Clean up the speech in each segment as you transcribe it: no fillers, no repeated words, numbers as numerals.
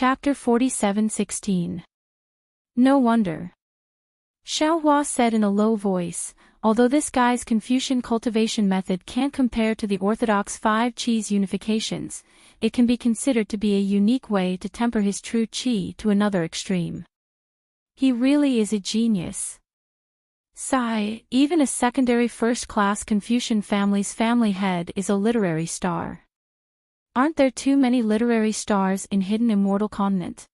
Chapter 47:16. No wonder. Xiaohua said in a low voice, although this guy's Confucian cultivation method can't compare to the orthodox 5 cheese unifications, it can be considered to be a unique way to temper his true qi to another extreme. He really is a genius. Sigh, even a secondary first-class Confucian family's family head is a literary star. Aren't there too many literary stars in hidden immortal continent?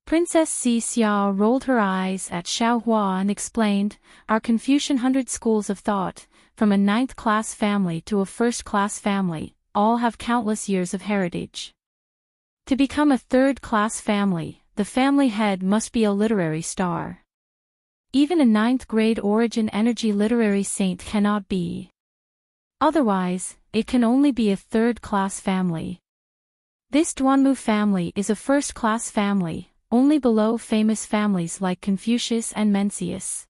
Princess Xia rolled her eyes at Xiaohua and explained, our Confucian 100 schools of thought, from a 9th-class family to a first-class family, all have countless years of heritage. To become a 3rd-class family, the family head must be a literary star. Even a 9th-grade origin energy literary saint cannot be. Otherwise, it can only be a 3rd-class family. This Duanmu family is a 1st-class family, only below famous families like Confucius and Mencius.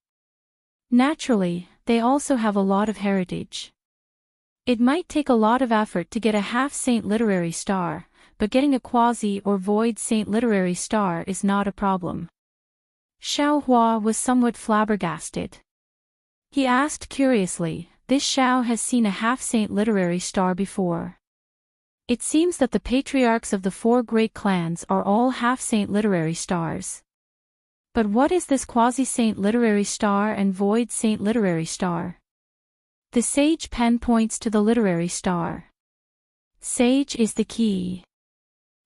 Naturally, they also have a lot of heritage. It might take a lot of effort to get a half-saint literary star, but getting a quasi or void saint literary star is not a problem. Xiaohua was somewhat flabbergasted. He asked curiously, this Xiao has seen a half-saint literary star before. It seems that the patriarchs of the 4 great clans are all half-saint literary stars. But what is this quasi-saint literary star and void saint literary star? The sage pen points to the literary star. Sage is the key.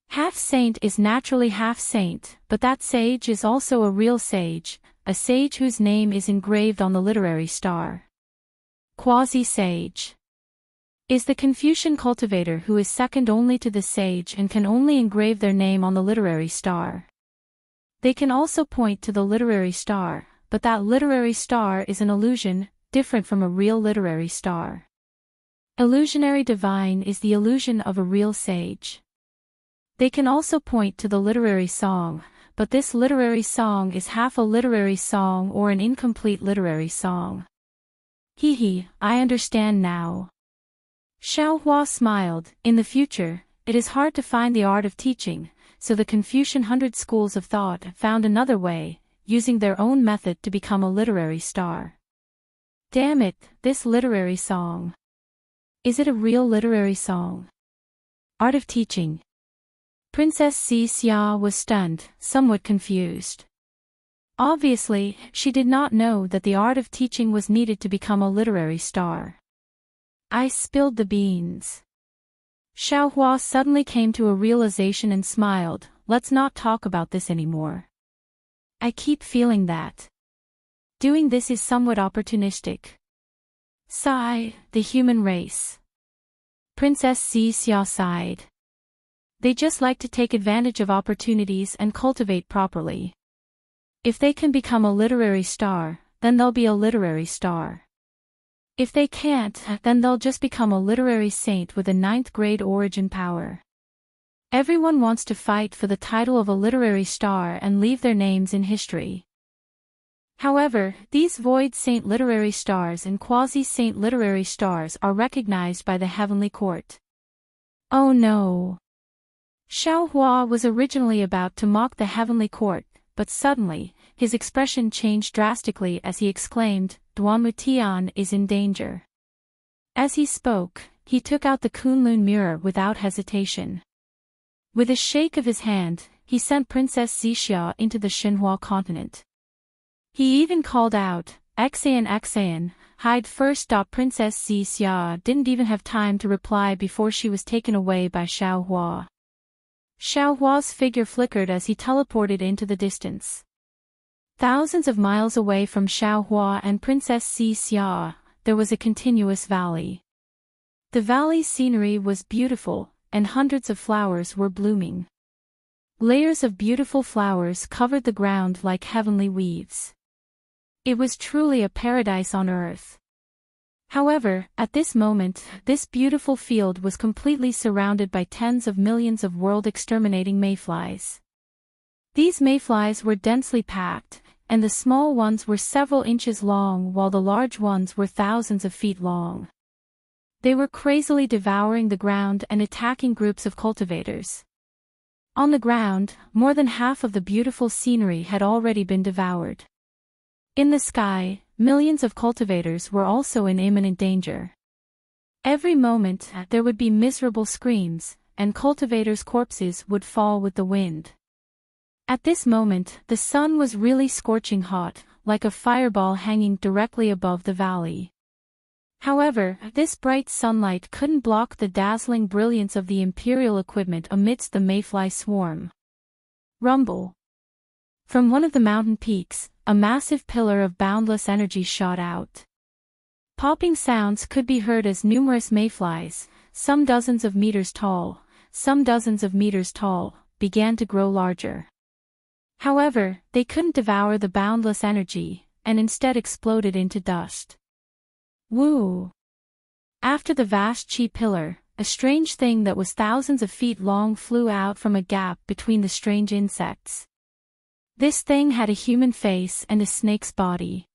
Half-saint is naturally half-saint, but that sage is also a real sage, a sage whose name is engraved on the literary star. Quasi-sage is the Confucian cultivator who is second only to the sage and can only engrave their name on the literary star. They can also point to the literary star, but that literary star is an illusion, different from a real literary star. Illusionary divine is the illusion of a real sage. They can also point to the literary song, but this literary song is half a literary song or an incomplete literary song. I understand now. Xiaohua smiled. In the future, it is hard to find the art of teaching, so the Confucian 100 schools of thought found another way, using their own method to become a literary star. Damn it, this literary song. Is it a real literary song? Art of teaching. Princess Xia was stunned, somewhat confused. Obviously, she did not know that the art of teaching was needed to become a literary star. I spilled the beans. Xiaohua suddenly came to a realization and smiled, let's not talk about this anymore. I keep feeling that doing this is somewhat opportunistic. Sigh, the human race. Princess Xia sighed. They just like to take advantage of opportunities and cultivate properly. If they can become a literary star, then they'll be a literary star. If they can't, then they'll just become a literary saint with a 9th-grade origin power. Everyone wants to fight for the title of a literary star and leave their names in history. However, these void saint literary stars and quasi-saint literary stars are recognized by the heavenly court. Oh no! Xiaohua was originally about to mock the heavenly court, but suddenly, his expression changed drastically as he exclaimed, Duanmu Tian is in danger. As he spoke, he took out the Kunlun mirror without hesitation. With a shake of his hand, he sent Princess Xia into the Xinhua continent. He even called out, Xan, hide first. Princess Xia didn't even have time to reply before she was taken away by Xiaohua. Xiaohua's figure flickered as he teleported into the distance. Thousands of miles away from Xiaohua and Princess Xia, there was a continuous valley. The valley's scenery was beautiful, and hundreds of flowers were blooming. Layers of beautiful flowers covered the ground like heavenly weaves. It was truly a paradise on earth. However, at this moment, this beautiful field was completely surrounded by tens of millions of world-exterminating mayflies. These mayflies were densely packed, and the small ones were several inches long while the large ones were thousands of feet long. They were crazily devouring the ground and attacking groups of cultivators. On the ground, more than half of the beautiful scenery had already been devoured. In the sky, millions of cultivators were also in imminent danger. Every moment, there would be miserable screams, and cultivators' corpses would fall with the wind. At this moment, the sun was really scorching hot, like a fireball hanging directly above the valley. However, this bright sunlight couldn't block the dazzling brilliance of the imperial equipment amidst the mayfly swarm. Rumble. From one of the mountain peaks, a massive pillar of boundless energy shot out. Popping sounds could be heard as numerous mayflies, some dozens of meters tall, began to grow larger. However, they couldn't devour the boundless energy, and instead exploded into dust. Woo! After the vast chi pillar, a strange thing that was thousands of feet long flew out from a gap between the strange insects. This thing had a human face and a snake's body.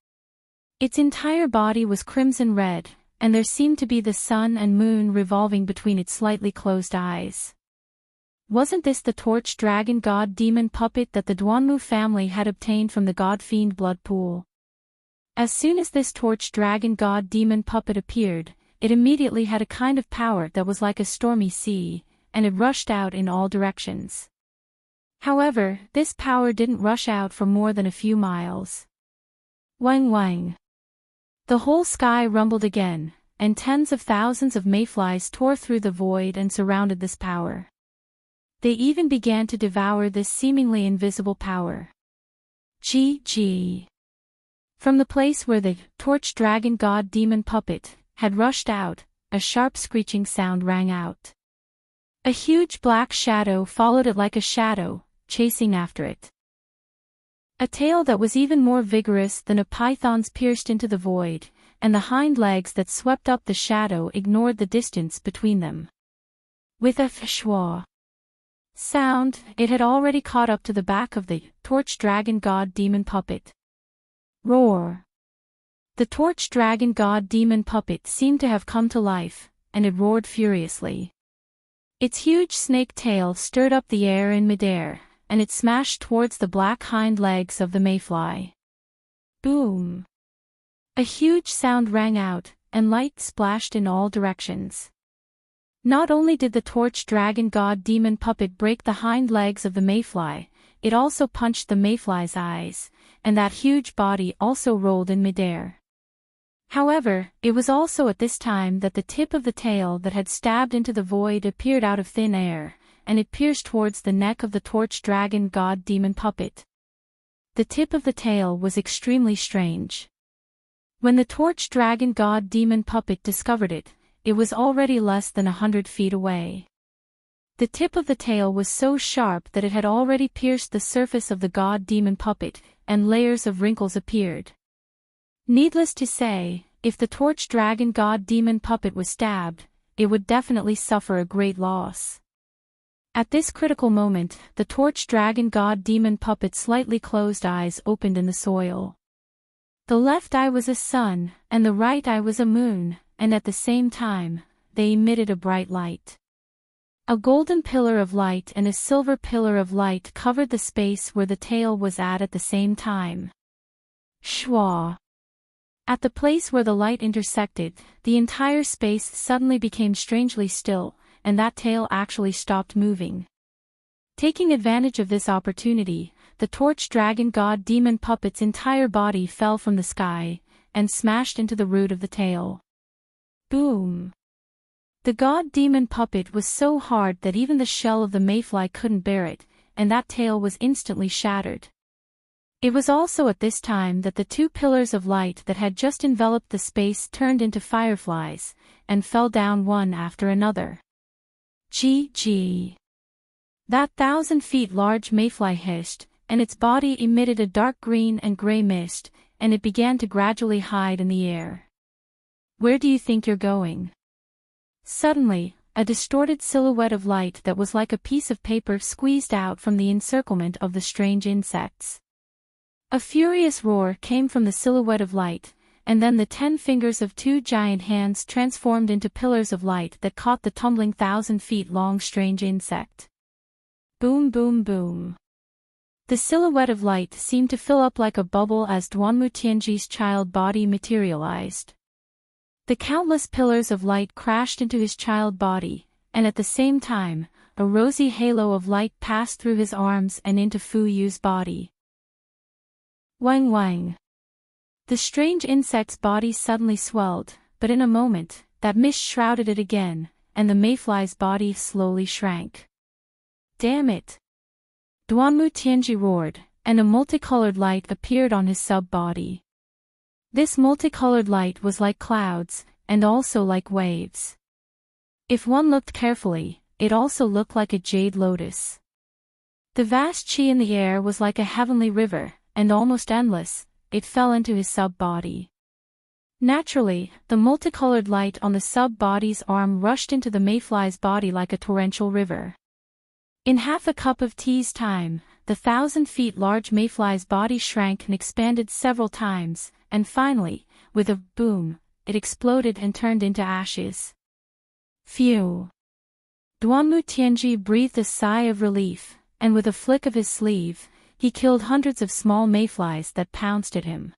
Its entire body was crimson red, and there seemed to be the sun and moon revolving between its slightly closed eyes. Wasn't this the torch dragon god demon puppet that the Duanmu family had obtained from the god-fiend blood pool? As soon as this torch dragon god demon puppet appeared, it immediately had a kind of power that was like a stormy sea, and it rushed out in all directions. However, this power didn't rush out for more than a few miles. Wang wang. The whole sky rumbled again, and tens of thousands of mayflies tore through the void and surrounded this power. They even began to devour this seemingly invisible power. Gee. From the place where the torch dragon god demon puppet had rushed out, a sharp screeching sound rang out. A huge black shadow followed it like a shadow, chasing after it. A tail that was even more vigorous than a python's pierced into the void, and the hind legs that swept up the shadow ignored the distance between them. With a schwa sound, it had already caught up to the back of the torch dragon god demon puppet. Roar! The torch dragon god demon puppet seemed to have come to life, and it roared furiously. Its huge snake tail stirred up the air in midair, and it smashed towards the black hind legs of the mayfly. Boom! A huge sound rang out, and light splashed in all directions. Not only did the torch dragon god demon puppet break the hind legs of the mayfly, it also punched the mayfly's eyes, and that huge body also rolled in midair. However, it was also at this time that the tip of the tail that had stabbed into the void appeared out of thin air, and it pierced towards the neck of the torch dragon god demon puppet. The tip of the tail was extremely strange. When the torch dragon god demon puppet discovered it, it was already less than 100 feet away. The tip of the tail was so sharp that it had already pierced the surface of the god demon puppet, and layers of wrinkles appeared. Needless to say, if the torch dragon god demon puppet was stabbed, it would definitely suffer a great loss. At this critical moment, the torch dragon god demon puppet's slightly closed eyes opened in the soil. The left eye was a sun, and the right eye was a moon, and at the same time, they emitted a bright light. A golden pillar of light and a silver pillar of light covered the space where the tail was at the same time. Schwa! At the place where the light intersected, the entire space suddenly became strangely still, and that tail actually stopped moving. Taking advantage of this opportunity, the torch dragon god demon puppet's entire body fell from the sky, and smashed into the root of the tail. Boom! The god demon puppet was so hard that even the shell of the mayfly couldn't bear it, and that tail was instantly shattered. It was also at this time that the two pillars of light that had just enveloped the space turned into fireflies, and fell down one after another. Gee. That 1,000 feet large mayfly hissed, and its body emitted a dark green and gray mist, and it began to gradually hide in the air. Where do you think you're going? Suddenly, a distorted silhouette of light that was like a piece of paper squeezed out from the encirclement of the strange insects. A furious roar came from the silhouette of light, and then the 10 fingers of 2 giant hands transformed into pillars of light that caught the tumbling 1,000 feet long strange insect. Boom boom boom. The silhouette of light seemed to fill up like a bubble as Duanmu Tianji's child body materialized. The countless pillars of light crashed into his child body, and at the same time, a rosy halo of light passed through his arms and into Fu Yu's body. Wang wang. The strange insect's body suddenly swelled, but in a moment, that mist shrouded it again, and the mayfly's body slowly shrank. Damn it! Duanmu Tianji roared, and a multicolored light appeared on his sub-body. This multicolored light was like clouds, and also like waves. If one looked carefully, it also looked like a jade lotus. The vast chi in the air was like a heavenly river, and almost endless. It fell into his sub-body. Naturally, the multicolored light on the sub-body's arm rushed into the mayfly's body like a torrential river. In half a cup of tea's time, the 1,000 feet large mayfly's body shrank and expanded several times, and finally, with a boom, it exploded and turned into ashes. Phew! Duanmu Tianji breathed a sigh of relief, and with a flick of his sleeve, he killed hundreds of small mayflies that pounced at him.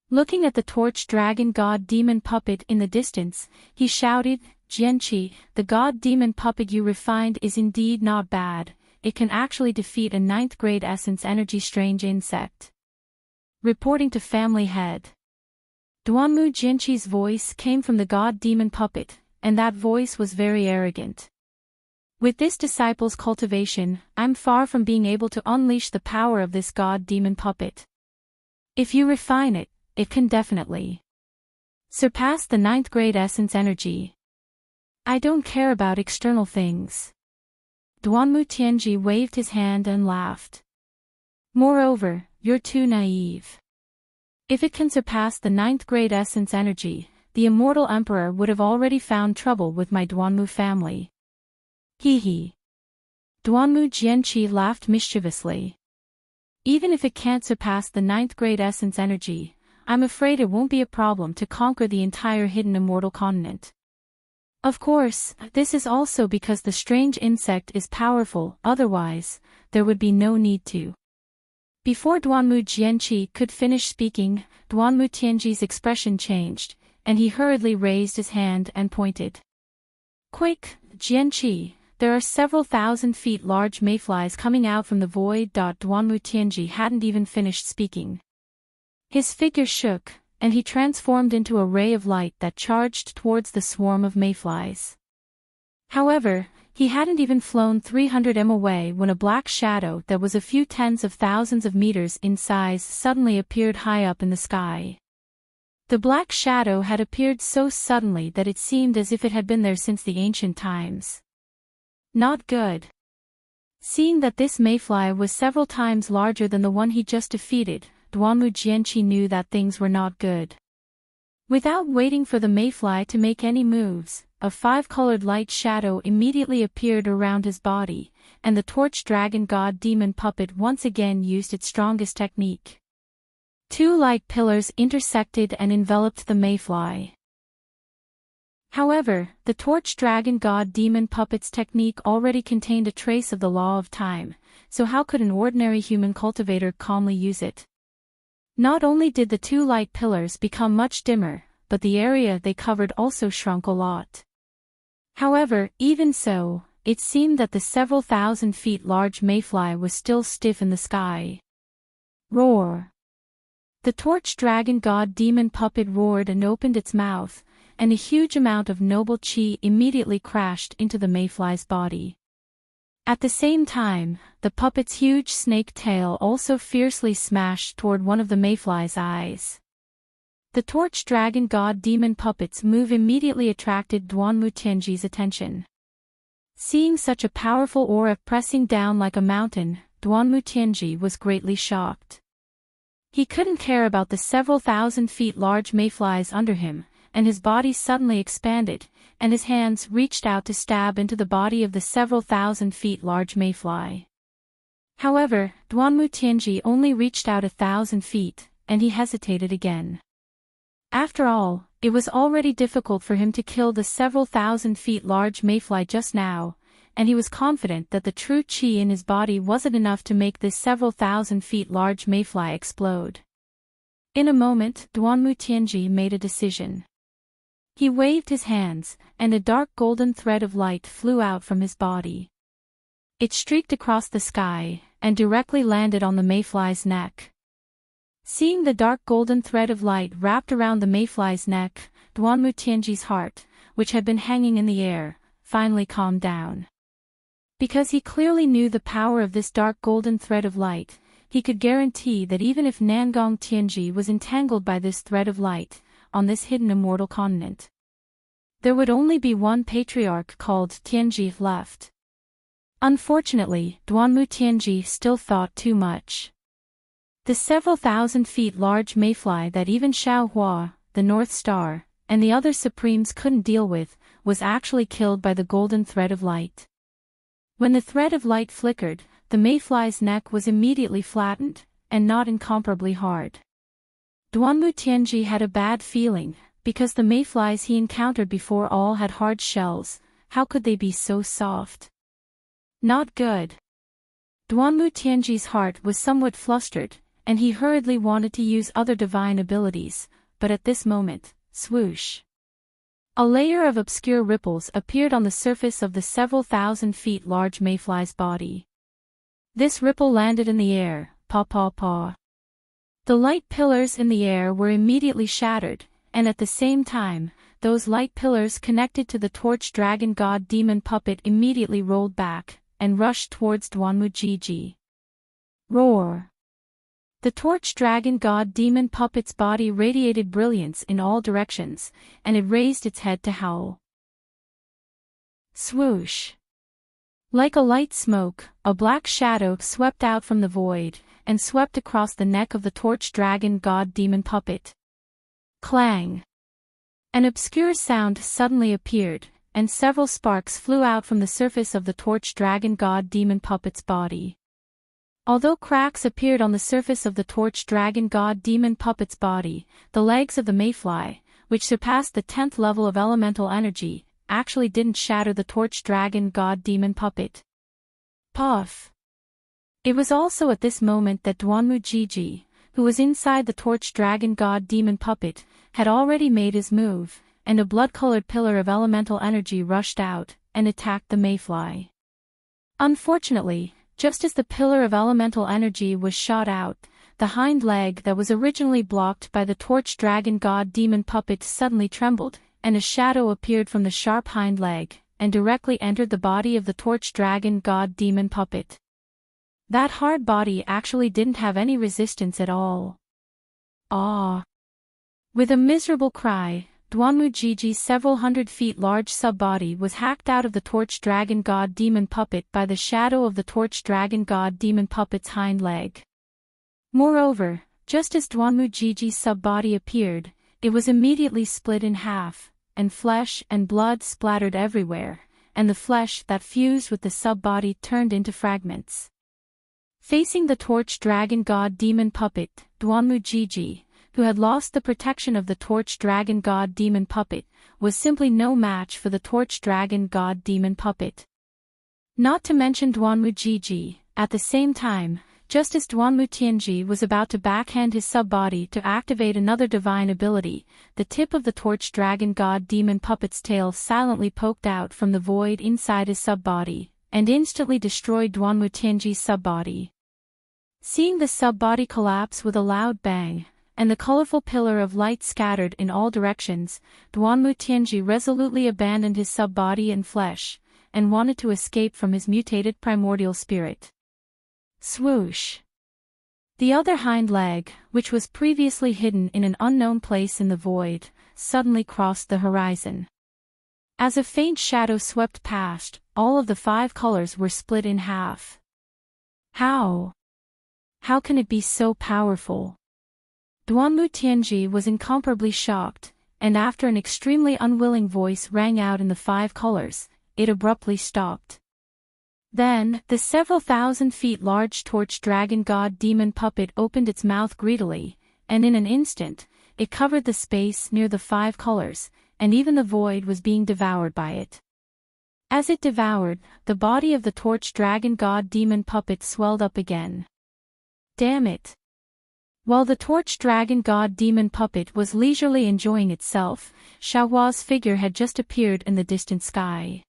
Looking at the torch dragon god demon puppet in the distance, he shouted, "Jianqi, the god demon puppet you refined is indeed not bad, it can actually defeat a 9th grade essence energy strange insect." Reporting to family head. Duanmu Jianqi's voice came from the god demon puppet, and that voice was very arrogant. With this disciple's cultivation, I'm far from being able to unleash the power of this god-demon puppet. If you refine it, it can definitely surpass the 9th grade essence energy. I don't care about external things. Duanmu Tianji waved his hand and laughed. Moreover, you're too naive. If it can surpass the 9th grade essence energy, the immortal emperor would have already found trouble with my Duanmu family. Hee hee. Duanmu Jianqi laughed mischievously. Even if it can't surpass the 9th grade essence energy, I'm afraid it won't be a problem to conquer the entire hidden immortal continent. Of course, this is also because the strange insect is powerful, otherwise, there would be no need to. Before Duanmu Jianqi could finish speaking, Duanmu Tianji's expression changed, and he hurriedly raised his hand and pointed. Quick, Jianqi! There are several 1,000 feet large mayflies coming out from the void. Duanmu Tianji hadn't even finished speaking. His figure shook, and he transformed into a ray of light that charged towards the swarm of mayflies. However, he hadn't even flown 300 m away when a black shadow that was a few tens of thousands of meters in size suddenly appeared high up in the sky. The black shadow had appeared so suddenly that it seemed as if it had been there since the ancient times. Not good. Seeing that this mayfly was several times larger than the one he just defeated, Duanmu Jianqi knew that things were not good. Without waiting for the mayfly to make any moves, a 5-colored light shadow immediately appeared around his body, and the torch dragon god demon puppet once again used its strongest technique. 2 light pillars intersected and enveloped the mayfly. However, the torch dragon god demon puppet's technique already contained a trace of the law of time, so how could an ordinary human cultivator calmly use it? Not only did the 2 light pillars become much dimmer, but the area they covered also shrunk a lot. However, even so, it seemed that the several 1,000 feet large mayfly was still stiff in the sky. Roar! The torch dragon god demon puppet roared and opened its mouth, and a huge amount of noble chi immediately crashed into the mayfly's body. At the same time, the puppet's huge snake tail also fiercely smashed toward one of the mayfly's eyes. The torch dragon god demon puppet's move immediately attracted Duanmu Tianji's attention. Seeing such a powerful aura pressing down like a mountain, Duanmu Tianji was greatly shocked. He couldn't care about the several 1,000 feet large mayflies under him, and his body suddenly expanded, and his hands reached out to stab into the body of the several 1,000 feet large mayfly. However, Duanmu Tianji only reached out 1,000 feet, and he hesitated again. After all, it was already difficult for him to kill the several 1,000 feet large mayfly just now, and he was confident that the true qi in his body wasn't enough to make this several thousand feet large mayfly explode. In a moment, Duanmu Tianji made a decision. He waved his hands, and a dark golden thread of light flew out from his body. It streaked across the sky, and directly landed on the mayfly's neck. Seeing the dark golden thread of light wrapped around the mayfly's neck, Duanmu Tianji's heart, which had been hanging in the air, finally calmed down. Because he clearly knew the power of this dark golden thread of light, he could guarantee that even if Nangong Tianji was entangled by this thread of light, on this hidden immortal continent, there would only be one patriarch called Tianji left. Unfortunately, Duanmu Tianji still thought too much. The several thousand feet large mayfly that even Xiaohua, the North Star, and the other supremes couldn't deal with, was actually killed by the golden thread of light. When the thread of light flickered, the mayfly's neck was immediately flattened, and not incomparably hard. Duanmu Tianji had a bad feeling, because the mayflies he encountered before all had hard shells. How could they be so soft? Not good. Duanmu Tianji's heart was somewhat flustered, and he hurriedly wanted to use other divine abilities, but at this moment, swoosh! A layer of obscure ripples appeared on the surface of the several thousand feet large mayfly's body. This ripple landed in the air, paw paw paw. The light pillars in the air were immediately shattered, and at the same time, those light pillars connected to the torch dragon god demon puppet immediately rolled back, and rushed towards Duanmu Jiji. Roar! The torch dragon god demon puppet's body radiated brilliance in all directions, and it raised its head to howl. Swoosh! Like a light smoke, a black shadow swept out from the void, and swept across the neck of the torch dragon god demon puppet. Clang! An obscure sound suddenly appeared, and several sparks flew out from the surface of the torch dragon god demon puppet's body. Although cracks appeared on the surface of the torch dragon god demon puppet's body, the legs of the mayfly, which surpassed the 10th level of elemental energy, actually didn't shatter the torch dragon god demon puppet. Puff! It was also at this moment that Duanmu Jiji, who was inside the torch dragon god demon puppet, had already made his move, and a blood-colored pillar of elemental energy rushed out, and attacked the mayfly. Unfortunately, just as the pillar of elemental energy was shot out, the hind leg that was originally blocked by the torch dragon god demon puppet suddenly trembled, and a shadow appeared from the sharp hind leg, and directly entered the body of the torch dragon god demon puppet. That hard body actually didn't have any resistance at all. Ah! With a miserable cry, Duanmu Jiji's several hundred feet large sub-body was hacked out of the torch dragon god demon puppet by the shadow of the torch dragon god demon puppet's hind leg. Moreover, just as Duanmu Jiji's sub-body appeared, it was immediately split in half, and flesh and blood splattered everywhere, and the flesh that fused with the sub-body turned into fragments. Facing the torch dragon god demon puppet, Duanmu Jiji, who had lost the protection of the torch dragon god demon puppet, was simply no match for the torch dragon god demon puppet. Not to mention Duanmu Jiji, at the same time, just as Duanmu Tianji was about to backhand his sub-body to activate another divine ability, the tip of the torch dragon god demon puppet's tail silently poked out from the void inside his sub-body, and instantly destroyed Duanmu Tianji's sub-body. Seeing the sub-body collapse with a loud bang, and the colorful pillar of light scattered in all directions, Duanmu Tianji resolutely abandoned his sub-body and flesh, and wanted to escape from his mutated primordial spirit. Swoosh! The other hind leg, which was previously hidden in an unknown place in the void, suddenly crossed the horizon. As a faint shadow swept past, all of the 5 colors were split in half. How? How can it be so powerful? Duanmu Tianji was incomparably shocked, and after an extremely unwilling voice rang out in the 5 colors, it abruptly stopped. Then, the several thousand feet large torch dragon god demon puppet opened its mouth greedily, and in an instant, it covered the space near the 5 colors, and even the void was being devoured by it. As it devoured, the body of the torch dragon god demon puppet swelled up again. Damn it! While the torch dragon god demon puppet was leisurely enjoying itself, Xiaohua's figure had just appeared in the distant sky.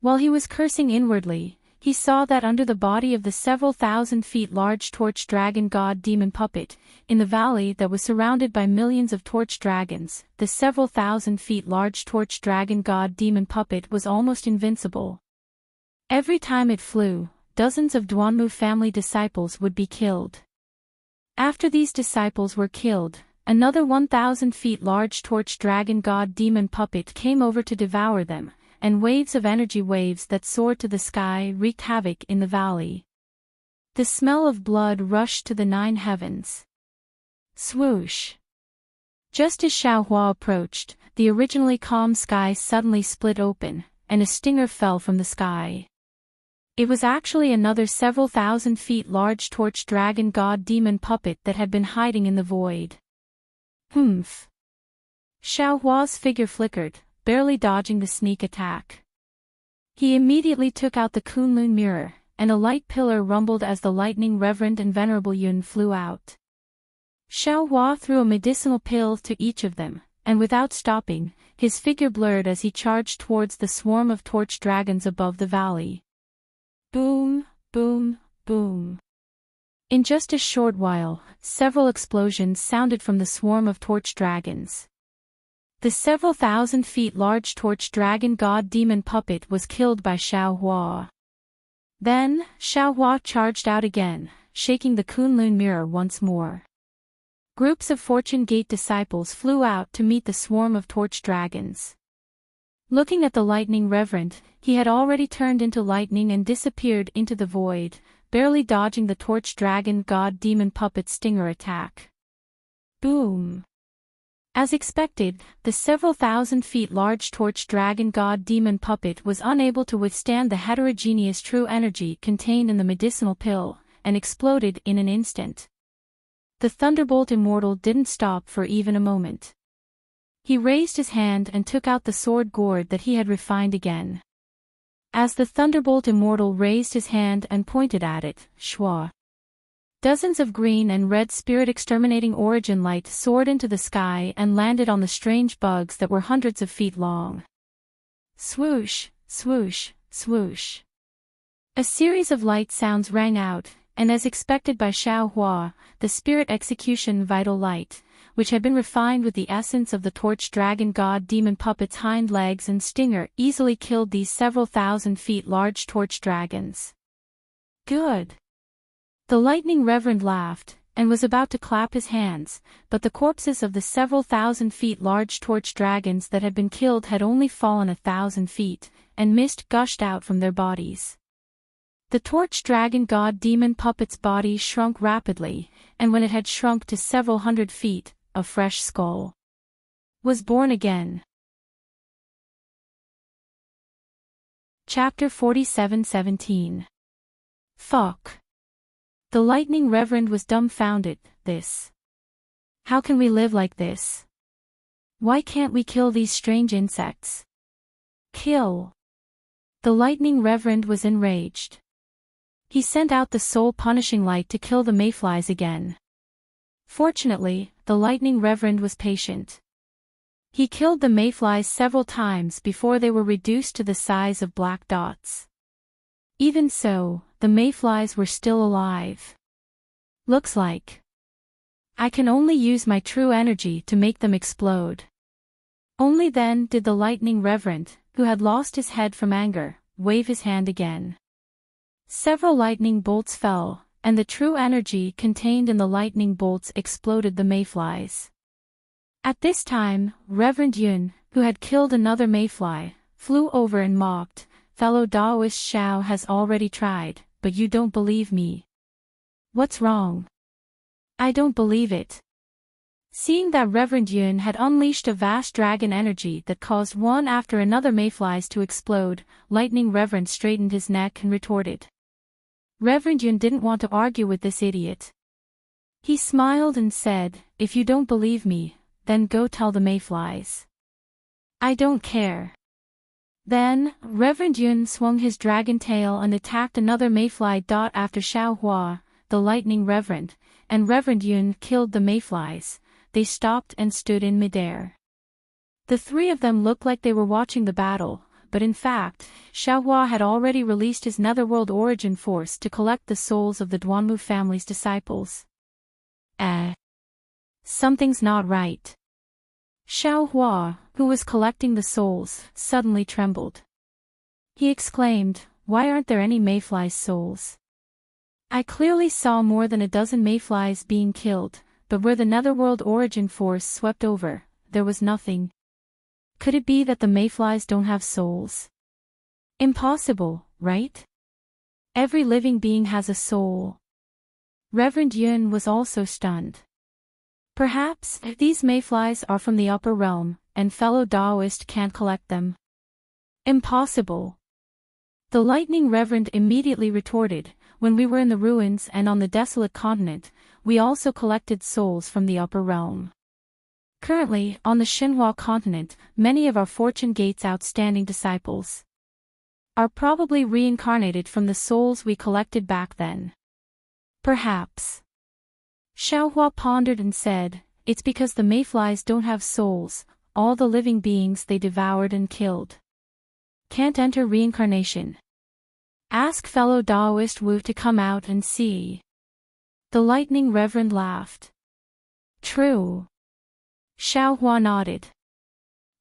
While he was cursing inwardly, he saw that under the body of the several thousand feet large torch dragon god demon puppet, in the valley that was surrounded by millions of torch dragons, the several thousand feet large torch dragon god demon puppet was almost invincible. Every time it flew, dozens of Duanmu family disciples would be killed. After these disciples were killed, another 1,000 feet large torch dragon god demon puppet came over to devour them, and waves of energy waves that soared to the sky wreaked havoc in the valley. The smell of blood rushed to the 9 heavens. Swoosh! Just as Xiaohua approached, the originally calm sky suddenly split open, and a stinger fell from the sky. It was actually another several thousand feet large torch dragon god demon puppet that had been hiding in the void. Humph! Xiaohua's figure flickered, barely dodging the sneak attack. He immediately took out the Kunlun mirror, and a light pillar rumbled as the lightning reverend and venerable Yun flew out. Xiaohua threw a medicinal pill to each of them, and without stopping, his figure blurred as he charged towards the swarm of torch dragons above the valley. Boom, boom, boom. In just a short while, several explosions sounded from the swarm of torch dragons. The several thousand feet large torch dragon god demon puppet was killed by Xiaohua. Then, Xiaohua charged out again, shaking the Kunlun mirror once more. Groups of Fortune Gate disciples flew out to meet the swarm of torch dragons. Looking at the lightning reverend, he had already turned into lightning and disappeared into the void, barely dodging the torch dragon god demon puppet's stinger attack. Boom! As expected, the several thousand feet large torch dragon god demon puppet was unable to withstand the heterogeneous true energy contained in the medicinal pill, and exploded in an instant. The Thunderbolt Immortal didn't stop for even a moment. He raised his hand and took out the sword gourd that he had refined again. As the Thunderbolt Immortal raised his hand and pointed at it, shwa! Dozens of green and red spirit-exterminating origin light soared into the sky and landed on the strange bugs that were hundreds of feet long. Swoosh, swoosh, swoosh. A series of light sounds rang out, and as expected by Xiaohua, the spirit execution vital light, which had been refined with the essence of the torch dragon god demon puppet's hind legs and stinger, easily killed these several thousand feet large torch dragons. Good! The lightning reverend laughed, and was about to clap his hands, but the corpses of the several thousand feet large torch dragons that had been killed had only fallen 1,000 feet, and mist gushed out from their bodies. The torch dragon god demon puppet's body shrunk rapidly, and when it had shrunk to several hundred feet, a fresh skull was born again. Chapter 47:17. Fuck. The lightning reverend was dumbfounded. This. How can we live like this? Why can't we kill these strange insects? Kill. The lightning reverend was enraged. He sent out the soul-punishing light to kill the mayflies again. Fortunately, the lightning reverend was patient. He killed the mayflies several times before they were reduced to the size of black dots. Even so, the mayflies were still alive. Looks like I can only use my true energy to make them explode. Only then did the lightning reverend, who had lost his head from anger, wave his hand again. Several lightning bolts fell, and the true energy contained in the lightning bolts exploded the mayflies. At this time, Reverend Yun, who had killed another mayfly, flew over and mocked, "Fellow Daoist Xiao has already tried, but you don't believe me. What's wrong? I don't believe it." Seeing that Reverend Yun had unleashed a vast dragon energy that caused one after another mayflies to explode, Lightning Reverend straightened his neck and retorted. Reverend Yun didn't want to argue with this idiot. He smiled and said, "If you don't believe me, then go tell the mayflies. I don't care." Then, Reverend Yun swung his dragon tail and attacked another mayfly. After Xiao Hua, the lightning reverend, and Reverend Yun killed the mayflies, they stopped and stood in midair. The three of them looked like they were watching the battle, but in fact, Xiao Hua had already released his netherworld origin force to collect the souls of the Duanmu family's disciples. Something's not right. Xiao Hua, who was collecting the souls, suddenly trembled. He exclaimed, "Why aren't there any mayflies' souls? I clearly saw more than a dozen mayflies being killed, but where the netherworld origin force swept over, there was nothing. Could it be that the mayflies don't have souls? Impossible, right? Every living being has a soul." Reverend Yun was also stunned. Perhaps these mayflies are from the upper realm, and fellow Taoist can't collect them. Impossible. The lightning reverend immediately retorted, "When we were in the ruins and on the desolate continent, we also collected souls from the upper realm. Currently, on the Xinhua continent, many of our Fortune Gate's outstanding disciples are probably reincarnated from the souls we collected back then." Perhaps. Xiao Hua pondered and said, "It's because the mayflies don't have souls, all the living beings they devoured and killed can't enter reincarnation. Ask fellow Taoist Wu to come out and see." The lightning reverend laughed. "True." Xiao Hua nodded.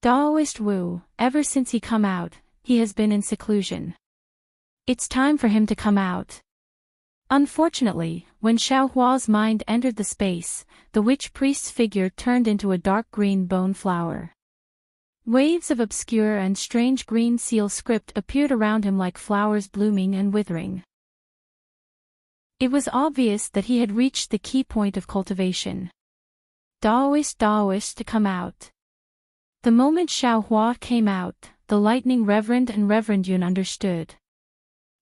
"Taoist Wu, ever since he come out, he has been in seclusion. It's time for him to come out." Unfortunately, when Xiao Hua's mind entered the space, the witch priest's figure turned into a dark green bone flower. Waves of obscure and strange green seal script appeared around him like flowers blooming and withering. It was obvious that he had reached the key point of cultivation. Taoist to come out. The moment Xiao Hua came out, the lightning reverend and Reverend Yun understood.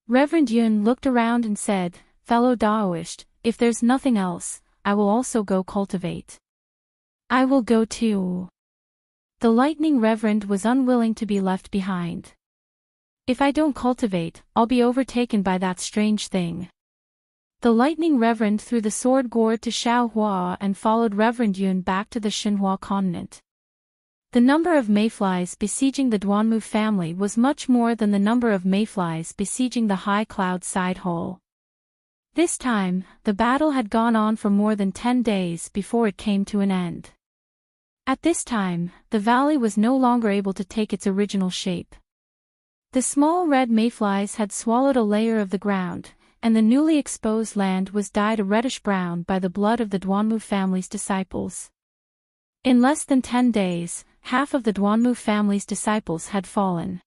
Reverend Yun looked around and said, "Fellow Taoist, if there's nothing else, I will also go cultivate." "I will go too." The lightning reverend was unwilling to be left behind. "If I don't cultivate, I'll be overtaken by that strange thing." The lightning reverend threw the sword gourd to Xiao Hua and followed Reverend Yun back to the Xinhua continent. The number of mayflies besieging the Duanmu family was much more than the number of mayflies besieging the high cloud side hole. This time, the battle had gone on for more than 10 days before it came to an end. At this time, the valley was no longer able to take its original shape. The small red mayflies had swallowed a layer of the ground, and the newly exposed land was dyed a reddish-brown by the blood of the Duanmu family's disciples. In less than 10 days, half of the Duanmu family's disciples had fallen.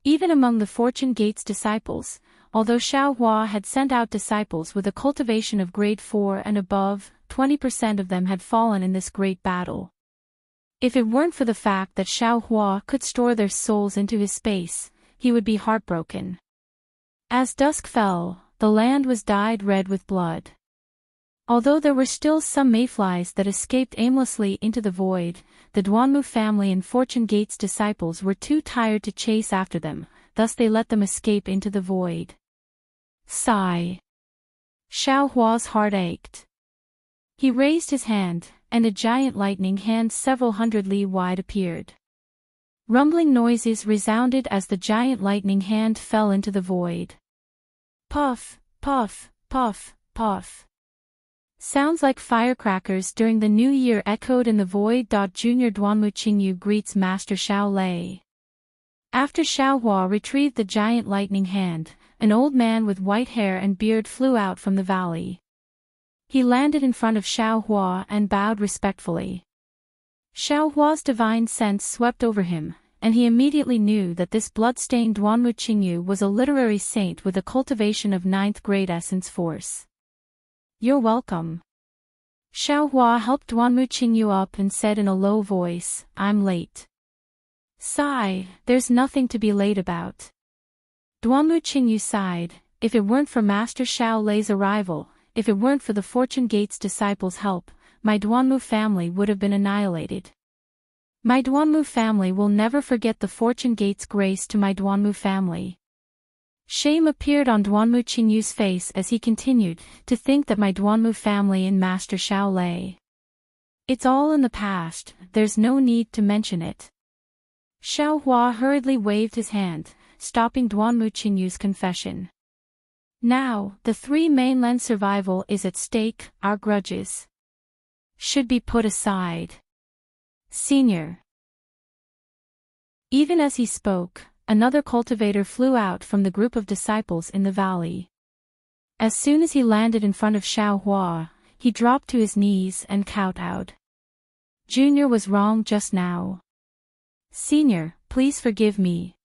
Even among the Fortune Gate's disciples, although Xiao Hua had sent out disciples with a cultivation of grade 4 and above, 20% of them had fallen in this great battle. If it weren't for the fact that Xiao Hua could store their souls into his space, he would be heartbroken. As dusk fell, the land was dyed red with blood. Although there were still some mayflies that escaped aimlessly into the void, the Duanmu family and Fortune Gate's disciples were too tired to chase after them, thus they let them escape into the void. Sigh. Xiao Hua's heart ached. He raised his hand, and a giant lightning hand several hundred li wide appeared. Rumbling noises resounded as the giant lightning hand fell into the void. Puff, puff, puff, puff. Sounds like firecrackers during the new year echoed in the void. Junior Duanmu Qingyu greets Master Xiao Lei. After Xiao Hua retrieved the giant lightning hand, an old man with white hair and beard flew out from the valley. He landed in front of Xiao Hua and bowed respectfully. Xiao Hua's divine sense swept over him, and he immediately knew that this blood-stained Duanmu Qingyu was a literary saint with a cultivation of 9th grade essence force. "You're welcome." Xiao Hua helped Duanmu Qingyu up and said in a low voice, "I'm late." Sigh, there's nothing to be late about. Duanmu Qingyu sighed, if it weren't for Master Xiao Lei's arrival, if it weren't for the Fortune Gate's disciples' help, my Duanmu family would have been annihilated. My Duanmu family will never forget the Fortune Gate's grace to my Duanmu family. Shame appeared on Duanmu Qingyu's face as he continued, to think that my Duanmu family and Master Xiao Lei. It's all in the past, there's no need to mention it. Xiao Hua hurriedly waved his hand, stopping Duanmu Qinyu's confession. Now, the three mainland survival is at stake, our grudges should be put aside. Senior. Even as he spoke, another cultivator flew out from the group of disciples in the valley. As soon as he landed in front of Xiao Hua, he dropped to his knees and kowtowed. Junior was wrong just now. Senior, please forgive me.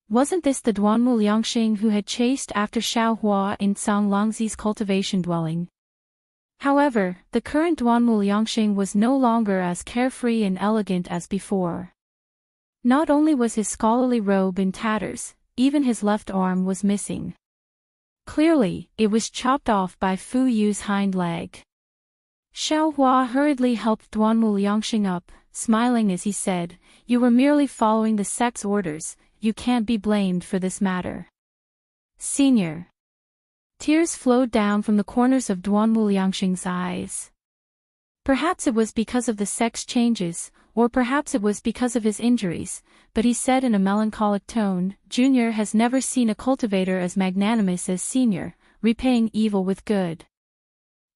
Wasn't this the Duanmu Liangxing who had chased after Xiao Hua in Tsang Langzi's cultivation dwelling? However, the current Duanmu Liangxing was no longer as carefree and elegant as before. Not only was his scholarly robe in tatters, even his left arm was missing. Clearly, it was chopped off by Fu Yu's hind leg. Xiao Hua hurriedly helped Duanmu Liangxing up, smiling as he said, "You were merely following the sect's orders, you can't be blamed for this matter." Senior. Tears flowed down from the corners of Duanmu Liangxing's eyes. Perhaps it was because of the sex changes, or perhaps it was because of his injuries, but he said in a melancholic tone, "Junior has never seen a cultivator as magnanimous as Senior, repaying evil with good.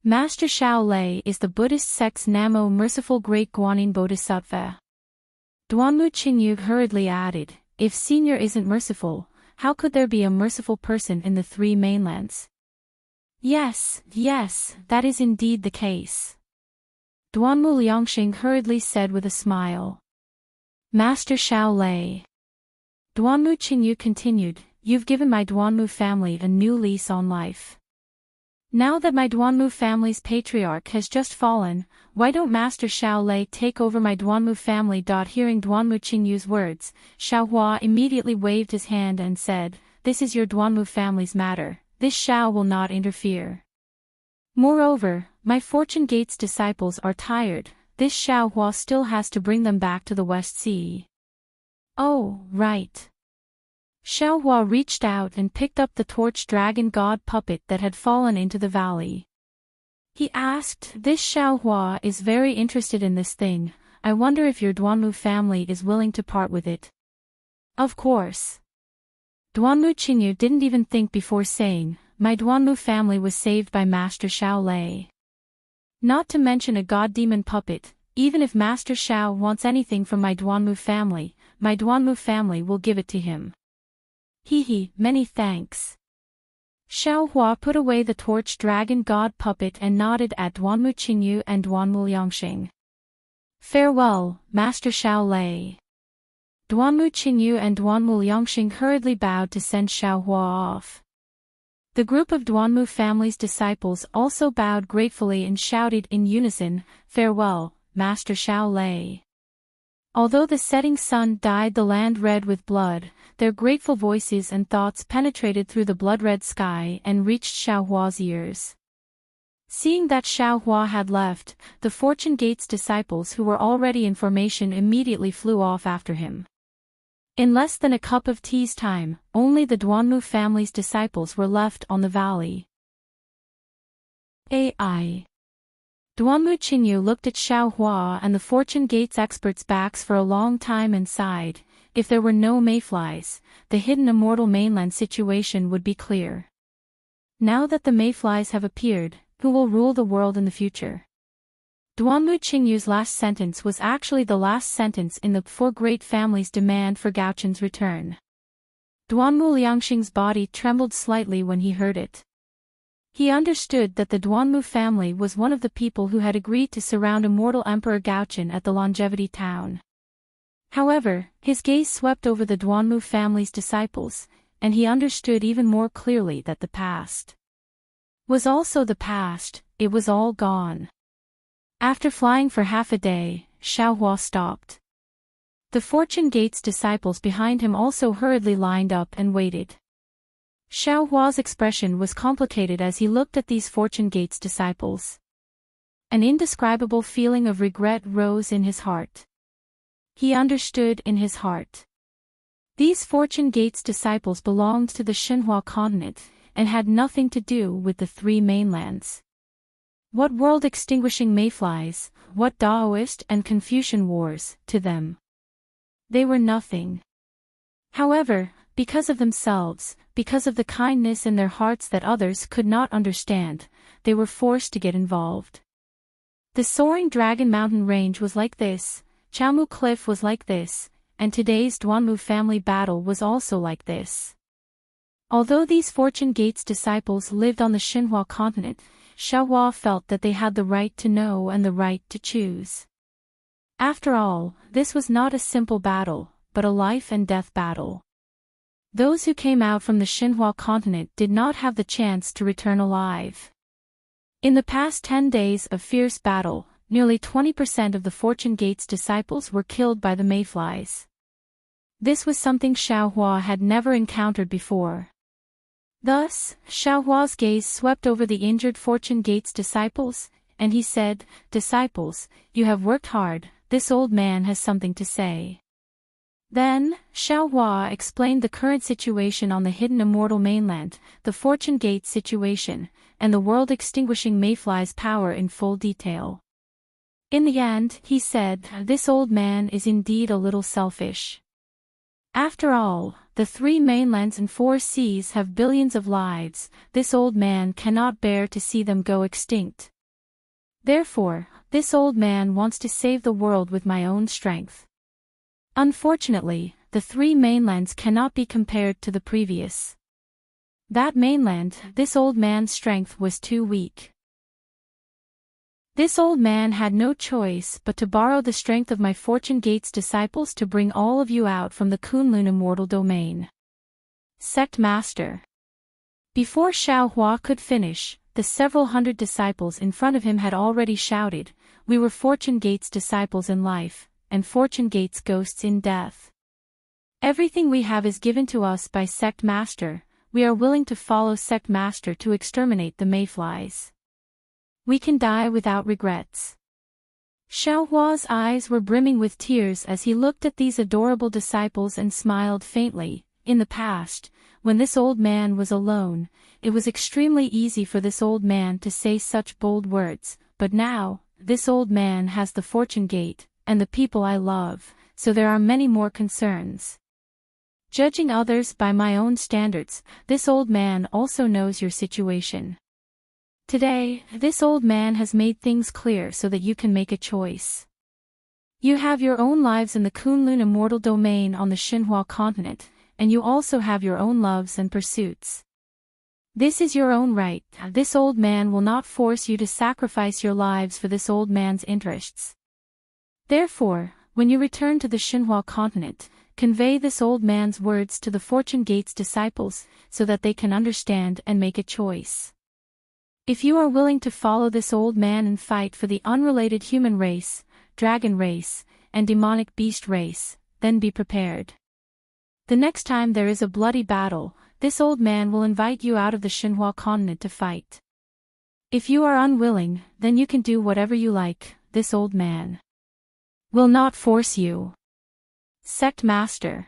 Master Xiao Lei is the Buddhist sect's Namo merciful great Guanyin Bodhisattva." Duanmu Qingyu hurriedly added, "If Senior isn't merciful, how could there be a merciful person in the three mainlands?" Yes, that is indeed the case. Duanmu Liangxing hurriedly said with a smile. Master Xiao Lei. Duanmu Qingyu continued, "You've given my Duanmu family a new lease on life. Now that my Duanmu family's patriarch has just fallen, why don't Master Xiao Lei take over my Duanmu family?" Hearing Duanmu Qingyu's words, Xiao Hua immediately waved his hand and said, "This is your Duanmu family's matter, this Xiao will not interfere. Moreover, my Fortune Gate's disciples are tired, this Xiao Hua still has to bring them back to the West Sea." "Oh, right." Xiao Hua reached out and picked up the torch dragon god puppet that had fallen into the valley. He asked, "This Xiao Hua is very interested in this thing, I wonder if your Duanmu family is willing to part with it." "Of course." Duanmu Qingyu didn't even think before saying, "My Duanmu family was saved by Master Xiao Lei. Not to mention a god-demon puppet, even if Master Xiao wants anything from my Duanmu family will give it to him." Many thanks." Xiao Hua put away the torch dragon god puppet and nodded at Duanmu Qingyu and Duanmu Liangxing. "Farewell, Master Xiao Lei." Duanmu Qingyu and Duanmu Liangxing hurriedly bowed to send Xiao Hua off. The group of Duanmu family's disciples also bowed gratefully and shouted in unison, "Farewell, Master Xiao Lei." Although the setting sun dyed the land red with blood, their grateful voices and thoughts penetrated through the blood-red sky and reached Xiao Hua's ears. Seeing that Xiao Hua had left, the Fortune Gate's disciples who were already in formation immediately flew off after him. In less than a cup of tea's time, only the Duanmu family's disciples were left on the valley. AI. Duanmu Qingyu looked at Xiao Hua and the Fortune Gate's experts' backs for a long time and sighed. If there were no mayflies, the hidden immortal mainland situation would be clear. Now that the mayflies have appeared, who will rule the world in the future? Duanmu Qingyu's last sentence was actually the last sentence in the Four Great Families' demand for Gao Chen's return. Duanmu Liangxing's body trembled slightly when he heard it. He understood that the Duanmu family was one of the people who had agreed to surround immortal Emperor Gao Chen at the Longevity Town. However, his gaze swept over the Duanmu family's disciples, and he understood even more clearly that the past was also the past, it was all gone. After flying for half a day, Xiao Hua stopped. The Fortune Gate's disciples behind him also hurriedly lined up and waited. Xiao Hua's expression was complicated as he looked at these Fortune Gate's disciples. An indescribable feeling of regret rose in his heart. he understood in his heart. These Fortune Gates disciples belonged to the Xinhua continent, and had nothing to do with the three mainlands. What world-extinguishing mayflies, what Taoist and Confucian wars, to them? They were nothing. However, because of themselves, because of the kindness in their hearts that others could not understand, they were forced to get involved. The soaring Dragon Mountain Range was like this, Chamu Cliff was like this, and today's Duanmu family battle was also like this. Although these Fortune Gates disciples lived on the Xinhua continent, Xiaohua felt that they had the right to know and the right to choose. After all, this was not a simple battle, but a life and death battle. Those who came out from the Xinhua continent did not have the chance to return alive. In the past 10 days of fierce battle, nearly 20% of the Fortune Gates disciples were killed by the mayflies. This was something Xiaohua had never encountered before. Thus, Xiaohua's gaze swept over the injured Fortune Gates disciples, and he said, "Disciples, you have worked hard, this old man has something to say." Then, Xiaohua explained the current situation on the hidden immortal mainland, the Fortune Gate situation, and the world-extinguishing mayfly's power in full detail. In the end, he said, "This old man is indeed a little selfish. After all, the three mainlands and 4 seas have billions of lives, this old man cannot bear to see them go extinct. Therefore, this old man wants to save the world with my own strength." Unfortunately, the 3 mainlands cannot be compared to the previous. That mainland, this old man's strength was too weak. This old man had no choice but to borrow the strength of my Fortune Gates disciples to bring all of you out from the Kunlun immortal domain. Sect Master. Before Xiaohua could finish, the several hundred disciples in front of him had already shouted, "We were Fortune Gates disciples in life, and Fortune Gates ghosts in death. Everything we have is given to us by Sect Master, we are willing to follow Sect Master to exterminate the mayflies. We can die without regrets." Xiaohua's eyes were brimming with tears as he looked at these adorable disciples and smiled faintly. In the past, when this old man was alone, it was extremely easy for this old man to say such bold words, but now, this old man has the Fortune Gate, and the people I love, so there are many more concerns. Judging others by my own standards, this old man also knows your situation. Today, this old man has made things clear so that you can make a choice. You have your own lives in the Kunlun immortal domain on the Xinhua continent, and you also have your own loves and pursuits. This is your own right, this old man will not force you to sacrifice your lives for this old man's interests. Therefore, when you return to the Xinhua continent, convey this old man's words to the Fortune Gates disciples, so that they can understand and make a choice. If you are willing to follow this old man and fight for the unrelated human race, dragon race, and demonic beast race, then be prepared. The next time there is a bloody battle, this old man will invite you out of the Xinhua continent to fight. If you are unwilling, then you can do whatever you like, this old man will not force you. Sect Master.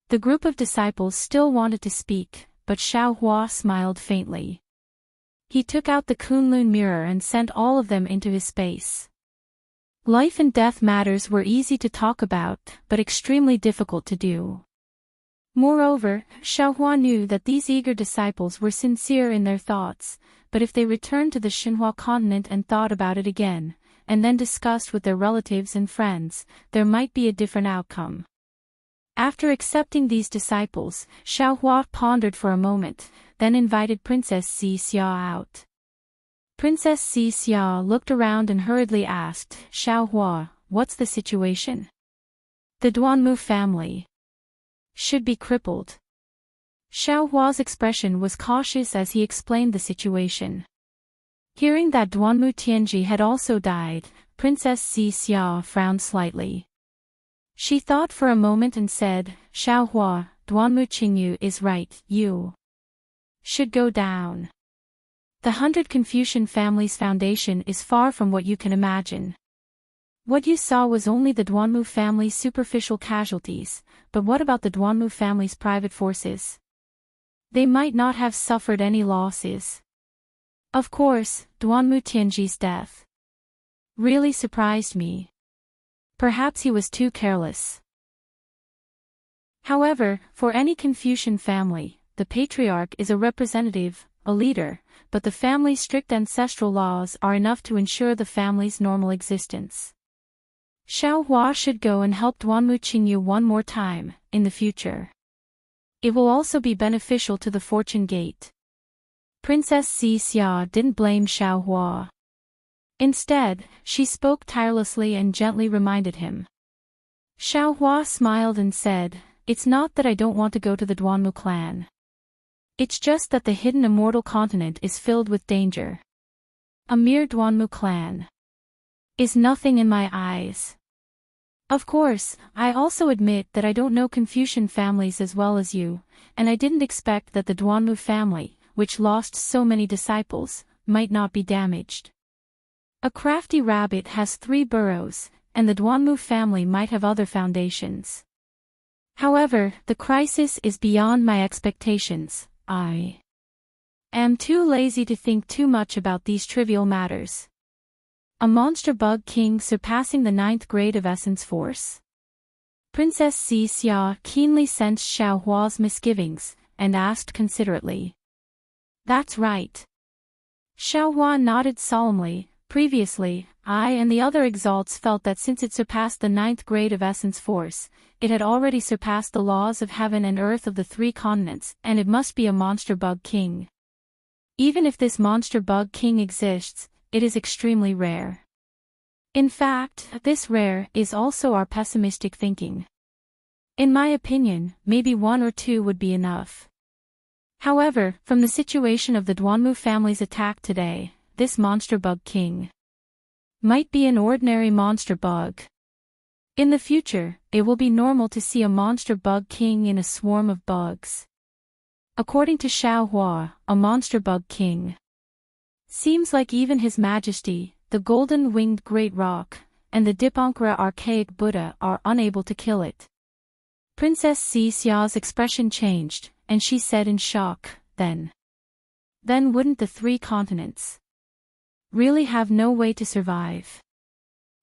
The group of disciples still wanted to speak, but Xiaohua smiled faintly. He took out the Kunlun mirror and sent all of them into his space. Life and death matters were easy to talk about, but extremely difficult to do. Moreover, Xiaohua knew that these eager disciples were sincere in their thoughts, but if they returned to the Xinhua continent and thought about it again, and then discussed with their relatives and friends, there might be a different outcome. After accepting these disciples, Xiaohua pondered for a moment, then invited Princess Xia out. Princess Xia looked around and hurriedly asked, "Xiaohua, what's the situation? The Duanmu family should be crippled." Xiaohua's expression was cautious as he explained the situation. Hearing that Duanmu Tianji had also died, Princess Xia frowned slightly. She thought for a moment and said, "Xiaohua, Duanmu Qingyu is right, you should go down. The 100 Confucian family's foundation is far from what you can imagine. What you saw was only the Duanmu family's superficial casualties, but what about the Duanmu family's private forces? They might not have suffered any losses. Of course, Duanmu Tianji's death really surprised me. Perhaps he was too careless. However, for any Confucian family, the patriarch is a representative, a leader, but the family's strict ancestral laws are enough to ensure the family's normal existence. Xiao Hua should go and help Duanmu Qingyu one more time, in the future. It will also be beneficial to the fortune gate. Princess Xia didn't blame Xiao Hua. Instead, she spoke tirelessly and gently reminded him. Xiao Hua smiled and said, "It's not that I don't want to go to the Duanmu clan. It's just that the hidden immortal continent is filled with danger. A mere Duanmu clan is nothing in my eyes. Of course, I also admit that I don't know Confucian families as well as you, and I didn't expect that the Duanmu family, which lost so many disciples, might not be damaged. A crafty rabbit has 3 burrows, and the Duanmu family might have other foundations. However, the crisis is beyond my expectations. I am too lazy to think too much about these trivial matters. A monster bug king surpassing the 9th grade of essence force." Princess Xia keenly sensed Xiao Hua's misgivings, and asked considerately. "That's right." Xiao Hua nodded solemnly. Previously, I and the other exalts felt that since it surpassed the 9th grade of essence force, it had already surpassed the laws of heaven and earth of the 3 continents, and it must be a monster bug king. Even if this monster bug king exists, it is extremely rare. In fact, this rare is also our pessimistic thinking. In my opinion, maybe 1 or 2 would be enough. However, from the situation of the Duanmu family's attack today, this monster bug king might be an ordinary monster bug. In the future, it will be normal to see a monster bug king in a swarm of bugs. According to Xiao Hua, a monster bug king seems like even His Majesty, the golden-winged great rock, and the Dipankara archaic Buddha are unable to kill it. Princess Xia's expression changed, and she said in shock, Then wouldn't the 3 continents really have no way to survive?"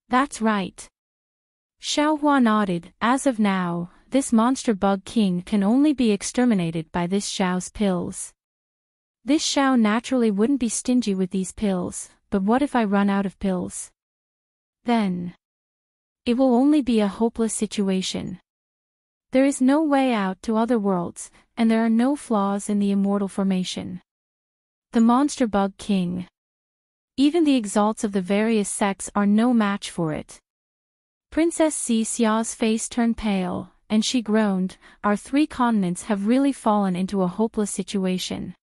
"That's right." Xiao Hua nodded. "As of now, this monster bug king can only be exterminated by this Xiao's pills. This Xiao naturally wouldn't be stingy with these pills, but what if I run out of pills? Then it will only be a hopeless situation. There is no way out to other worlds, and there are no flaws in the immortal formation. The monster bug king. Even the exalts of the various sects are no match for it." Princess Xia's face turned pale, and she groaned, "Our 3 continents have really fallen into a hopeless situation.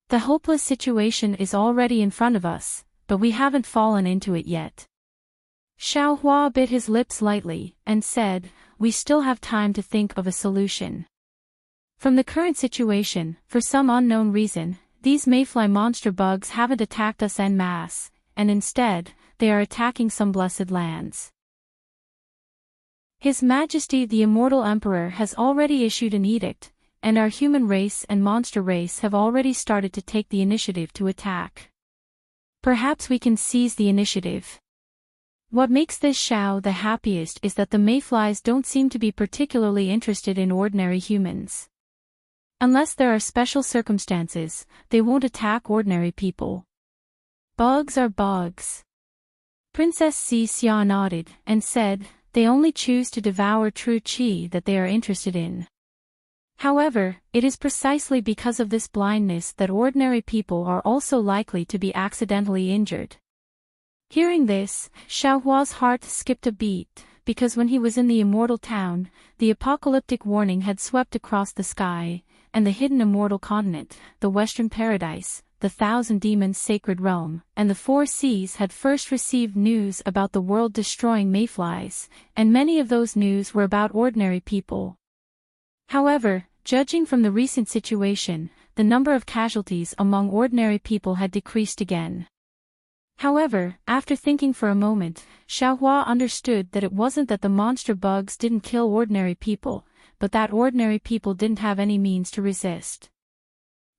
The hopeless situation is already in front of us, but we haven't fallen into it yet." Xiao Hua bit his lips lightly, and said, "We still have time to think of a solution. From the current situation, for some unknown reason, these mayfly monster bugs haven't attacked us en masse, and instead, they are attacking some blessed lands. His Majesty the Immortal Emperor has already issued an edict, and our human race and monster race have already started to take the initiative to attack. Perhaps we can seize the initiative." What makes this Xiao the happiest is that the mayflies don't seem to be particularly interested in ordinary humans. Unless there are special circumstances, they won't attack ordinary people. Bugs are bugs. Princess Xia nodded, and said, "They only choose to devour true qi that they are interested in. However, it is precisely because of this blindness that ordinary people are also likely to be accidentally injured." Hearing this, Xiao Hua's heart skipped a beat, because when he was in the immortal town, the apocalyptic warning had swept across the sky, and the hidden immortal continent, the Western Paradise, the Thousand Demons' sacred realm, and the 4 seas had first received news about the world-destroying mayflies, and many of those news were about ordinary people. However, judging from the recent situation, the number of casualties among ordinary people had decreased again. However, after thinking for a moment, Xiaohua understood that it wasn't that the monster bugs didn't kill ordinary people, but that ordinary people didn't have any means to resist.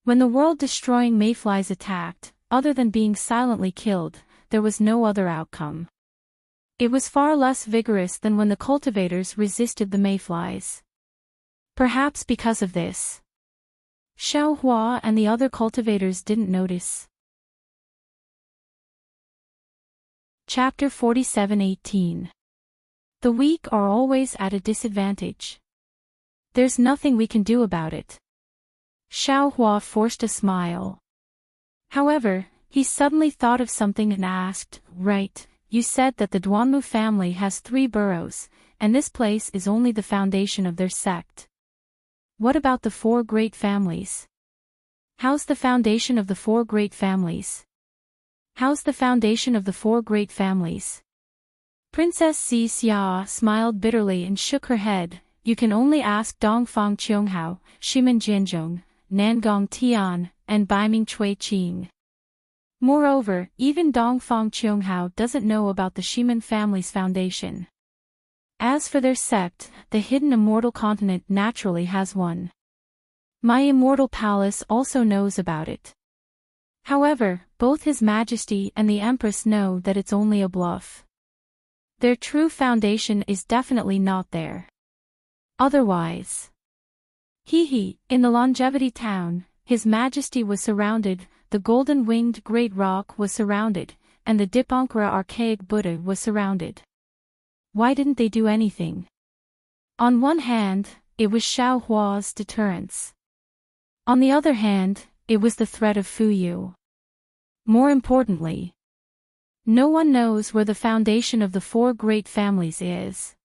When the world-destroying mayflies attacked, other than being silently killed, there was no other outcome. It was far less vigorous than when the cultivators resisted the mayflies. Perhaps because of this, Xiaohua and the other cultivators didn't notice. Chapter 47:18. The weak are always at a disadvantage. There's nothing we can do about it. Xiaohua forced a smile. However, he suddenly thought of something and asked, "Right, you said that the Duanmu family has 3 burrows, and this place is only the foundation of their sect. What about the 4 great families? How's the foundation of the 4 great families? How's the foundation of the 4 great families?" Princess Xia smiled bitterly and shook her head. "You can only ask Dongfang Qianghao, Shimen Jianzhong, Nangong Tian, and Baiming Chui Qing. Moreover, even Dongfang Qianghao doesn't know about the Shimen family's foundation. As for their sect, the hidden immortal continent naturally has one. My immortal palace also knows about it. However, both His Majesty and the Empress know that it's only a bluff. Their true foundation is definitely not there. Otherwise, in the Longevity Town, His Majesty was surrounded, the golden-winged great rock was surrounded, and the Dipankara archaic Buddha was surrounded. Why didn't they do anything? On one hand, it was Xiaohua's deterrence. On the other hand, it was the threat of Fuyu. More importantly, no one knows where the foundation of the 4 great families is.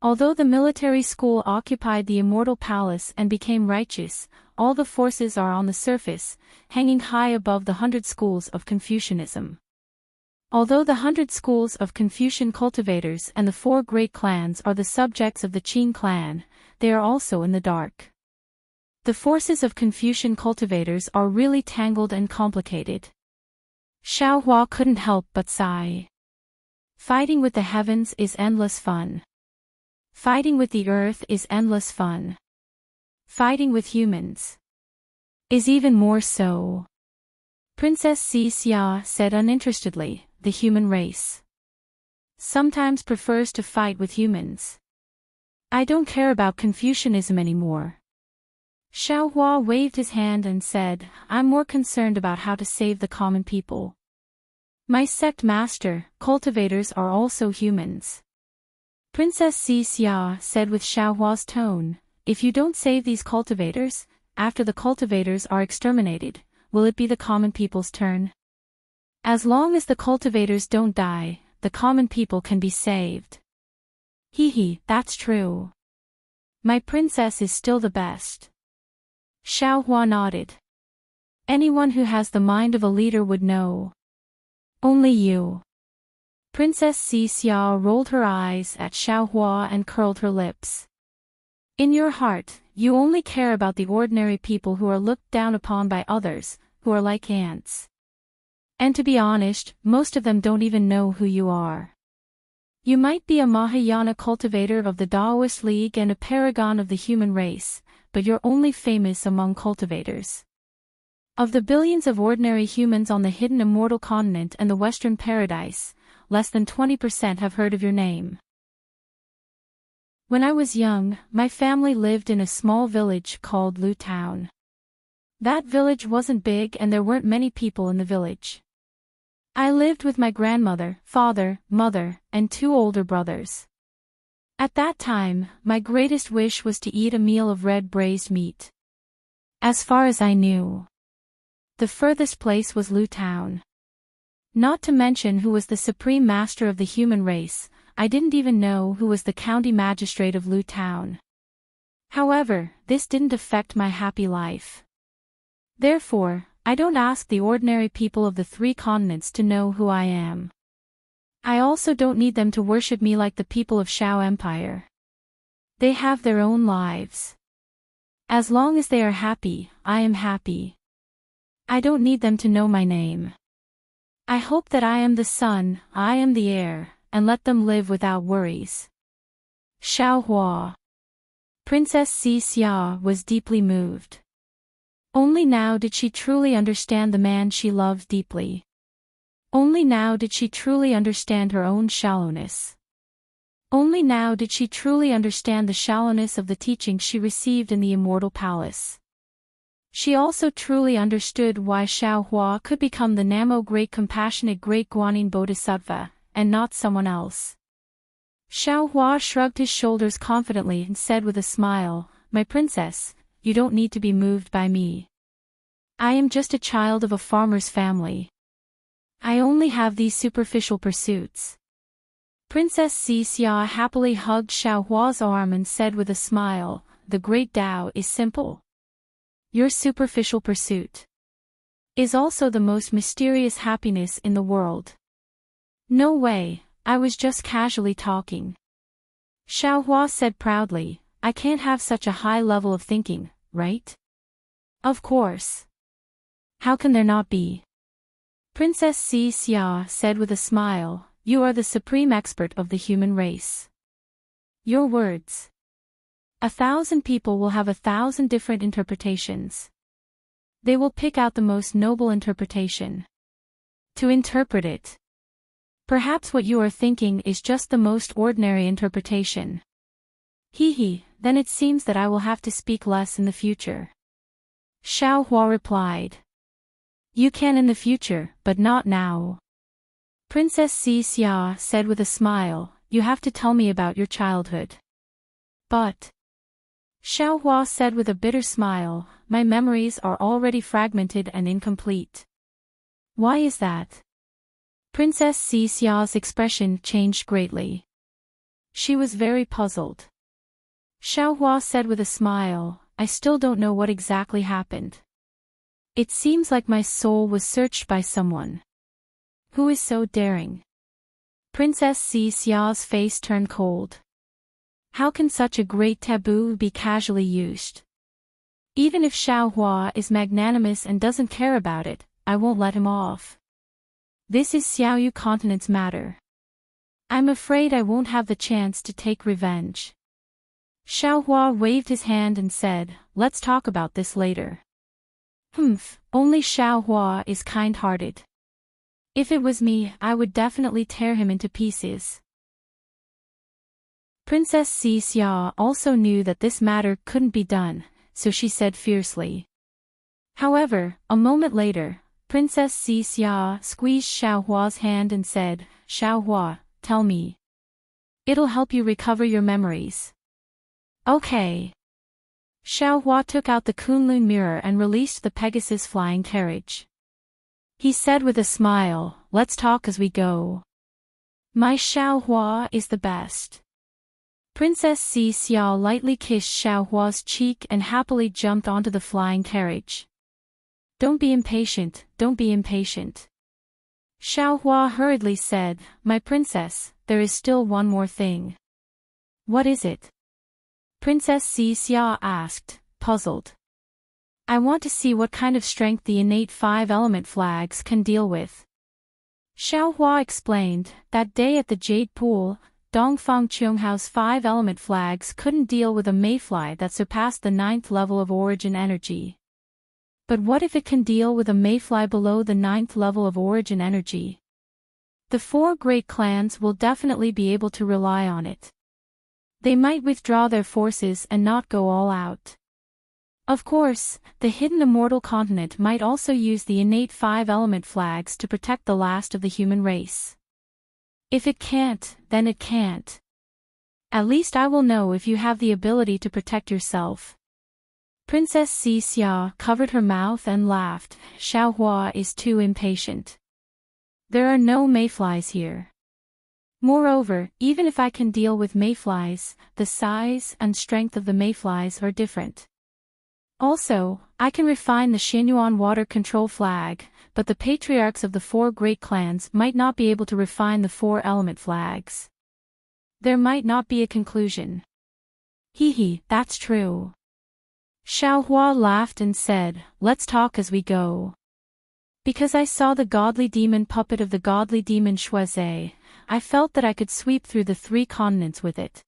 Although the military school occupied the immortal palace and became righteous, all the forces are on the surface, hanging high above the 100 schools of Confucianism. Although the 100 schools of Confucian cultivators and the 4 great clans are the subjects of the Qing clan, they are also in the dark. The forces of Confucian cultivators are really tangled and complicated. Xiaohua couldn't help but sigh. Fighting with the heavens is endless fun. Fighting with the earth is endless fun. Fighting with humans is even more so. Princess Xia said uninterestedly, "The human race sometimes prefers to fight with humans. I don't care about Confucianism anymore." Xiaohua waved his hand and said, "I'm more concerned about how to save the common people. My sect master, cultivators are also humans." Princess Xia said with Xiaohua's tone, "If you don't save these cultivators, after the cultivators are exterminated, will it be the common people's turn? As long as the cultivators don't die, the common people can be saved." That's true. My princess is still the best." Xiaohua nodded. "Anyone who has the mind of a leader would know. Only you." Princess Xia rolled her eyes at Xiaohua and curled her lips. "In your heart, you only care about the ordinary people who are looked down upon by others, who are like ants. And to be honest, most of them don't even know who you are. You might be a Mahayana cultivator of the Taoist League and a paragon of the human race, but you're only famous among cultivators. Of the billions of ordinary humans on the hidden immortal continent and the Western Paradise, less than 20% have heard of your name. When I was young, my family lived in a small village called Lu Town. That village wasn't big and there weren't many people in the village. I lived with my grandmother, father, mother, and 2 older brothers. At that time, my greatest wish was to eat a meal of red braised meat. As far as I knew, the furthest place was Lu Town. Not to mention who was the supreme master of the human race, I didn't even know who was the county magistrate of Lu Town. However, this didn't affect my happy life. Therefore, I don't ask the ordinary people of the 3 continents to know who I am. I also don't need them to worship me like the people of Shao Empire. They have their own lives. As long as they are happy, I am happy. I don't need them to know my name. I hope that I am the sun, I am the air, and let them live without worries. Xiaohua. Princess Xia was deeply moved. Only now did she truly understand the man she loved deeply. Only now did she truly understand her own shallowness. Only now did she truly understand the shallowness of the teaching she received in the immortal palace. She also truly understood why Xiaohua could become the Namo great compassionate great Guanyin Bodhisattva, and not someone else. Xiaohua shrugged his shoulders confidently and said with a smile, "My princess, you don't need to be moved by me. I am just a child of a farmer's family. I only have these superficial pursuits." Princess Xia happily hugged Xiaohua's arm and said with a smile, "The great Tao is simple. Your superficial pursuit is also the most mysterious happiness in the world." "No way, I was just casually talking." Xiaohua said proudly, "I can't have such a high level of thinking, right?" "Of course. How can there not be?" Princess Xia said with a smile, "You are the supreme expert of the human race. Your words. 1,000 people will have 1,000 different interpretations. They will pick out the most noble interpretation to interpret it. Perhaps what you are thinking is just the most ordinary interpretation. Then it seems that I will have to speak less in the future." Xiaohua replied. "You can in the future, but not now." Princess Xia said with a smile, "You have to tell me about your childhood." "But," Xiaohua said with a bitter smile, "my memories are already fragmented and incomplete." "Why is that?" Princess Xia's expression changed greatly. She was very puzzled. Xiaohua said with a smile, "I still don't know what exactly happened. It seems like my soul was searched by someone. Who is so daring?" Princess Xia's face turned cold. How can such a great taboo be casually used? Even if Xiaohua is magnanimous and doesn't care about it, I won't let him off. This is Xiaoyu continent's matter. I'm afraid I won't have the chance to take revenge. Xiaohua waved his hand and said, "Let's talk about this later." Only Xiaohua is kind-hearted. If it was me, I would definitely tear him into pieces. Princess Xia also knew that this matter couldn't be done, so she said fiercely. However, a moment later, Princess Xia squeezed Xiaohua's hand and said, "Xiaohua, tell me. It'll help you recover your memories." "Okay." Xiaohua took out the Kunlun mirror and released the Pegasus flying carriage. He said with a smile, "Let's talk as we go. My Xiaohua is the best." Princess Xia lightly kissed Xiaohua's cheek and happily jumped onto the flying carriage. "Don't be impatient, don't be impatient." Xiaohua hurriedly said, "My princess, there is still one more thing." "What is it?" Princess Xia asked, puzzled. "I want to see what kind of strength the innate 5-element flags can deal with." Xiaohua explained, that day at the Jade Pool, Dongfang Qionghao's 5-element flags couldn't deal with a mayfly that surpassed the 9th level of origin energy. But what if it can deal with a mayfly below the 9th level of origin energy? The 4 great clans will definitely be able to rely on it. They might withdraw their forces and not go all out. Of course, the hidden immortal continent might also use the innate 5-element flags to protect the last of the human race. If it can't, then it can't. At least I will know if you have the ability to protect yourself. Princess Xia covered her mouth and laughed. Xiaohua is too impatient. There are no mayflies here. Moreover, even if I can deal with mayflies, the size and strength of the mayflies are different. Also, I can refine the Xinyuan water control flag, but the patriarchs of the 4 great clans might not be able to refine the 4-element flags. There might not be a conclusion. That's true. Xiaohua laughed and said, "Let's talk as we go." Because I saw the godly demon puppet of the godly demon Shueze, I felt that I could sweep through the 3 continents with it.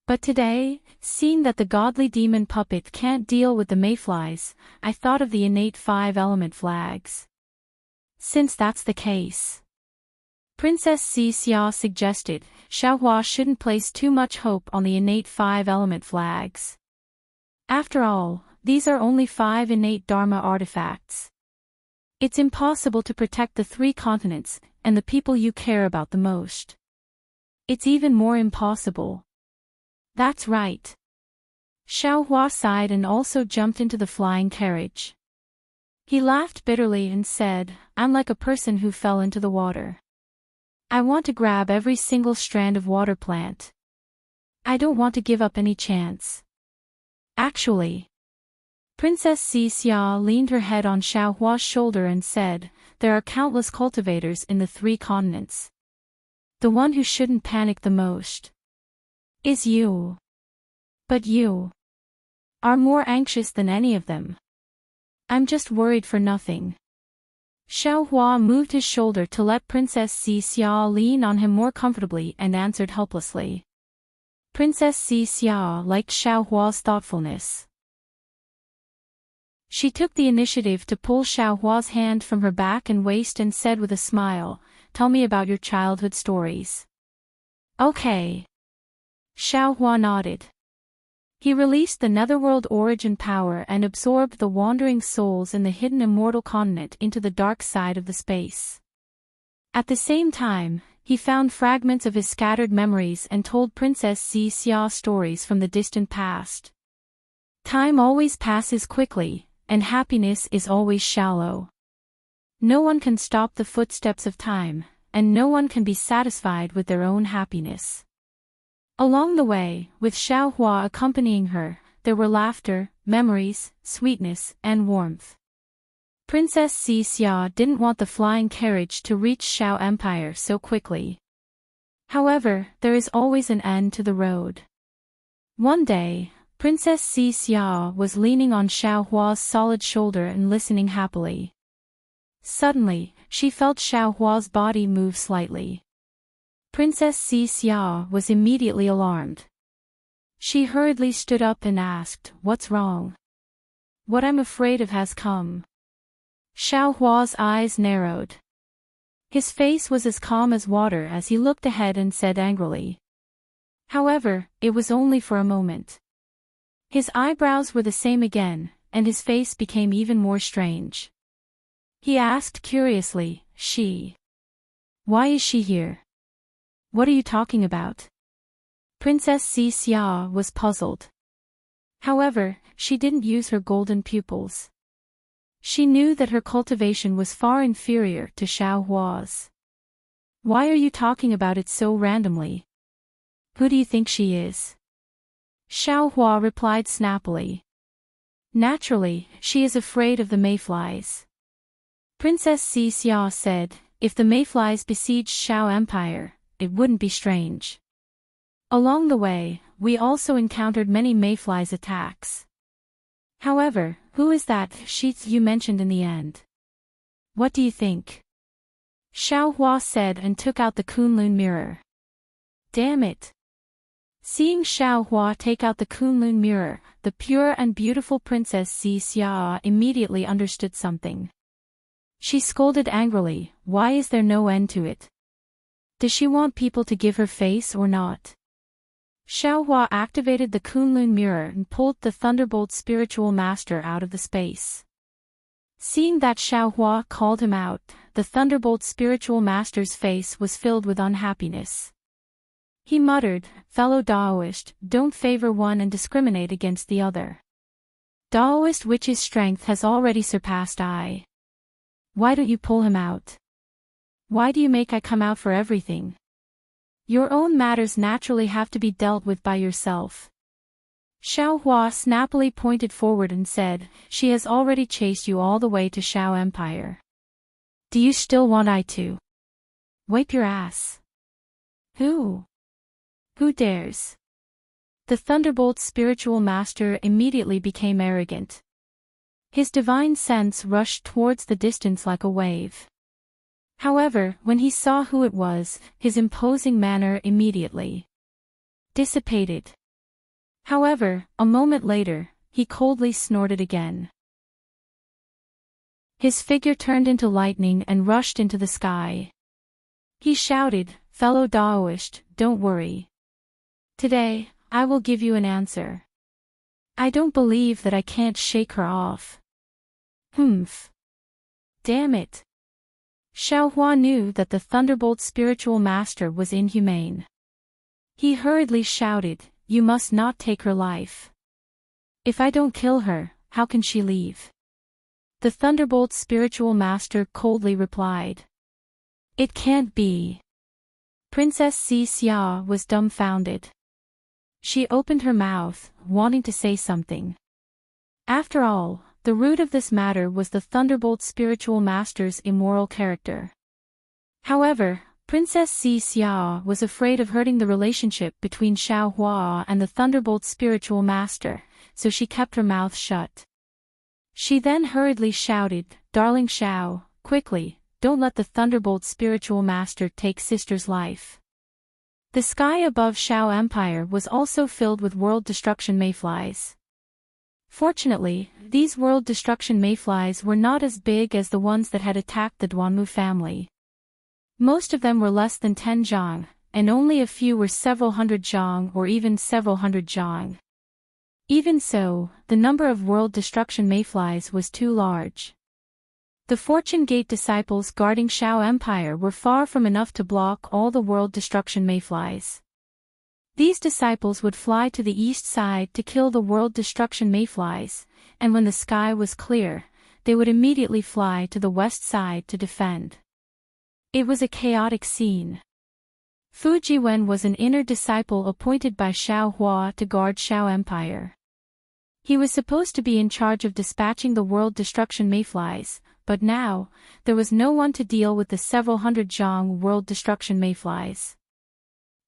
But today, seeing that the godly demon puppet can't deal with the mayflies, I thought of the innate 5-element flags. Since that's the case, Princess Xia suggested, Xiaohua shouldn't place too much hope on the innate 5-element flags. After all, these are only 5 innate Dharma artifacts. It's impossible to protect the 3 continents, and the people you care about the most. It's even more impossible. That's right. Xiaohua sighed and also jumped into the flying carriage. He laughed bitterly and said, I'm like a person who fell into the water. I want to grab every single strand of water plant. I don't want to give up any chance. Actually, Princess Xia leaned her head on Xiaohua's shoulder and said, there are countless cultivators in the 3 continents. The one who shouldn't panic the most is you. But you are more anxious than any of them. I'm just worried for nothing. Xiaohua moved his shoulder to let Princess Xia lean on him more comfortably and answered helplessly. Princess Xia liked Xiaohua's thoughtfulness. She took the initiative to pull Xiaohua's hand from her back and waist and said with a smile, tell me about your childhood stories. Okay. Xiaohua nodded. He released the netherworld origin power and absorbed the wandering souls in the hidden immortal continent into the dark side of the space. At the same time, he found fragments of his scattered memories and told Princess Xia stories from the distant past. Time always passes quickly, and happiness is always shallow. No one can stop the footsteps of time, and no one can be satisfied with their own happiness. Along the way, with Xiaohua accompanying her, there were laughter, memories, sweetness, and warmth. Princess Xia didn't want the flying carriage to reach Xiao Empire so quickly. However, there is always an end to the road. One day, Princess Xia was leaning on Xiaohua's solid shoulder and listening happily. Suddenly, she felt Xiaohua's body move slightly. Princess Xia was immediately alarmed. She hurriedly stood up and asked, what's wrong? What I'm afraid of has come. Xiaohua's eyes narrowed. His face was as calm as water as he looked ahead and said angrily. However, it was only for a moment. His eyebrows were the same again, and his face became even more strange. He asked curiously, she? Why is she here? What are you talking about? Princess Xia was puzzled. However, she didn't use her golden pupils. She knew that her cultivation was far inferior to Xiaohua's. Why are you talking about it so randomly? Who do you think she is? Xiaohua replied snappily. Naturally, she is afraid of the mayflies. Princess Xia said, if the mayflies besieged Xiao Empire, it wouldn't be strange. Along the way, we also encountered many mayflies attacks. However, who is that she you mentioned in the end? What do you think? Xiaohua said and took out the Kunlun mirror. Damn it! Seeing Xiaohua take out the Kunlun mirror, the pure and beautiful Princess Xia immediately understood something. She scolded angrily, why is there no end to it? Does she want people to give her face or not? Xiaohua activated the Kunlun mirror and pulled the Thunderbolt spiritual master out of the space. Seeing that Xiaohua called him out, the Thunderbolt spiritual master's face was filled with unhappiness. He muttered, fellow Daoist, don't favor one and discriminate against the other. Daoist witch's strength has already surpassed I. Why don't you pull him out? Why do you make I come out for everything? Your own matters naturally have to be dealt with by yourself. Xiaohua snappily pointed forward and said, she has already chased you all the way to Xiao Empire. Do you still want I to? Wipe your ass. Who? Who dares? The Thunderbolt spiritual master immediately became arrogant. His divine sense rushed towards the distance like a wave. However, when he saw who it was, his imposing manner immediately dissipated. However, a moment later, he coldly snorted again. His figure turned into lightning and rushed into the sky. He shouted, "Fellow Daoist, don't worry. Today, I will give you an answer. I don't believe that I can't shake her off." Humph. Damn it. Xiaohua knew that the Thunderbolt spiritual master was inhumane. He hurriedly shouted, "You must not take her life. If I don't kill her, how can she leave?" The Thunderbolt spiritual master coldly replied, "It can't be." Princess Xia was dumbfounded. She opened her mouth, wanting to say something. After all, the root of this matter was the Thunderbolt spiritual master's immoral character. However, Princess Xia was afraid of hurting the relationship between Xiaohua and the Thunderbolt spiritual master, so she kept her mouth shut. She then hurriedly shouted, "Darling Xiao, quickly, don't let the Thunderbolt spiritual master take sister's life." The sky above Xiao Empire was also filled with world destruction mayflies. Fortunately, these world destruction mayflies were not as big as the ones that had attacked the Duanmu family. Most of them were less than 10 zhang, and only a few were several hundred zhang or even several hundred zhang. Even so, the number of world destruction mayflies was too large. The Fortune Gate disciples guarding Xiao Empire were far from enough to block all the world destruction mayflies. These disciples would fly to the east side to kill the world destruction mayflies, and when the sky was clear, they would immediately fly to the west side to defend. It was a chaotic scene. Fu Jiwen was an inner disciple appointed by Xiaohua to guard Xiao Empire. He was supposed to be in charge of dispatching the world destruction mayflies, but now, there was no one to deal with the several hundred zhang world destruction mayflies.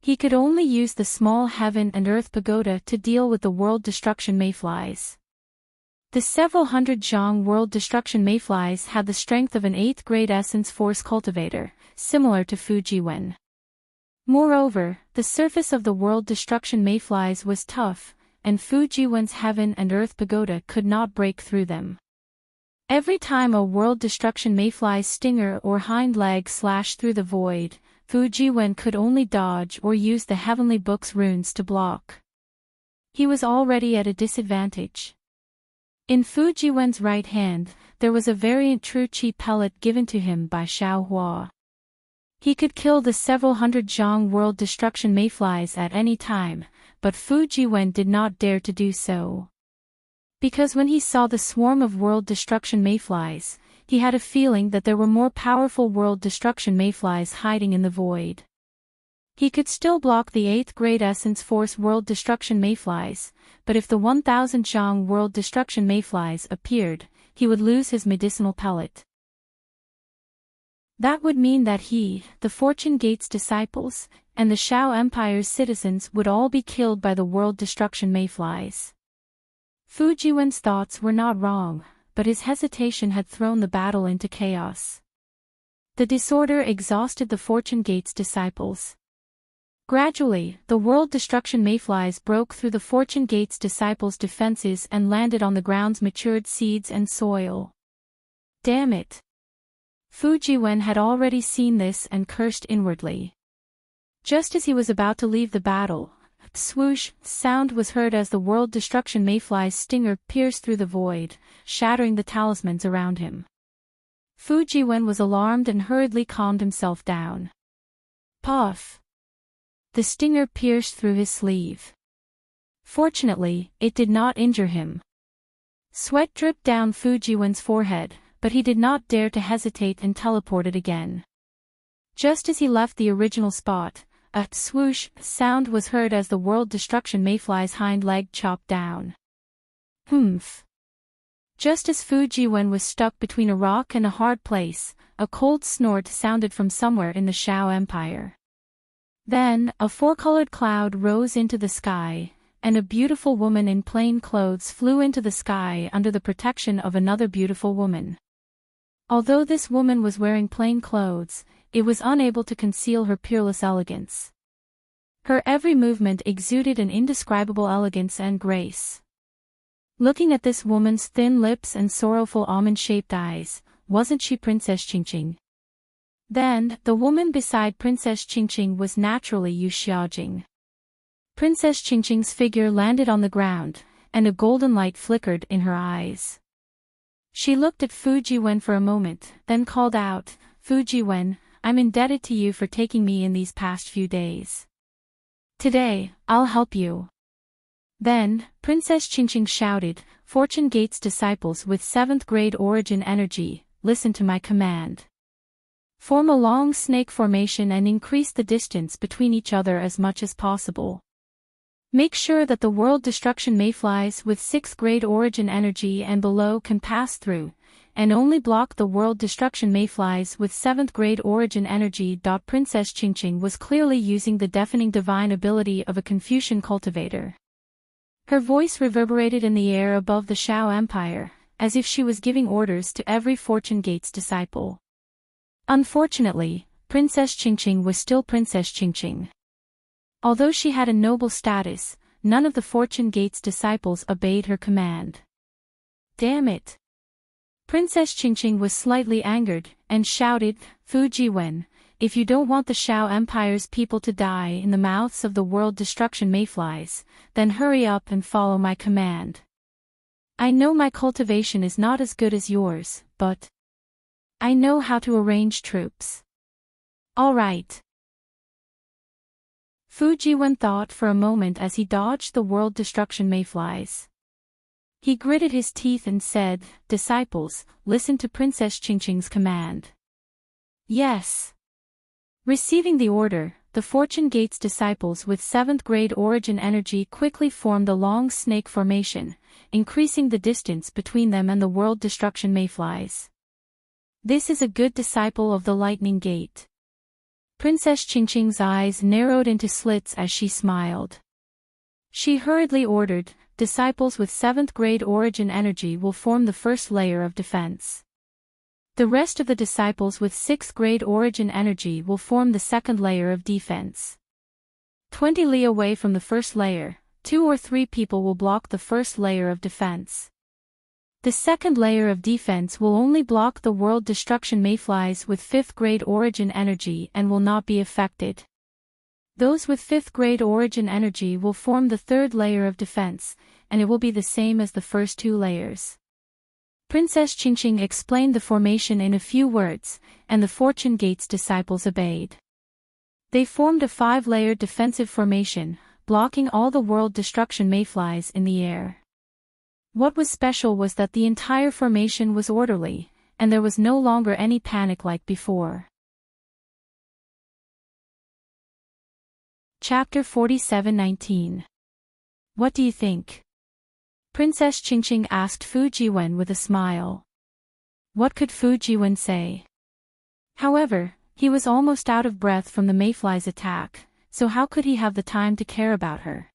He could only use the small heaven and earth pagoda to deal with the world destruction mayflies. The several hundred zhang world destruction mayflies had the strength of an 8th grade essence force cultivator, similar to Fu Jiwen. Moreover, the surface of the world destruction mayflies was tough, and Fu Jiwen's heaven and earth pagoda could not break through them. Every time a world destruction mayfly's stinger or hind leg slashed through the void, Fu Jiwen could only dodge or use the heavenly book's runes to block. He was already at a disadvantage. In Fu Jiwen's right hand, there was a variant true chi pellet given to him by Xiaohua. He could kill the several hundred zhang world destruction mayflies at any time, but Fu Jiwen did not dare to do so. Because when he saw the swarm of world destruction mayflies, he had a feeling that there were more powerful world destruction mayflies hiding in the void. He could still block the 8th grade essence force world destruction mayflies, but if the 1000 zhang world destruction mayflies appeared, he would lose his medicinal pellet. That would mean that he, the Fortune Gate's disciples, and the Xiao Empire's citizens would all be killed by the world destruction mayflies. Fu Jiwen's thoughts were not wrong, but his hesitation had thrown the battle into chaos. The disorder exhausted the Fortune Gate's disciples. Gradually, the world destruction mayflies broke through the Fortune Gate's disciples' defenses and landed on the ground's matured seeds and soil. Damn it! Fu Jiwen had already seen this and cursed inwardly. Just as he was about to leave the battle, swoosh sound was heard as the world destruction mayfly's stinger pierced through the void, shattering the talismans around him. Fu Jiwen was alarmed and hurriedly calmed himself down. Puff! The stinger pierced through his sleeve. Fortunately, it did not injure him. Sweat dripped down Fu Jiwen's forehead, but he did not dare to hesitate and teleported again. Just as he left the original spot, a swoosh sound was heard as the world destruction mayfly's hind leg chopped down. Humph! Just as Fu Jiwen was stuck between a rock and a hard place, a cold snort sounded from somewhere in the Xiao Empire. Then, a four-colored cloud rose into the sky, and a beautiful woman in plain clothes flew into the sky under the protection of another beautiful woman. Although this woman was wearing plain clothes, it was unable to conceal her peerless elegance. Her every movement exuded an indescribable elegance and grace. Looking at this woman's thin lips and sorrowful almond-shaped eyes, wasn't she Princess Qingqing? Then, the woman beside Princess Qingqing was naturally Yu Xiaojing. Princess Qingqing's figure landed on the ground, and a golden light flickered in her eyes. She looked at Fu Jiwen for a moment, then called out, "Fu Jiwen, I'm indebted to you for taking me in these past few days. Today, I'll help you." Then, Princess Qingqing shouted, "Fortune Gate's disciples with 7th grade origin energy, listen to my command. Form a long snake formation and increase the distance between each other as much as possible. Make sure that the world destruction mayflies with 6th grade origin energy and below can pass through, and only block the world destruction mayflies with 7th grade origin energy." Princess Qingqing was clearly using the deafening divine ability of a Confucian cultivator. Her voice reverberated in the air above the Shao Empire, as if she was giving orders to every Fortune Gate's disciple. Unfortunately, Princess Qingqing was still Princess Qingqing. Although she had a noble status, none of the Fortune Gate's disciples obeyed her command. Damn it! Princess Qingqing was slightly angered, and shouted, "Fu Jiwen, if you don't want the Shao Empire's people to die in the mouths of the world destruction mayflies, then hurry up and follow my command. I know my cultivation is not as good as yours, but I know how to arrange troops. All right." Fu Jiwen thought for a moment as he dodged the world destruction mayflies. He gritted his teeth and said, "Disciples, listen to Princess Qingqing's command." Yes. Receiving the order, the Fortune Gate's disciples with 7th grade origin energy quickly formed a long snake formation, increasing the distance between them and the world destruction mayflies. This is a good disciple of the Lightning Gate. Princess Qingqing's eyes narrowed into slits as she smiled. She hurriedly ordered, "Disciples with 7th grade origin energy will form the first layer of defense. The rest of the disciples with 6th grade origin energy will form the second layer of defense. 20 li away from the first layer, 2 or 3 people will block the first layer of defense. The second layer of defense will only block the world destruction mayflies with 5th grade origin energy and will not be affected. Those with 5th grade origin energy will form the third layer of defense, and it will be the same as the first 2 layers." Princess Qingqing explained the formation in a few words, and the Fortune Gate's disciples obeyed. They formed a 5-layer defensive formation, blocking all the world destruction mayflies in the air. What was special was that the entire formation was orderly, and there was no longer any panic like before. Chapter 47:19. What do you think? Princess Qingqing asked Fu Jiwen with a smile. What could Fu Jiwen say? However, he was almost out of breath from the mayfly's attack, so how could he have the time to care about her?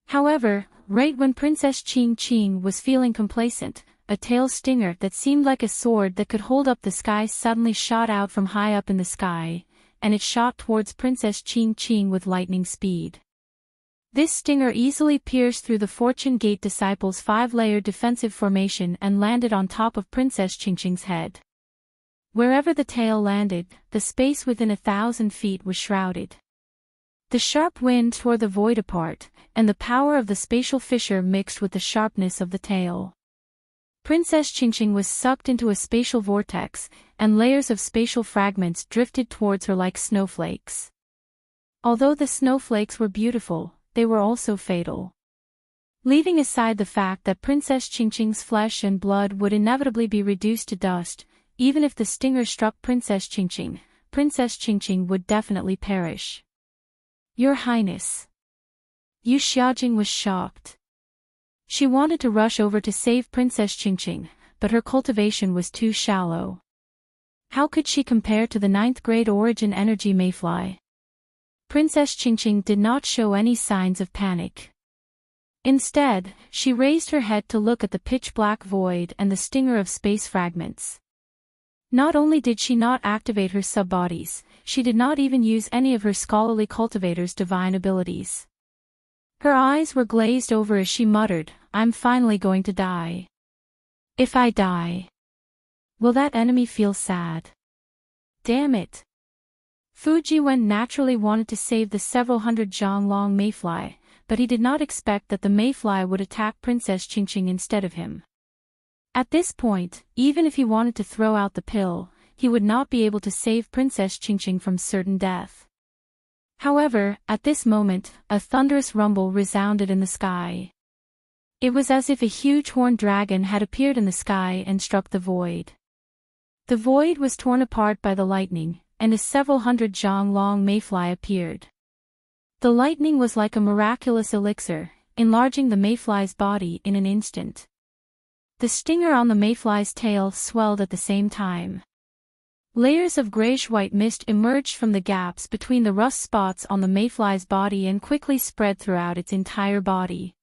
However, right when Princess Qingqing was feeling complacent, a tail stinger that seemed like a sword that could hold up the sky suddenly shot out from high up in the sky, and it shot towards Princess Qingqing with lightning speed. This stinger easily pierced through the Fortune Gate disciples' 5-layer defensive formation and landed on top of Princess Qingqing's head. Wherever the tail landed, the space within 1,000 feet was shrouded. The sharp wind tore the void apart, and the power of the spatial fissure mixed with the sharpness of the tail. Princess Qingqing was sucked into a spatial vortex, and layers of spatial fragments drifted towards her like snowflakes. Although the snowflakes were beautiful, they were also fatal. Leaving aside the fact that Princess Qingqing's flesh and blood would inevitably be reduced to dust, even if the stinger struck Princess Qingqing would definitely perish. Your Highness. Yu Xiaojing was shocked. She wanted to rush over to save Princess Qingqing, but her cultivation was too shallow. How could she compare to the 9th grade origin energy mayfly? Princess Qingqing did not show any signs of panic. Instead, she raised her head to look at the pitch-black void and the stinger of space fragments. Not only did she not activate her sub-bodies, she did not even use any of her scholarly cultivator's divine abilities. Her eyes were glazed over as she muttered, "I'm finally going to die. If I die, will that enemy feel sad? Damn it." Fujiwen naturally wanted to save the several hundred zhang long mayfly, but he did not expect that the mayfly would attack Princess Qingqing instead of him. At this point, even if he wanted to throw out the pill, he would not be able to save Princess Qingqing from certain death. However, at this moment, a thunderous rumble resounded in the sky. It was as if a huge horned dragon had appeared in the sky and struck the void. The void was torn apart by the lightning, and a several hundred zhang long mayfly appeared. The lightning was like a miraculous elixir, enlarging the mayfly's body in an instant. The stinger on the mayfly's tail swelled at the same time. Layers of grayish-white mist emerged from the gaps between the rust spots on the mayfly's body and quickly spread throughout its entire body.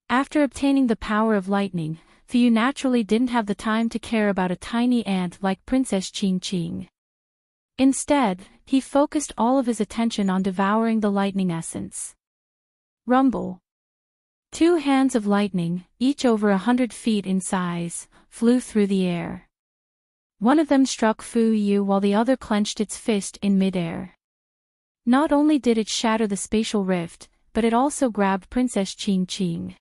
After obtaining the power of lightning, Fu naturally didn't have the time to care about a tiny ant like Princess Qingqing. Instead, he focused all of his attention on devouring the lightning essence. Rumble. 2 hands of lightning, each over 100 feet in size, flew through the air. One of them struck Fu Yu while the other clenched its fist in midair. Not only did it shatter the spatial rift, but it also grabbed Princess Qingqing.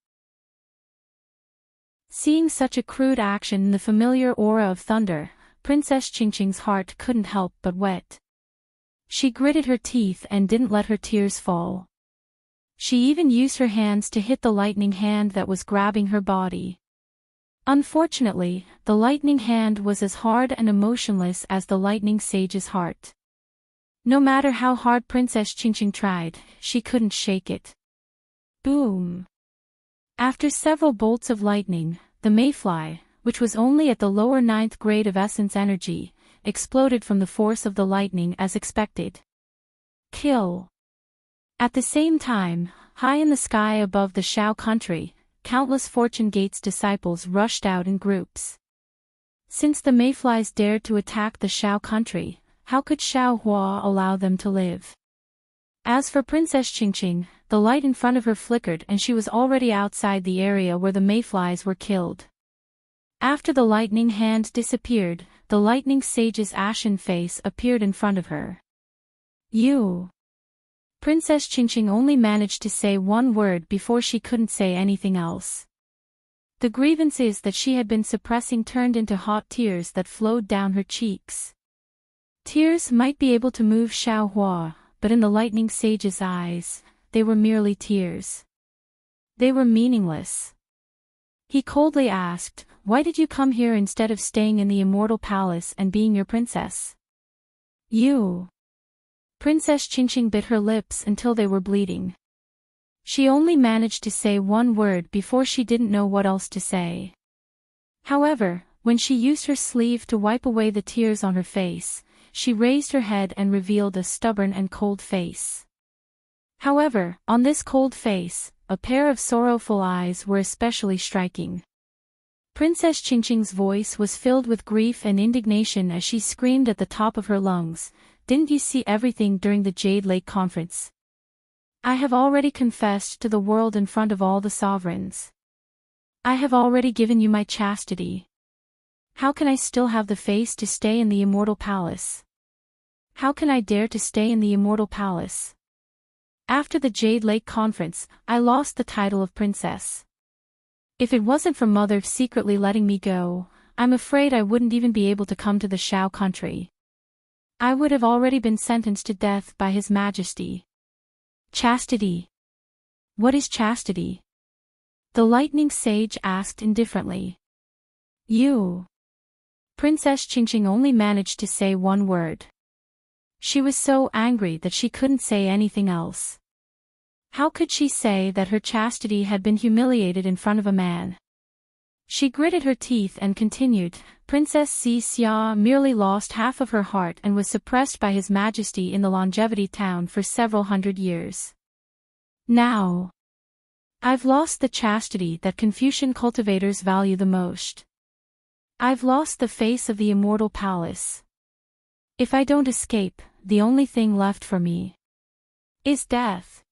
Seeing such a crude action in the familiar aura of thunder, Princess Qingqing's heart couldn't help but wet. She gritted her teeth and didn't let her tears fall. She even used her hands to hit the lightning hand that was grabbing her body. Unfortunately, the lightning hand was as hard and emotionless as the lightning sage's heart. No matter how hard Princess Qingqing tried, she couldn't shake it. Boom! After several bolts of lightning, the mayfly, which was only at the lower 9th grade of essence energy, exploded from the force of the lightning as expected. Kill! At the same time, high in the sky above the Shao country, countless Fortune Gate's disciples rushed out in groups. Since the mayflies dared to attack the Shao country, how could Shao Hua allow them to live? As for Princess Qingqing, the light in front of her flickered and she was already outside the area where the mayflies were killed. After the lightning hand disappeared, the lightning sage's ashen face appeared in front of her. "You." Princess Qingqing only managed to say one word before she couldn't say anything else. The grievances that she had been suppressing turned into hot tears that flowed down her cheeks. Tears might be able to move Shao Hua, but in the lightning sage's eyes, they were merely tears. They were meaningless. He coldly asked, "Why did you come here instead of staying in the immortal palace and being your princess?" "You." Princess Qingqing bit her lips until they were bleeding. She only managed to say one word before she didn't know what else to say. However, when she used her sleeve to wipe away the tears on her face, she raised her head and revealed a stubborn and cold face. However, on this cold face, a pair of sorrowful eyes were especially striking. Princess Qingqing's voice was filled with grief and indignation as she screamed at the top of her lungs, "Didn't you see everything during the Jade Lake Conference? I have already confessed to the world in front of all the sovereigns. I have already given you my chastity. How can I still have the face to stay in the immortal palace? How can I dare to stay in the immortal palace? After the Jade Lake Conference, I lost the title of princess. If it wasn't for Mother secretly letting me go, I'm afraid I wouldn't even be able to come to the Shao country. I would have already been sentenced to death by His Majesty." "Chastity? What is chastity?" the lightning sage asked indifferently. "You." Princess Qingqing only managed to say one word. She was so angry that she couldn't say anything else. How could she say that her chastity had been humiliated in front of a man? She gritted her teeth and continued, "Princess Xia merely lost half of her heart and was suppressed by His Majesty in the Longevity Town for several hundred years. Now, I've lost the chastity that Confucian cultivators value the most. I've lost the face of the immortal palace. If I don't escape, the only thing left for me is death.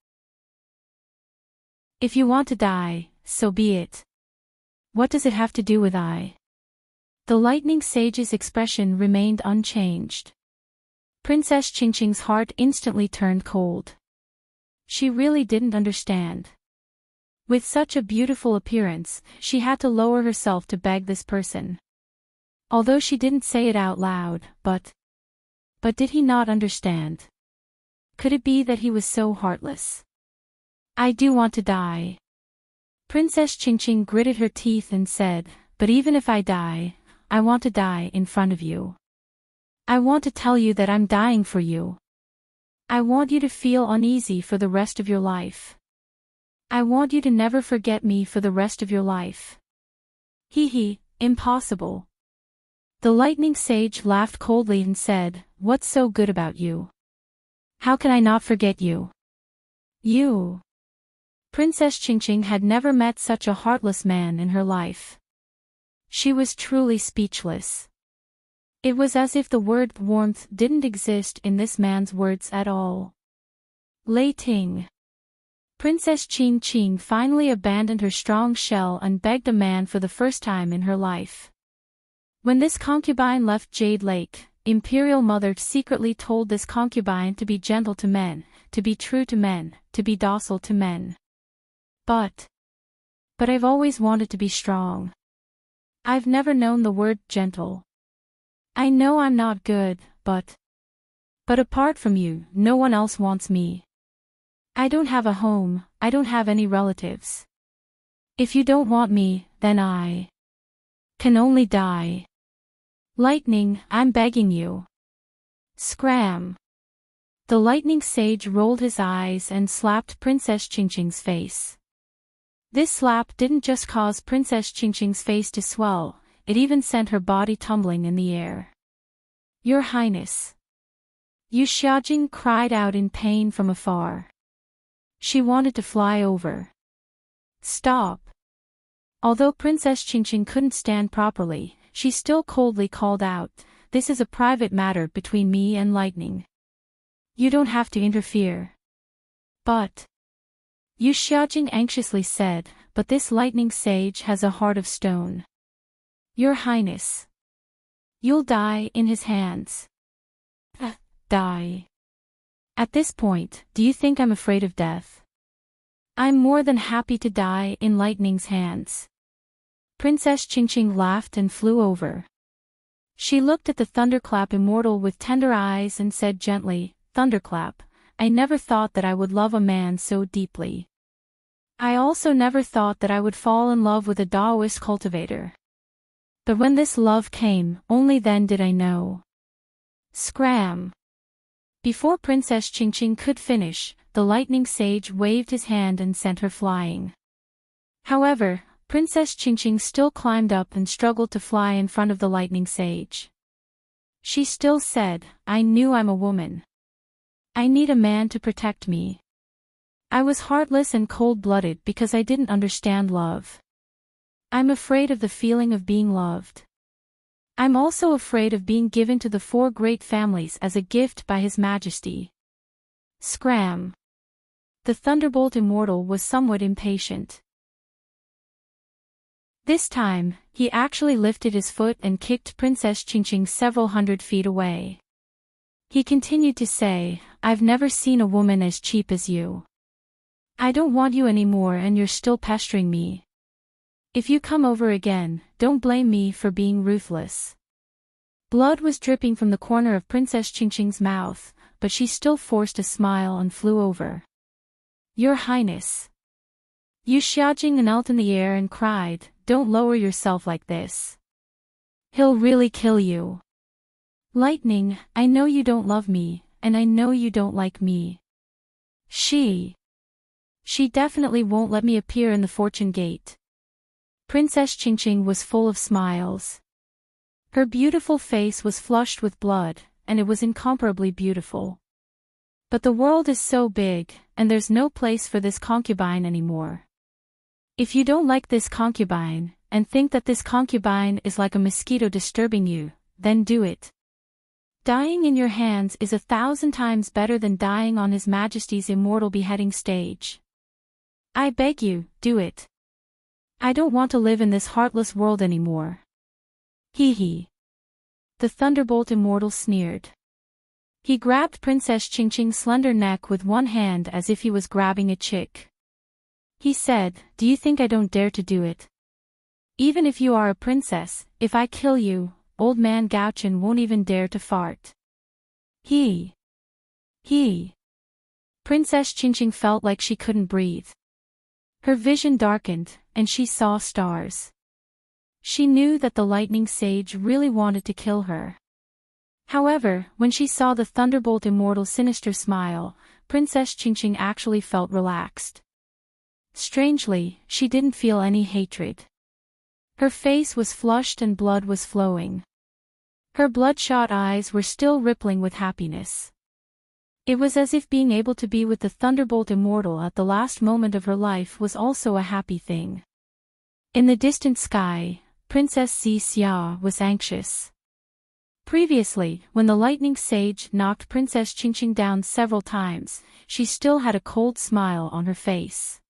If you want to die, so be it. What does it have to do with I? The lightning sage's expression remained unchanged. Princess Qingqing's heart instantly turned cold. She really didn't understand. With such a beautiful appearance, she had to lower herself to beg this person. Although she didn't say it out loud, but did he not understand? Could it be that he was so heartless? I do want to die. Princess Qingqing gritted her teeth and said, but even if I die, I want to die in front of you. I want to tell you that I'm dying for you. I want you to feel uneasy for the rest of your life. I want you to never forget me for the rest of your life. Hee, impossible. The lightning sage laughed coldly and said, what's so good about you? How can I not forget you? You. Princess Qingqing had never met such a heartless man in her life. She was truly speechless. It was as if the word warmth didn't exist in this man's words at all. Lei Ting. Princess Qingqing finally abandoned her strong shell and begged a man for the first time in her life. When this concubine left Jade Lake, Imperial Mother secretly told this concubine to be gentle to men, to be true to men, to be docile to men. But I've always wanted to be strong. I've never known the word gentle. I know I'm not good, but apart from you, no one else wants me. I don't have a home, I don't have any relatives. If you don't want me, then I can only die. Lightning, I'm begging you. Scram. The lightning sage rolled his eyes and slapped Princess Qingqing's face. This slap didn't just cause Princess Qingqing's face to swell, it even sent her body tumbling in the air. Your Highness. Yu Xiaojing cried out in pain from afar. She wanted to fly over. Stop. Although Princess Qingqing couldn't stand properly, she still coldly called out, this is a private matter between me and Lightning. You don't have to interfere. But Yu Xiaojing anxiously said, but this lightning sage has a heart of stone. Your Highness. You'll die in his hands. Die. At this point, do you think I'm afraid of death? I'm more than happy to die in Lightning's hands. Princess Qingqing laughed and flew over. She looked at the Thunderclap immortal with tender eyes and said gently, Thunderclap, I never thought that I would love a man so deeply. I also never thought that I would fall in love with a Taoist cultivator. But when this love came, only then did I know. Scram. Before Princess Qingqing could finish, the lightning sage waved his hand and sent her flying. However, Princess Qingqing still climbed up and struggled to fly in front of the lightning sage. She still said, I knew I'm a woman. I need a man to protect me. I was heartless and cold-blooded because I didn't understand love. I'm afraid of the feeling of being loved. I'm also afraid of being given to the 4 great families as a gift by His Majesty. Scram. The Thunderbolt Immortal was somewhat impatient. This time, he actually lifted his foot and kicked Princess Qingqing several hundred feet away. He continued to say, I've never seen a woman as cheap as you. I don't want you anymore and you're still pestering me. If you come over again, don't blame me for being ruthless. Blood was dripping from the corner of Princess Qingqing's mouth, but she still forced a smile and flew over. Your Highness. Yu Xiaojing knelt in the air and cried, don't lower yourself like this. He'll really kill you. Lightning, I know you don't love me, and I know you don't like me. She definitely won't let me appear in the Fortune Gate. Princess Qingqing was full of smiles. Her beautiful face was flushed with blood, and it was incomparably beautiful. But the world is so big, and there's no place for this concubine anymore. If you don't like this concubine, and think that this concubine is like a mosquito disturbing you, then do it. Dying in your hands is 1,000 times better than dying on His Majesty's immortal beheading stage. I beg you, do it. I don't want to live in this heartless world anymore. Hee hee. The Thunderbolt Immortal sneered. He grabbed Princess Chingching's slender neck with one hand as if he was grabbing a chick. He said, "Do you think I don't dare to do it? Even if you are a princess, if I kill you, old man Gauchen won't even dare to fart." He. Princess Chingching felt like she couldn't breathe. Her vision darkened, and she saw stars. She knew that the lightning sage really wanted to kill her. However, when she saw the Thunderbolt Immortal's sinister smile, Princess Chingching actually felt relaxed. Strangely, she didn't feel any hatred. Her face was flushed and blood was flowing. Her bloodshot eyes were still rippling with happiness. It was as if being able to be with the Thunderbolt Immortal at the last moment of her life was also a happy thing. In the distant sky, Princess Xia was anxious. Previously, when the lightning sage knocked Princess Chingching down several times, she still had a cold smile on her face.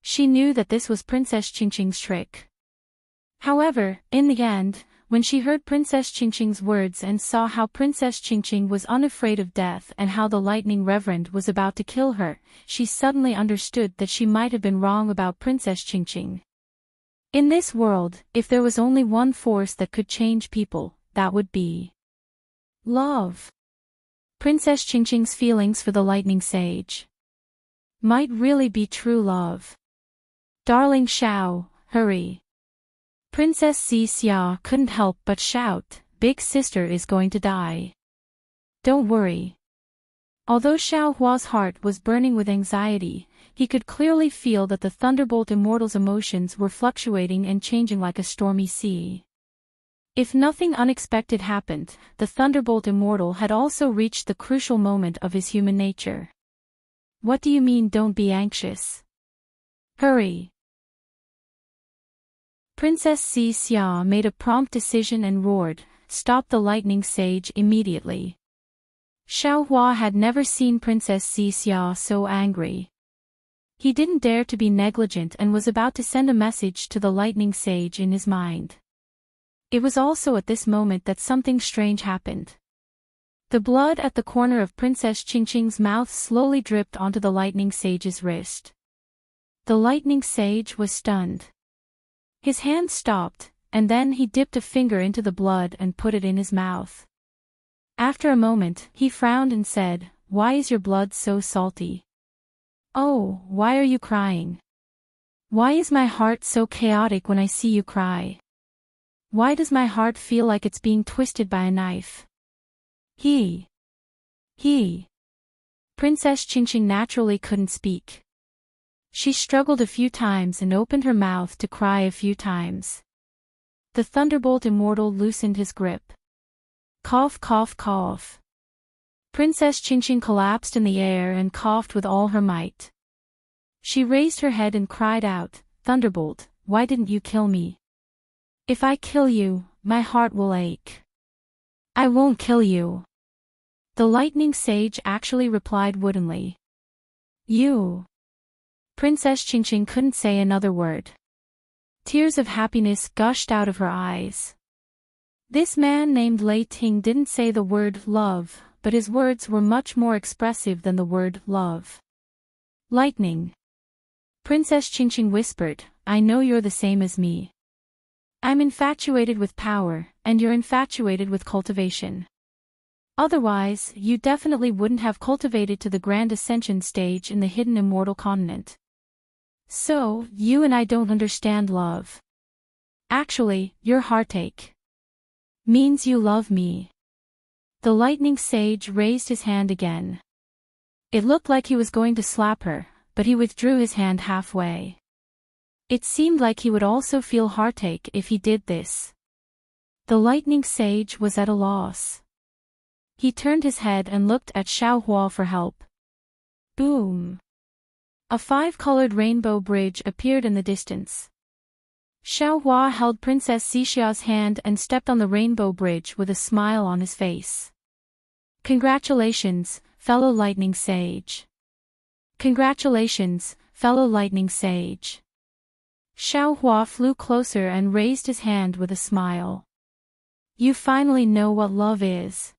She knew that this was Princess Chingching's trick. However, in the end, when she heard Princess Chingching's words and saw how Princess Chingching was unafraid of death and how the lightning reverend was about to kill her, she suddenly understood that she might have been wrong about Princess Chingching. In this world, if there was only one force that could change people, that would be love. Princess Chingching's feelings for the lightning sage might really be true love. "Darling Xiao, hurry." Princess Xia couldn't help but shout, "Big sister is going to die. Don't worry." Although Xiao Hua's heart was burning with anxiety, he could clearly feel that the Thunderbolt Immortal's emotions were fluctuating and changing like a stormy sea. If nothing unexpected happened, the Thunderbolt Immortal had also reached the crucial moment of his human nature. "What do you mean don't be anxious? Hurry." Princess Xia made a prompt decision and roared, "Stop the lightning sage immediately." Xiao Hua had never seen Princess Xia so angry. He didn't dare to be negligent and was about to send a message to the lightning sage in his mind. It was also at this moment that something strange happened. The blood at the corner of Princess Chingching's mouth slowly dripped onto the lightning sage's wrist. The lightning sage was stunned. His hand stopped, and then he dipped a finger into the blood and put it in his mouth. After a moment, he frowned and said, "Why is your blood so salty? Oh, why are you crying? Why is my heart so chaotic when I see you cry? Why does my heart feel like it's being twisted by a knife?" He. Princess Chingching naturally couldn't speak. She struggled a few times and opened her mouth to cry a few times. The Thunderbolt Immortal loosened his grip. Cough, cough, cough. Princess Chingching collapsed in the air and coughed with all her might. She raised her head and cried out, "Thunderbolt, why didn't you kill me? If I kill you, my heart will ache." "I won't kill you." The lightning sage actually replied woodenly. "You." Princess Chingching couldn't say another word. Tears of happiness gushed out of her eyes. This man named Lei Ting didn't say the word love, but his words were much more expressive than the word love. "Lightning." Princess Chingching whispered, "I know you're the same as me. I'm infatuated with power, and you're infatuated with cultivation. Otherwise, you definitely wouldn't have cultivated to the Grand Ascension stage in the hidden immortal continent. So, you and I don't understand love. Actually, your heartache means you love me." The lightning sage raised his hand again. It looked like he was going to slap her, but he withdrew his hand halfway. It seemed like he would also feel heartache if he did this. The lightning sage was at a loss. He turned his head and looked at Xiao Hua for help. Boom. A five-colored rainbow bridge appeared in the distance. Xiao Hua held Princess Xixia's hand and stepped on the rainbow bridge with a smile on his face. Congratulations, fellow lightning sage. Congratulations, fellow lightning sage. Xiao Hua flew closer and raised his hand with a smile. You finally know what love is.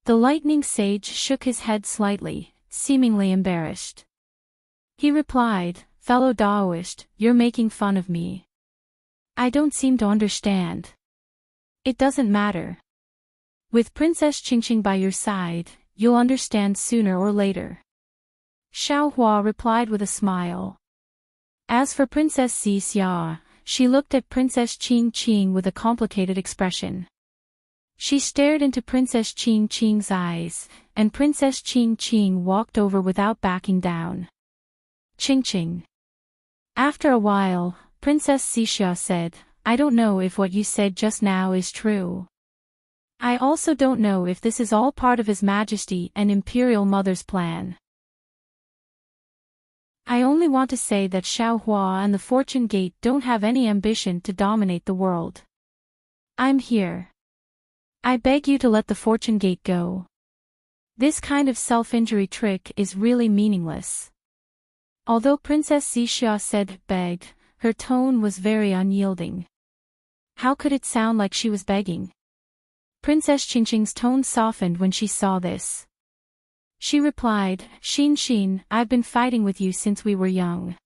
The lightning sage shook his head slightly, seemingly embarrassed. He replied, fellow Taoist, you're making fun of me. I don't seem to understand. It doesn't matter. With Princess Qingqing by your side, you'll understand sooner or later. Xiao Hua replied with a smile. As for Princess Xixia, she looked at Princess Qingqing with a complicated expression. She stared into Princess Qingqing's eyes, and Princess Qingqing walked over without backing down. Qingqing. After a while, Princess Xixia said, I don't know if what you said just now is true. I also don't know if this is all part of His Majesty and Imperial Mother's plan. I only want to say that Xiao Hua and the Fortune Gate don't have any ambition to dominate the world. I'm here. I beg you to let the Fortune Gate go. This kind of self-injury trick is really meaningless. Although Princess Xixia said beg, her tone was very unyielding. How could it sound like she was begging? Princess Qingqing's tone softened when she saw this. She replied, Xin, I've been fighting with you since we were young.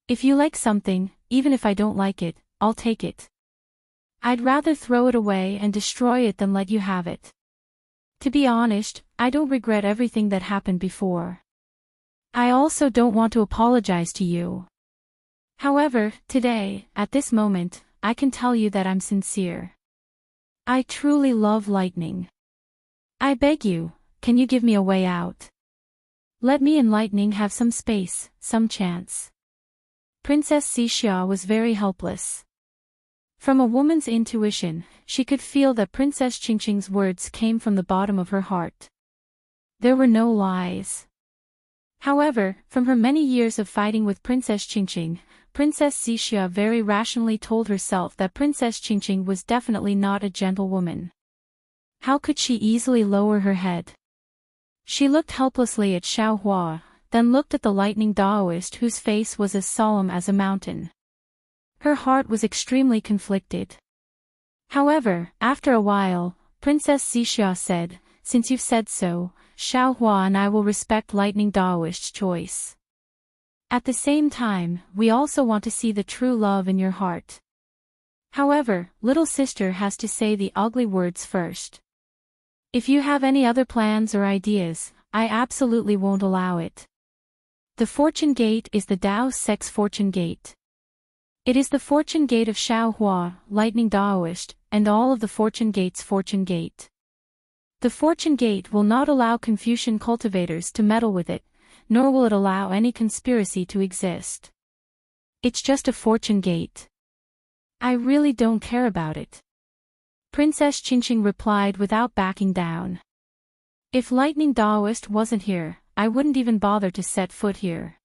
If you like something, even if I don't like it, I'll take it. I'd rather throw it away and destroy it than let you have it. To be honest, I don't regret everything that happened before. I also don't want to apologize to you. However, today, at this moment, I can tell you that I'm sincere. I truly love lightning. I beg you, can you give me a way out? Let me and lightning have some space, some chance. Princess Xixia was very helpless. From a woman's intuition, she could feel that Princess Qingqing's words came from the bottom of her heart. There were no lies. However, from her many years of fighting with Princess Qingqing, Princess Xixia very rationally told herself that Princess Qingqing was definitely not a gentlewoman. How could she easily lower her head? She looked helplessly at Xiao Hua, then looked at the lightning Taoist whose face was as solemn as a mountain. Her heart was extremely conflicted. However, after a while, Princess Xixia said, since you've said so, Xiao Hua and I will respect lightning Taoist's choice. At the same time, we also want to see the true love in your heart. However, little sister has to say the ugly words first. If you have any other plans or ideas, I absolutely won't allow it. The Fortune Gate is the Tao Sex Fortune Gate. It is the Fortune Gate of Xiao Hua, Lightning Taoist, and all of the Fortune Gate's Fortune Gate. The Fortune Gate will not allow Confucian cultivators to meddle with it, nor will it allow any conspiracy to exist. It's just a Fortune Gate. I really don't care about it. Princess Qingqing replied without backing down. If Lightning Taoist wasn't here, I wouldn't even bother to set foot here.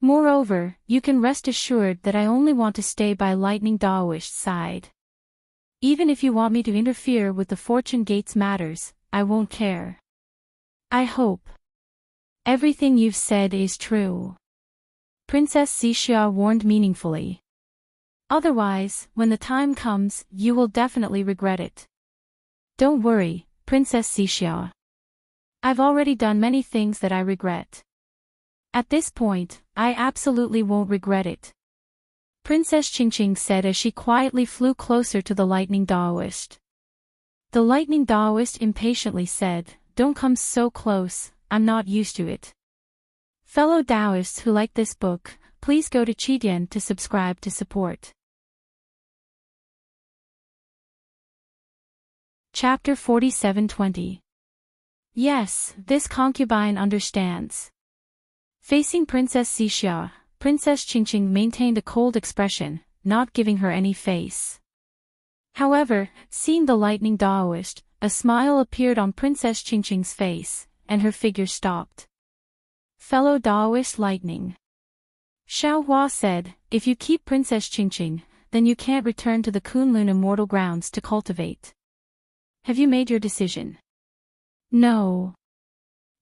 Moreover, you can rest assured that I only want to stay by Lightning Taoist's side. Even if you want me to interfere with the Fortune Gate's matters, I won't care. I hope everything you've said is true. Princess Xixia warned meaningfully. Otherwise, when the time comes, you will definitely regret it. Don't worry, Princess Xixia. I've already done many things that I regret. At this point, I absolutely won't regret it. Princess Qingqing said as she quietly flew closer to the Lightning Taoist. The Lightning Taoist impatiently said, Don't come so close, I'm not used to it. Fellow Taoists who like this book, please go to Qitian to subscribe to support. Chapter 47:20. Yes, this concubine understands. Facing Princess Xixia, Princess Qingqing maintained a cold expression, not giving her any face. However, seeing the Lightning Taoist, a smile appeared on Princess Qingqing's face, and her figure stopped. Fellow Daoist Lightning. Xiao Hua said, if you keep Princess Qingqing, then you can't return to the Kunlun Immortal Grounds to cultivate. Have you made your decision? No.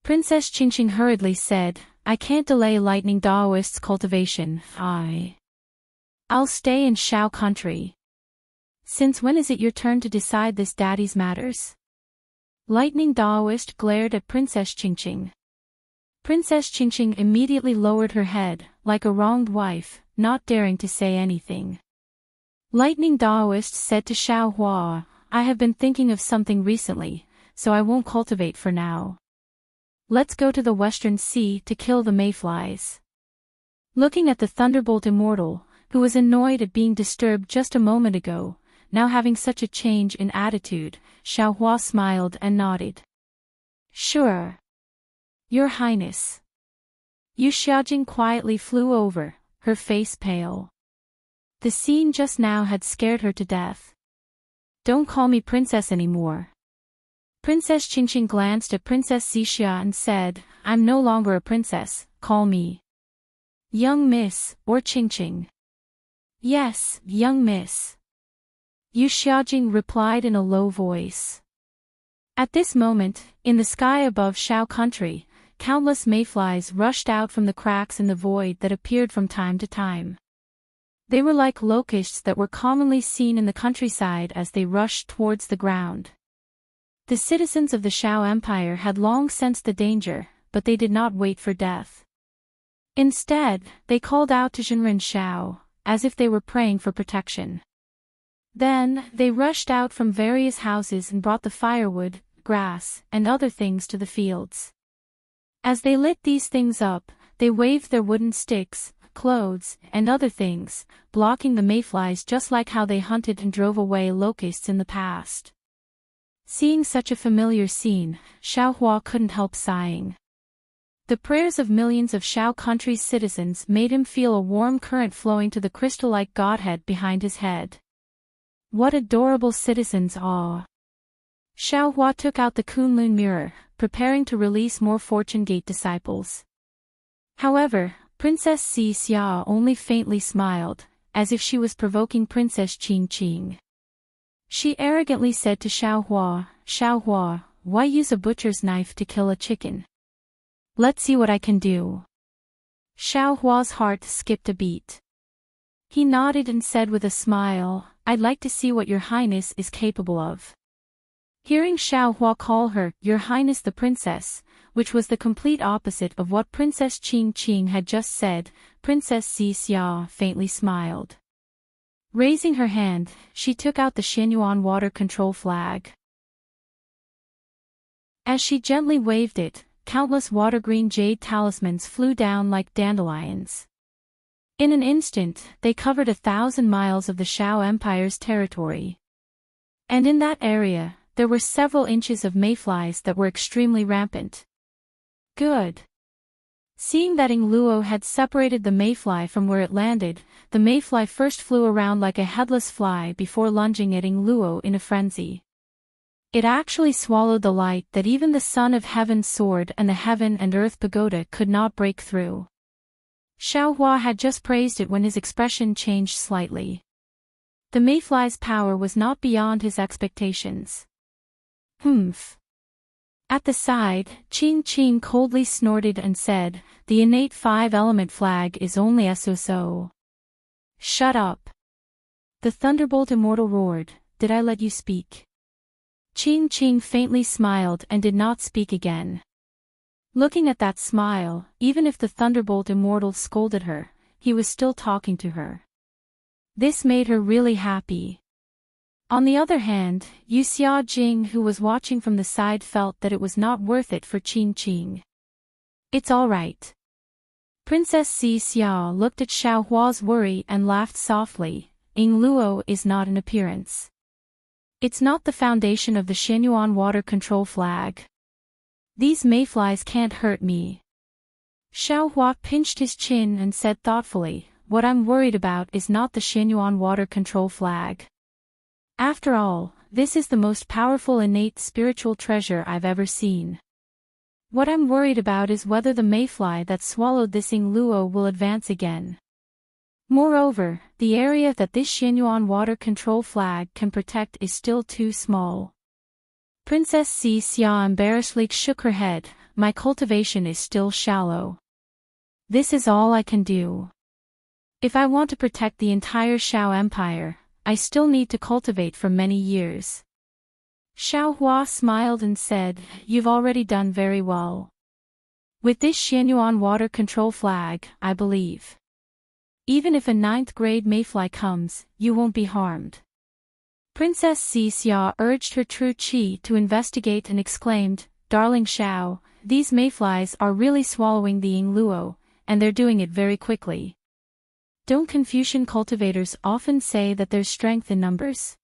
Princess Qingqing hurriedly said, I can't delay Lightning Daoist's cultivation. I'll stay in Shao country. Since when is it your turn to decide this daddy's matters? Lightning Daoist glared at Princess Qingqing. Princess Qingqing immediately lowered her head, like a wronged wife, not daring to say anything. Lightning Daoist said to Xiao Hua, I have been thinking of something recently, so I won't cultivate for now. Let's go to the Western Sea to kill the mayflies. Looking at the Thunderbolt Immortal, who was annoyed at being disturbed just a moment ago, now having such a change in attitude, Xiao Hua smiled and nodded. Sure. Your Highness. Yu Xiaojing quietly flew over, her face pale. The scene just now had scared her to death. Don't call me princess anymore. Princess Qingqing glanced at Princess Xixia and said, I'm no longer a princess, call me young miss, or Qingqing. Yes, young miss. Yu Xiaojing replied in a low voice. At this moment, in the sky above Shao country, countless mayflies rushed out from the cracks in the void that appeared from time to time. They were like locusts that were commonly seen in the countryside as they rushed towards the ground. The citizens of the Shao Empire had long sensed the danger, but they did not wait for death. Instead, they called out to Zhenren Shao, as if they were praying for protection. Then, they rushed out from various houses and brought the firewood, grass, and other things to the fields. As they lit these things up, they waved their wooden sticks, clothes, and other things, blocking the mayflies just like how they hunted and drove away locusts in the past. Seeing such a familiar scene, Xiao Hua couldn't help sighing. The prayers of millions of Shao country's citizens made him feel a warm current flowing to the crystal-like godhead behind his head. What adorable citizens! Aw! Xiao Hua took out the Kunlun mirror, preparing to release more Fortune Gate disciples. However, Princess Xixia only faintly smiled, as if she was provoking Princess Qingqing. She arrogantly said to Xiao Hua, why use a butcher's knife to kill a chicken? Let's see what I can do. Xiao Hua's heart skipped a beat. He nodded and said with a smile, I'd like to see what your highness is capable of. Hearing Xiao Hua call her, Your Highness the Princess, which was the complete opposite of what Princess Qingqing had just said, Princess Xixia faintly smiled. Raising her hand, she took out the Xianyuan water control flag. As she gently waved it, countless water-green jade talismans flew down like dandelions. In an instant, they covered 1,000 miles of the Shao Empire's territory. And in that area, there were several inches of mayflies that were extremely rampant. Good. Seeing that Ing Luo had separated the mayfly from where it landed, the mayfly first flew around like a headless fly before lunging at Ing Luo in a frenzy. It actually swallowed the light that even the Son of Heaven's sword and the Heaven and Earth pagoda could not break through. Xiao Hua had just praised it when his expression changed slightly. The mayfly's power was not beyond his expectations. Humph. At the side, Qingqing coldly snorted and said, The innate 5-element flag is only so. Shut up. The Thunderbolt Immortal roared, Did I let you speak? Qingqing faintly smiled and did not speak again. Looking at that smile, even if the Thunderbolt Immortal scolded her, he was still talking to her. This made her really happy. On the other hand, Yu Xiaojing, who was watching from the side, felt that it was not worth it for Qingqing. It's all right. Princess Xixia looked at Xiao Hua's worry and laughed softly. Ing Luo is not an appearance. It's not the foundation of the Xianyuan water control flag. These mayflies can't hurt me. Xiao Hua pinched his chin and said thoughtfully, What I'm worried about is not the Xianyuan water control flag. After all, this is the most powerful innate spiritual treasure I've ever seen. What I'm worried about is whether the mayfly that swallowed this Ingluo will advance again. Moreover, the area that this Xianyuan water control flag can protect is still too small. Princess Xia embarrassedly shook her head. My cultivation is still shallow. This is all I can do. If I want to protect the entire Shao Empire, I still need to cultivate for many years. Xiaohua smiled and said, You've already done very well. With this Xianyuan water control flag, I believe. Even if a 9th grade mayfly comes, you won't be harmed. Princess Xia urged her true Qi to investigate and exclaimed, Darling Xiao, these mayflies are really swallowing the Ingluo, and they're doing it very quickly. Don't Confucian cultivators often say that there's strength in numbers?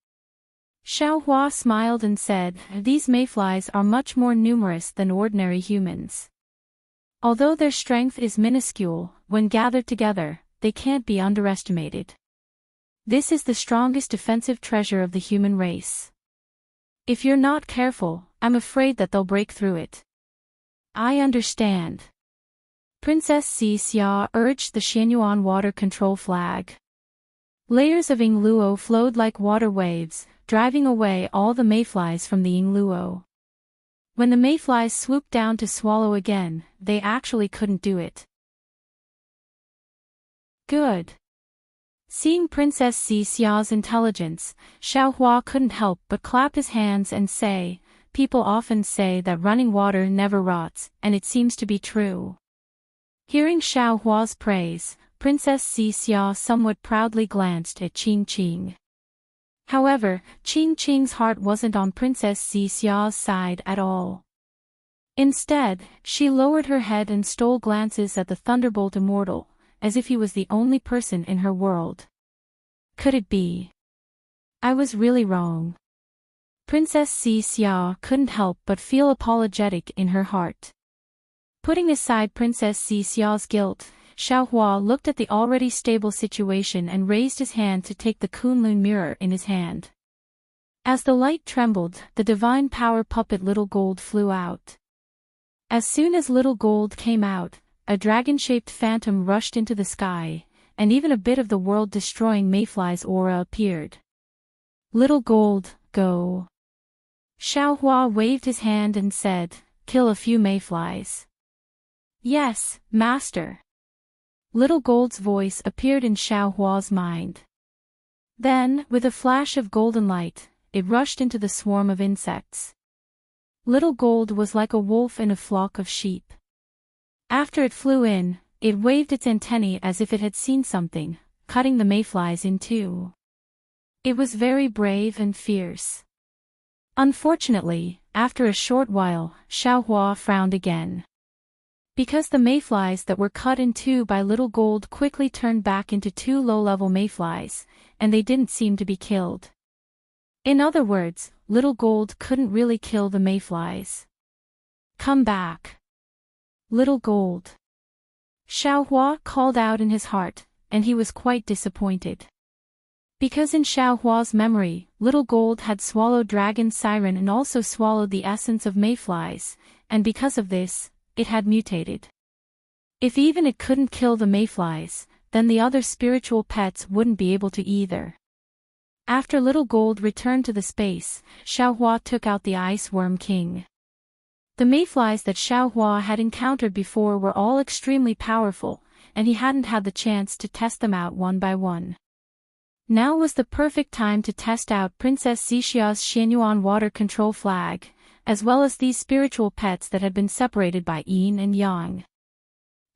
Xiaohua smiled and said, These mayflies are much more numerous than ordinary humans. Although their strength is minuscule, when gathered together, they can't be underestimated. This is the strongest defensive treasure of the human race. If you're not careful, I'm afraid that they'll break through it. I understand. Princess Xia urged the Xianyuan water control flag. Layers of Ingluo flowed like water waves, driving away all the mayflies from the Ingluo. When the mayflies swooped down to swallow again, they actually couldn't do it. Good. Seeing Princess Xia's intelligence, Xiaohua couldn't help but clap his hands and say, People often say that running water never rots, and it seems to be true. Hearing Xiaohua's praise, Princess Xia somewhat proudly glanced at Qing. However, Qing's heart wasn't on Princess Xia's side at all. Instead, she lowered her head and stole glances at the Thunderbolt Immortal, as if he was the only person in her world. Could it be? I was really wrong. Princess Xia couldn't help but feel apologetic in her heart. Putting aside Princess Xia's guilt, Xiaohua looked at the already stable situation and raised his hand to take the Kunlun mirror in his hand. As the light trembled, the divine power puppet Little Gold flew out. As soon as Little Gold came out, a dragon-shaped phantom rushed into the sky, and even a bit of the world-destroying mayfly's aura appeared. Little Gold, go. Xiaohua waved his hand and said, Kill a few mayflies. Yes, master. Little Gold's voice appeared in Xiaohua's mind. Then, with a flash of golden light, it rushed into the swarm of insects. Little Gold was like a wolf in a flock of sheep. After it flew in, it waved its antennae as if it had seen something, cutting the mayflies in two. It was very brave and fierce. Unfortunately, after a short while, Xiaohua frowned again. Because the mayflies that were cut in two by Little Gold quickly turned back into two low-level mayflies, and they didn't seem to be killed. In other words, Little Gold couldn't really kill the mayflies. Come back. Little Gold. Xiaohua called out in his heart, and he was quite disappointed. Because in Xiaohua's memory, Little Gold had swallowed Dragon Siren and also swallowed the essence of mayflies, and because of this, it had mutated. If even it couldn't kill the mayflies, then the other spiritual pets wouldn't be able to either. After Little Gold returned to the space, Xiaohua took out the Ice Worm King. The mayflies that Xiaohua had encountered before were all extremely powerful, and he hadn't had the chance to test them out one by one. Now was the perfect time to test out Princess Xia's Xianyuan water control flag, as well as these spiritual pets that had been separated by yin and yang.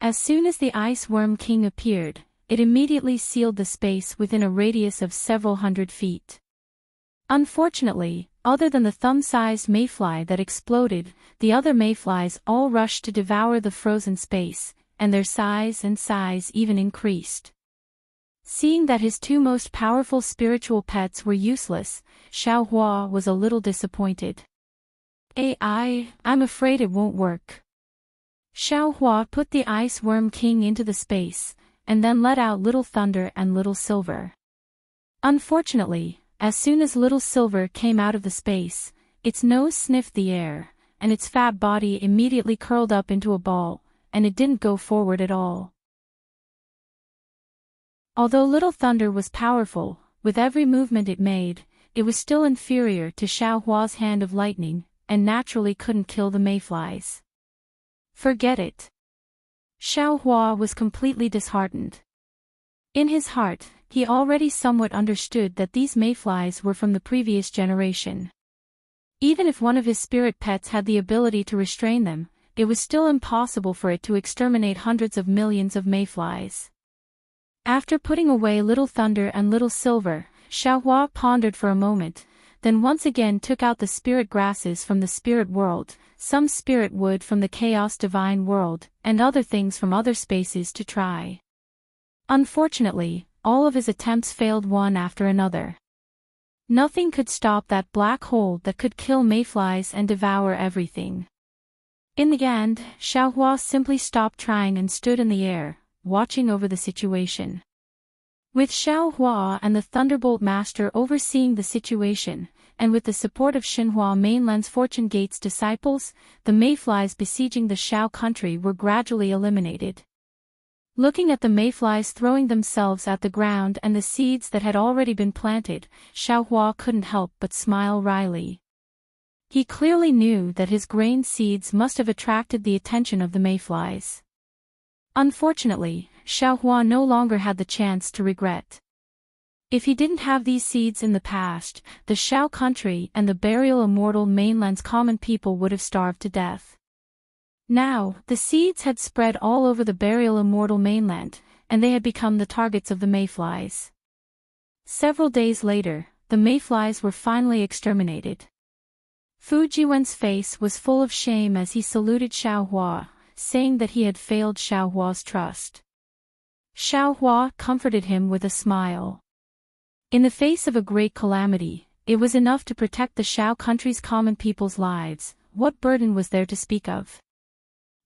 As soon as the Ice Worm King appeared, it immediately sealed the space within a radius of several hundred feet. Unfortunately, other than the thumb-sized mayfly that exploded, the other mayflies all rushed to devour the frozen space, and their size even increased. Seeing that his two most powerful spiritual pets were useless, Xiaohua was a little disappointed. I'm afraid it won't work. Xiaohua put the Ice Worm King into the space, and then let out Little Thunder and Little Silver. Unfortunately, as soon as Little Silver came out of the space, its nose sniffed the air, and its fat body immediately curled up into a ball, and it didn't go forward at all. Although Little Thunder was powerful, with every movement it made, it was still inferior to Xiaohua's hand of lightning, and naturally couldn't kill the mayflies. Forget it. Xiaohua was completely disheartened. In his heart, he already somewhat understood that these mayflies were from the previous generation. Even if one of his spirit pets had the ability to restrain them, it was still impossible for it to exterminate hundreds of millions of mayflies. After putting away Little Thunder and Little Silver, Xiaohua pondered for a moment, then once again took out the spirit grasses from the spirit world, some spirit wood from the chaos divine world, and other things from other spaces to try. Unfortunately, all of his attempts failed one after another. Nothing could stop that black hole that could kill mayflies and devour everything. In the end, Xiaohua simply stopped trying and stood in the air, watching over the situation. With Xiaohua and the Thunderbolt Master overseeing the situation, and with the support of Xinhua Mainland's Fortune Gate's disciples, the mayflies besieging the Xiao country were gradually eliminated. Looking at the mayflies throwing themselves at the ground and the seeds that had already been planted, Xiaohua couldn't help but smile wryly. He clearly knew that his grain seeds must have attracted the attention of the mayflies. Unfortunately, Xiaohua no longer had the chance to regret. If he didn't have these seeds in the past, the Xiao country and the burial immortal mainland's common people would have starved to death. Now, the seeds had spread all over the burial immortal mainland, and they had become the targets of the mayflies. Several days later, the mayflies were finally exterminated. Fu Jiwen's face was full of shame as he saluted Xiaohua, saying that he had failed Xiaohua's trust. Xiaohua comforted him with a smile. In the face of a great calamity, it was enough to protect the Xiao country's common people's lives. What burden was there to speak of?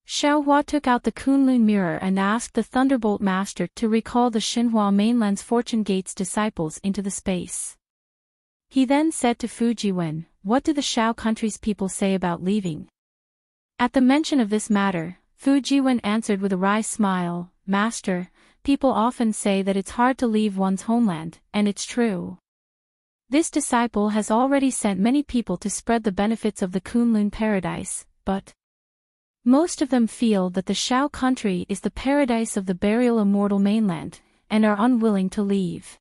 Xiaohua took out the Kunlun mirror and asked the Thunderbolt Master to recall the Xinhua Mainland's Fortune Gate's disciples into the space. He then said to Fu Jiwen, "What do the Xiao country's people say about leaving?" At the mention of this matter, Fu Jiwen answered with a wry smile, "Master, people often say that it's hard to leave one's homeland, and it's true. This disciple has already sent many people to spread the benefits of the Kunlun paradise, but most of them feel that the Xiao country is the paradise of the burial immortal mainland, and are unwilling to leave.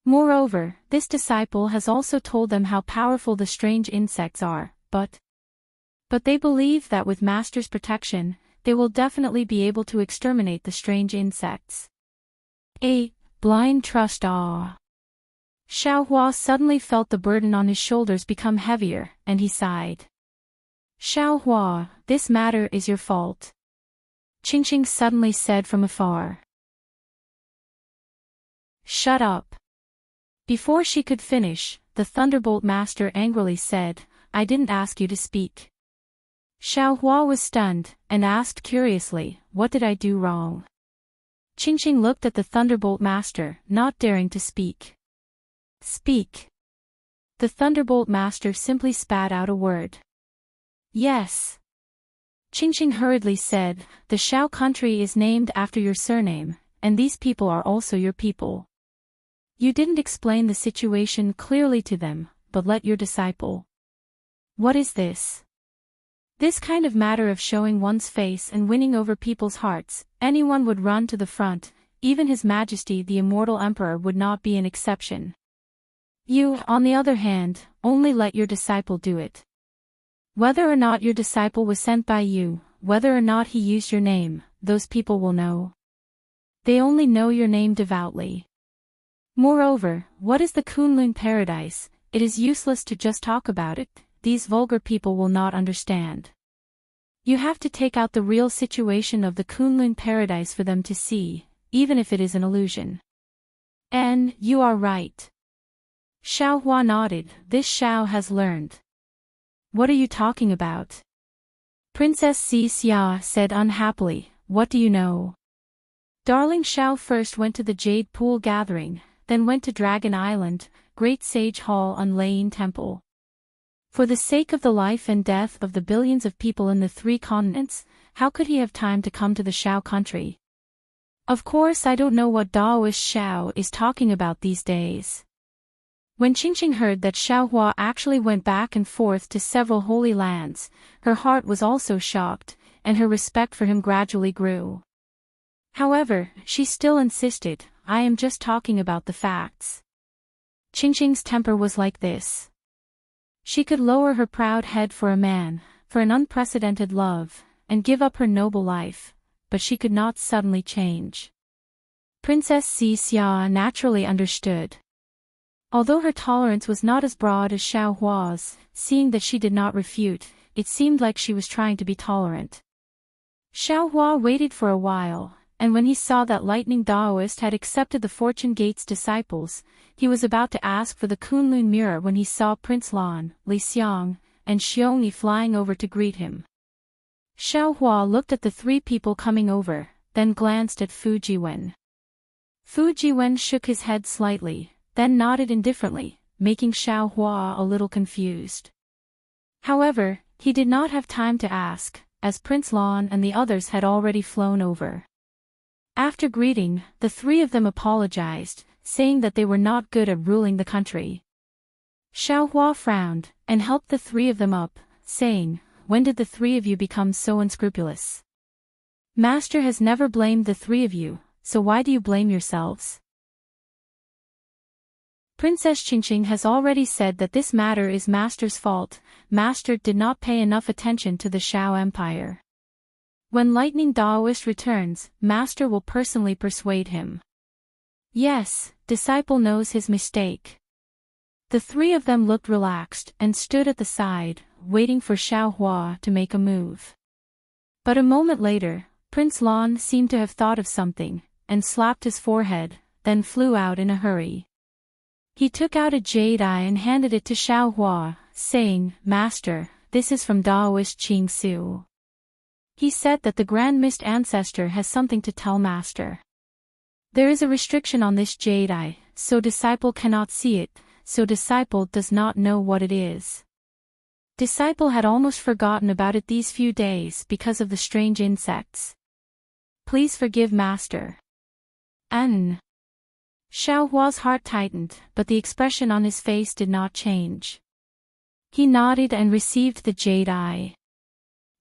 Moreover, this disciple has also told them how powerful the strange insects are, but they believe that with Master's protection, they will definitely be able to exterminate the strange insects." A blind trust. Xiaohua suddenly felt the burden on his shoulders become heavier, and he sighed. "Xiaohua, this matter is your fault," Qingqing suddenly said from afar. "Shut up." Before she could finish, the Thunderbolt Master angrily said, "I didn't ask you to speak." Xiaohua was stunned, and asked curiously, "What did I do wrong?" Qingqing looked at the Thunderbolt Master, not daring to speak. "Speak." The Thunderbolt Master simply spat out a word. "Yes." Qingqing hurriedly said, "The Xiao country is named after your surname, and these people are also your people. You didn't explain the situation clearly to them, but let your disciple." "What is this?" "This kind of matter of showing one's face and winning over people's hearts, anyone would run to the front, even His Majesty the Immortal Emperor would not be an exception. You, on the other hand, only let your disciple do it. Whether or not your disciple was sent by you, whether or not he used your name, those people will know. They only know your name devoutly. Moreover, what is the Kunlun paradise? It is useless to just talk about it, these vulgar people will not understand. You have to take out the real situation of the Kunlun paradise for them to see, even if it is an illusion." "And you are right." Xiaohua nodded, "This Xiao has learned." "What are you talking about?" Princess Xia said unhappily, "What do you know?" Darling Xiao first went to the Jade Pool gathering, then went to Dragon Island, Great Sage Hall on Lane Temple. For the sake of the life and death of the billions of people in the 3 continents, how could he have time to come to the Shao country? Of course I don't know what Daoist Shao is talking about these days. When Qingqing heard that Xiaohua actually went back and forth to several holy lands, her heart was also shocked, and her respect for him gradually grew. However, she still insisted, I am just talking about the facts. Qingqing's temper was like this. She could lower her proud head for a man, for an unprecedented love, and give up her noble life, but she could not suddenly change. Princess Xia naturally understood. Although her tolerance was not as broad as Xiaohua's, seeing that she did not refute, it seemed like she was trying to be tolerant. Xiaohua waited for a while, and when he saw that Lightning Daoist had accepted the Fortune Gate's disciples, he was about to ask for the Kunlun mirror when he saw Prince Lan, Li Xiang, and Xiongyi flying over to greet him. Xiaohua looked at the 3 people coming over, then glanced at Fu Jiwen. Fu Jiwen shook his head slightly, then nodded indifferently, making Xiaohua a little confused. However, he did not have time to ask, as Prince Lan and the others had already flown over. After greeting, the 3 of them apologized, saying that they were not good at ruling the country. Xiaohua frowned, and helped the 3 of them up, saying, When did the 3 of you become so unscrupulous? Master has never blamed the 3 of you, so why do you blame yourselves? Princess Qingqing has already said that this matter is Master's fault. Master did not pay enough attention to the Shao Empire. When Lightning Daoist returns, Master will personally persuade him. Yes, disciple knows his mistake. The 3 of them looked relaxed and stood at the side, waiting for Xiaohua to make a move. But a moment later, Prince Lan seemed to have thought of something, and slapped his forehead, then flew out in a hurry. He took out a jade eye and handed it to Xiaohua, saying, Master, this is from Daoist Qing Su. He said that the Grand Mist Ancestor has something to tell Master. There is a restriction on this jade eye, so disciple cannot see it, so disciple does not know what it is. Disciple had almost forgotten about it these few days because of the strange insects. Please forgive Master. Xiaohua's heart tightened, but the expression on his face did not change. He nodded and received the jade eye.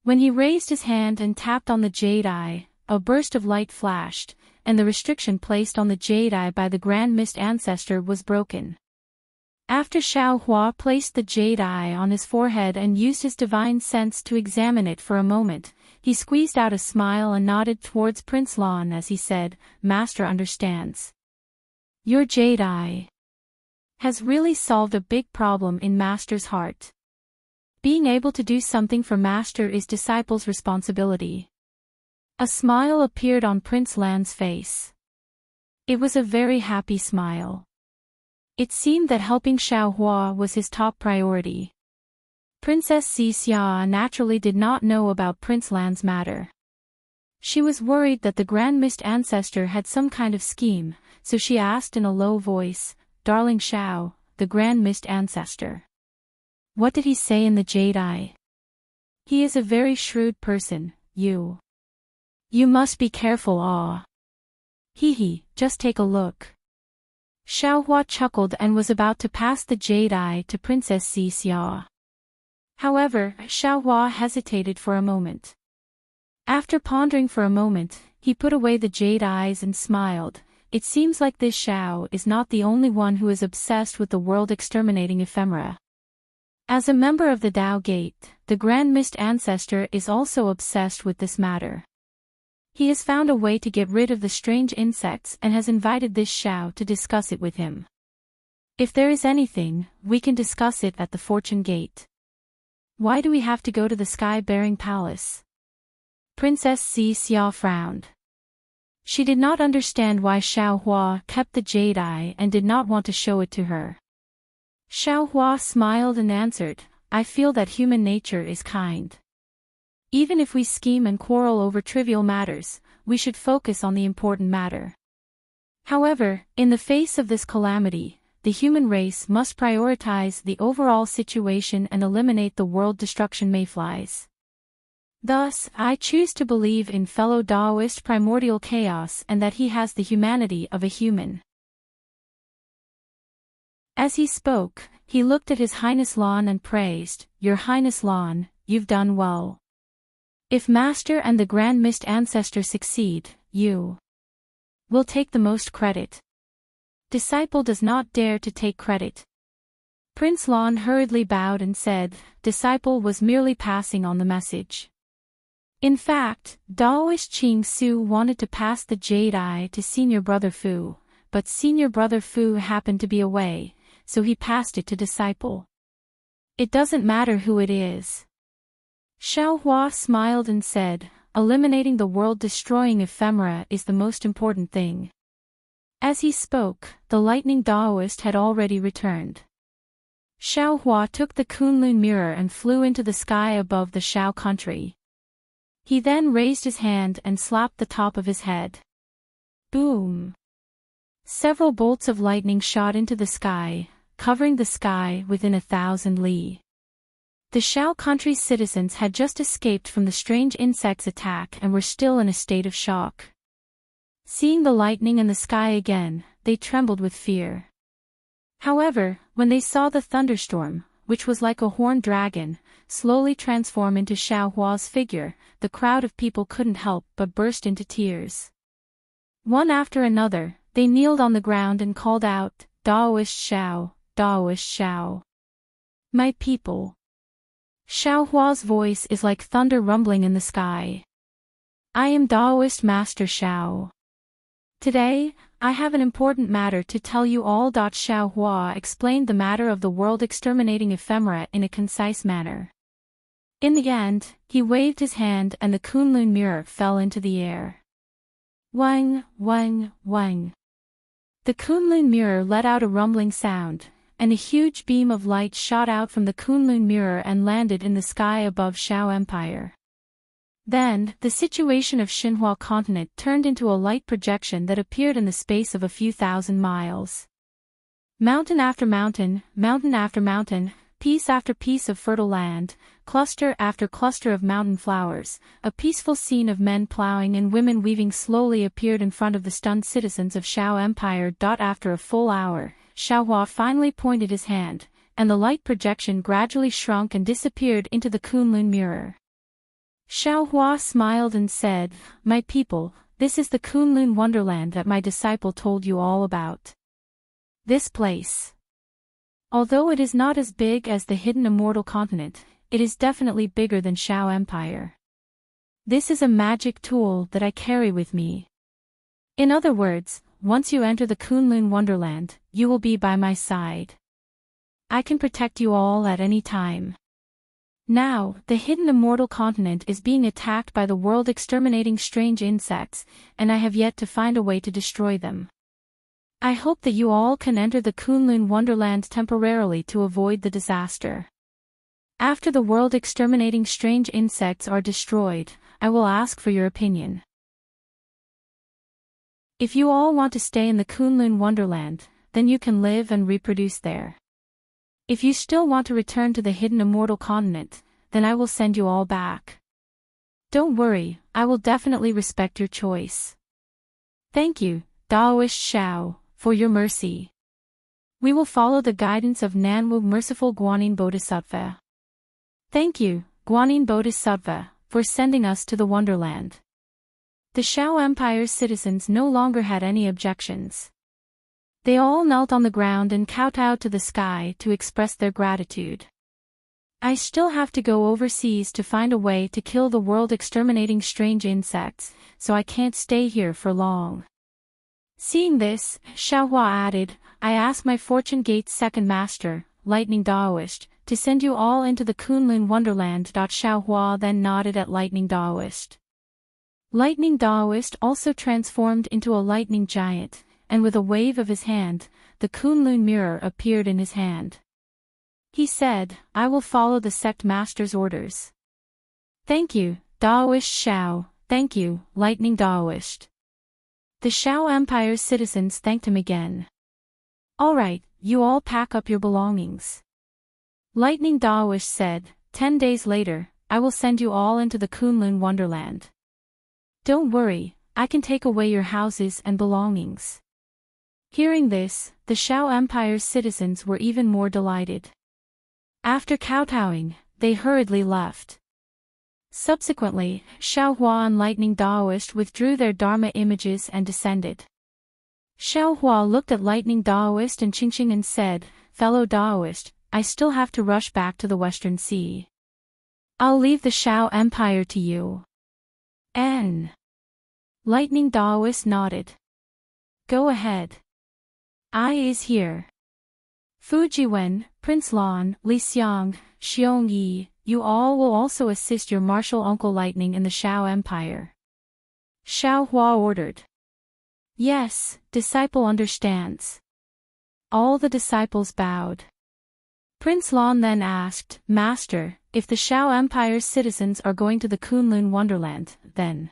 When he raised his hand and tapped on the jade eye, a burst of light flashed, and the restriction placed on the jade eye by the Grand Mist Ancestor was broken. After Xiaohua placed the jade eye on his forehead and used his divine sense to examine it for a moment, he squeezed out a smile and nodded towards Prince Lan as he said, Master understands. Your jade eye has really solved a big problem in Master's heart. Being able to do something for Master is disciple's responsibility. A smile appeared on Prince Lan's face. It was a very happy smile. It seemed that helping Xiaohua was his top priority. Princess Xia naturally did not know about Prince Lan's matter. She was worried that the Grand Mist Ancestor had some kind of scheme, so she asked in a low voice, Darling Xiao, the Grand Mist Ancestor. What did he say in the jade eye? He is a very shrewd person, you. You must be careful. Hee, just take a look. Xiaohua chuckled and was about to pass the jade eye to Princess Xia. However, Xiaohua hesitated for a moment. After pondering for a moment, he put away the jade eyes and smiled. It seems like this Xiao is not the only one who is obsessed with the world-exterminating ephemera. As a member of the Tao Gate, the Grand Mist Ancestor is also obsessed with this matter. He has found a way to get rid of the strange insects and has invited this Xiao to discuss it with him. If there is anything, we can discuss it at the Fortune Gate. Why do we have to go to the Sky-Bearing Palace? Princess Xia frowned. She did not understand why Xiaohua kept the jade eye and did not want to show it to her. Xiaohua smiled and answered, I feel that human nature is kind. Even if we scheme and quarrel over trivial matters, we should focus on the important matter. However, in the face of this calamity, the human race must prioritize the overall situation and eliminate the world destruction mayflies. Thus, I choose to believe in fellow Taoist primordial chaos and that he has the humanity of a human. As he spoke, he looked at His Highness Lan and praised, Your Highness Lan, you've done well. If Master and the Grand Mist Ancestor succeed, you will take the most credit. Disciple does not dare to take credit. Prince Lan hurriedly bowed and said, Disciple was merely passing on the message. In fact, Taoist Ching Su wanted to pass the Jade Eye to Senior Brother Fu, but Senior Brother Fu happened to be away, so he passed it to Disciple. It doesn't matter who it is. Xiao Hua smiled and said, Eliminating the world-destroying ephemera is the most important thing. As he spoke, the lightning Taoist had already returned. Xiao Hua took the Kunlun mirror and flew into the sky above the Shao country. He then raised his hand and slapped the top of his head. Boom! Several bolts of lightning shot into the sky, covering the sky within 1,000 li. The Shao country's citizens had just escaped from the strange insect's attack and were still in a state of shock. Seeing the lightning in the sky again, they trembled with fear. However, when they saw the thunderstorm, which was like a horned dragon, slowly transform into Xiao Hua's figure, the crowd of people couldn't help but burst into tears. One after another, they kneeled on the ground and called out, Daoist Xiao, Daoist Xiao. My people. Xiao Hua's voice is like thunder rumbling in the sky. I am Daoist Master Xiao. Today, I have an important matter to tell you all. Xiao Hua explained the matter of the world-exterminating ephemera in a concise manner. In the end, he waved his hand and the Kunlun mirror fell into the air. Wang, wang, wang. The Kunlun mirror let out a rumbling sound, and a huge beam of light shot out from the Kunlun mirror and landed in the sky above Shao Empire. Then, the situation of Xinhua continent turned into a light projection that appeared in the space of a few thousand miles. Mountain after mountain after mountain, piece after piece of fertile land, cluster after cluster of mountain flowers, a peaceful scene of men plowing and women weaving slowly appeared in front of the stunned citizens of Shao Empire. After a full hour, Xiao Hua finally pointed his hand, and the light projection gradually shrunk and disappeared into the Kunlun mirror. Xiao Hua smiled and said, My people, this is the Kunlun wonderland that my disciple told you all about. This place. Although it is not as big as the hidden immortal continent, it is definitely bigger than Shao Empire. This is a magic tool that I carry with me. In other words, once you enter the Kunlun wonderland, you will be by my side. I can protect you all at any time. Now, the hidden immortal continent is being attacked by the world-exterminating strange insects, and I have yet to find a way to destroy them. I hope that you all can enter the Kunlun wonderland temporarily to avoid the disaster. After the world-exterminating strange insects are destroyed, I will ask for your opinion. If you all want to stay in the Kunlun wonderland, then you can live and reproduce there. If you still want to return to the hidden immortal continent, then I will send you all back. Don't worry, I will definitely respect your choice. Thank you, Daoist Xiao, for your mercy. We will follow the guidance of Nanwu Merciful Guanyin Bodhisattva. Thank you, Guanyin Bodhisattva, for sending us to the wonderland. The Shao Empire's citizens no longer had any objections. They all knelt on the ground and kowtowed to the sky to express their gratitude. I still have to go overseas to find a way to kill the world-exterminating strange insects, so I can't stay here for long. Seeing this, Xiao Hua added, I ask my Fortune Gate's second master, Lightning Daoist, to send you all into the Kunlun wonderland. Xiao Hua then nodded at Lightning Daoist. Lightning Daoist also transformed into a lightning giant, and with a wave of his hand, the Kunlun mirror appeared in his hand. He said, I will follow the sect master's orders. Thank you, Daoist Xiao, thank you, Lightning Daoist. The Shao Empire's citizens thanked him again. Alright, you all pack up your belongings. Lightning Daoish said, 10 days later, I will send you all into the Kunlun Wonderland. Don't worry, I can take away your houses and belongings. Hearing this, the Shao Empire's citizens were even more delighted. After kowtowing, they hurriedly left. Subsequently, Xiaohua and Lightning Daoist withdrew their Dharma images and descended. Xiaohua looked at Lightning Daoist and Qingqing and said, Fellow Daoist, I still have to rush back to the Western Sea. I'll leave the Shao Empire to you. Lightning Daoist nodded. Go ahead. I is here. Fujiwen, Prince Lan, Li Xiang, Xiong Yi, you all will also assist your martial uncle Lightning in the Shao Empire. Xiaohua ordered. Yes, disciple understands. All the disciples bowed. Prince Lan then asked, Master, if the Shao Empire's citizens are going to the Kunlun Wonderland, then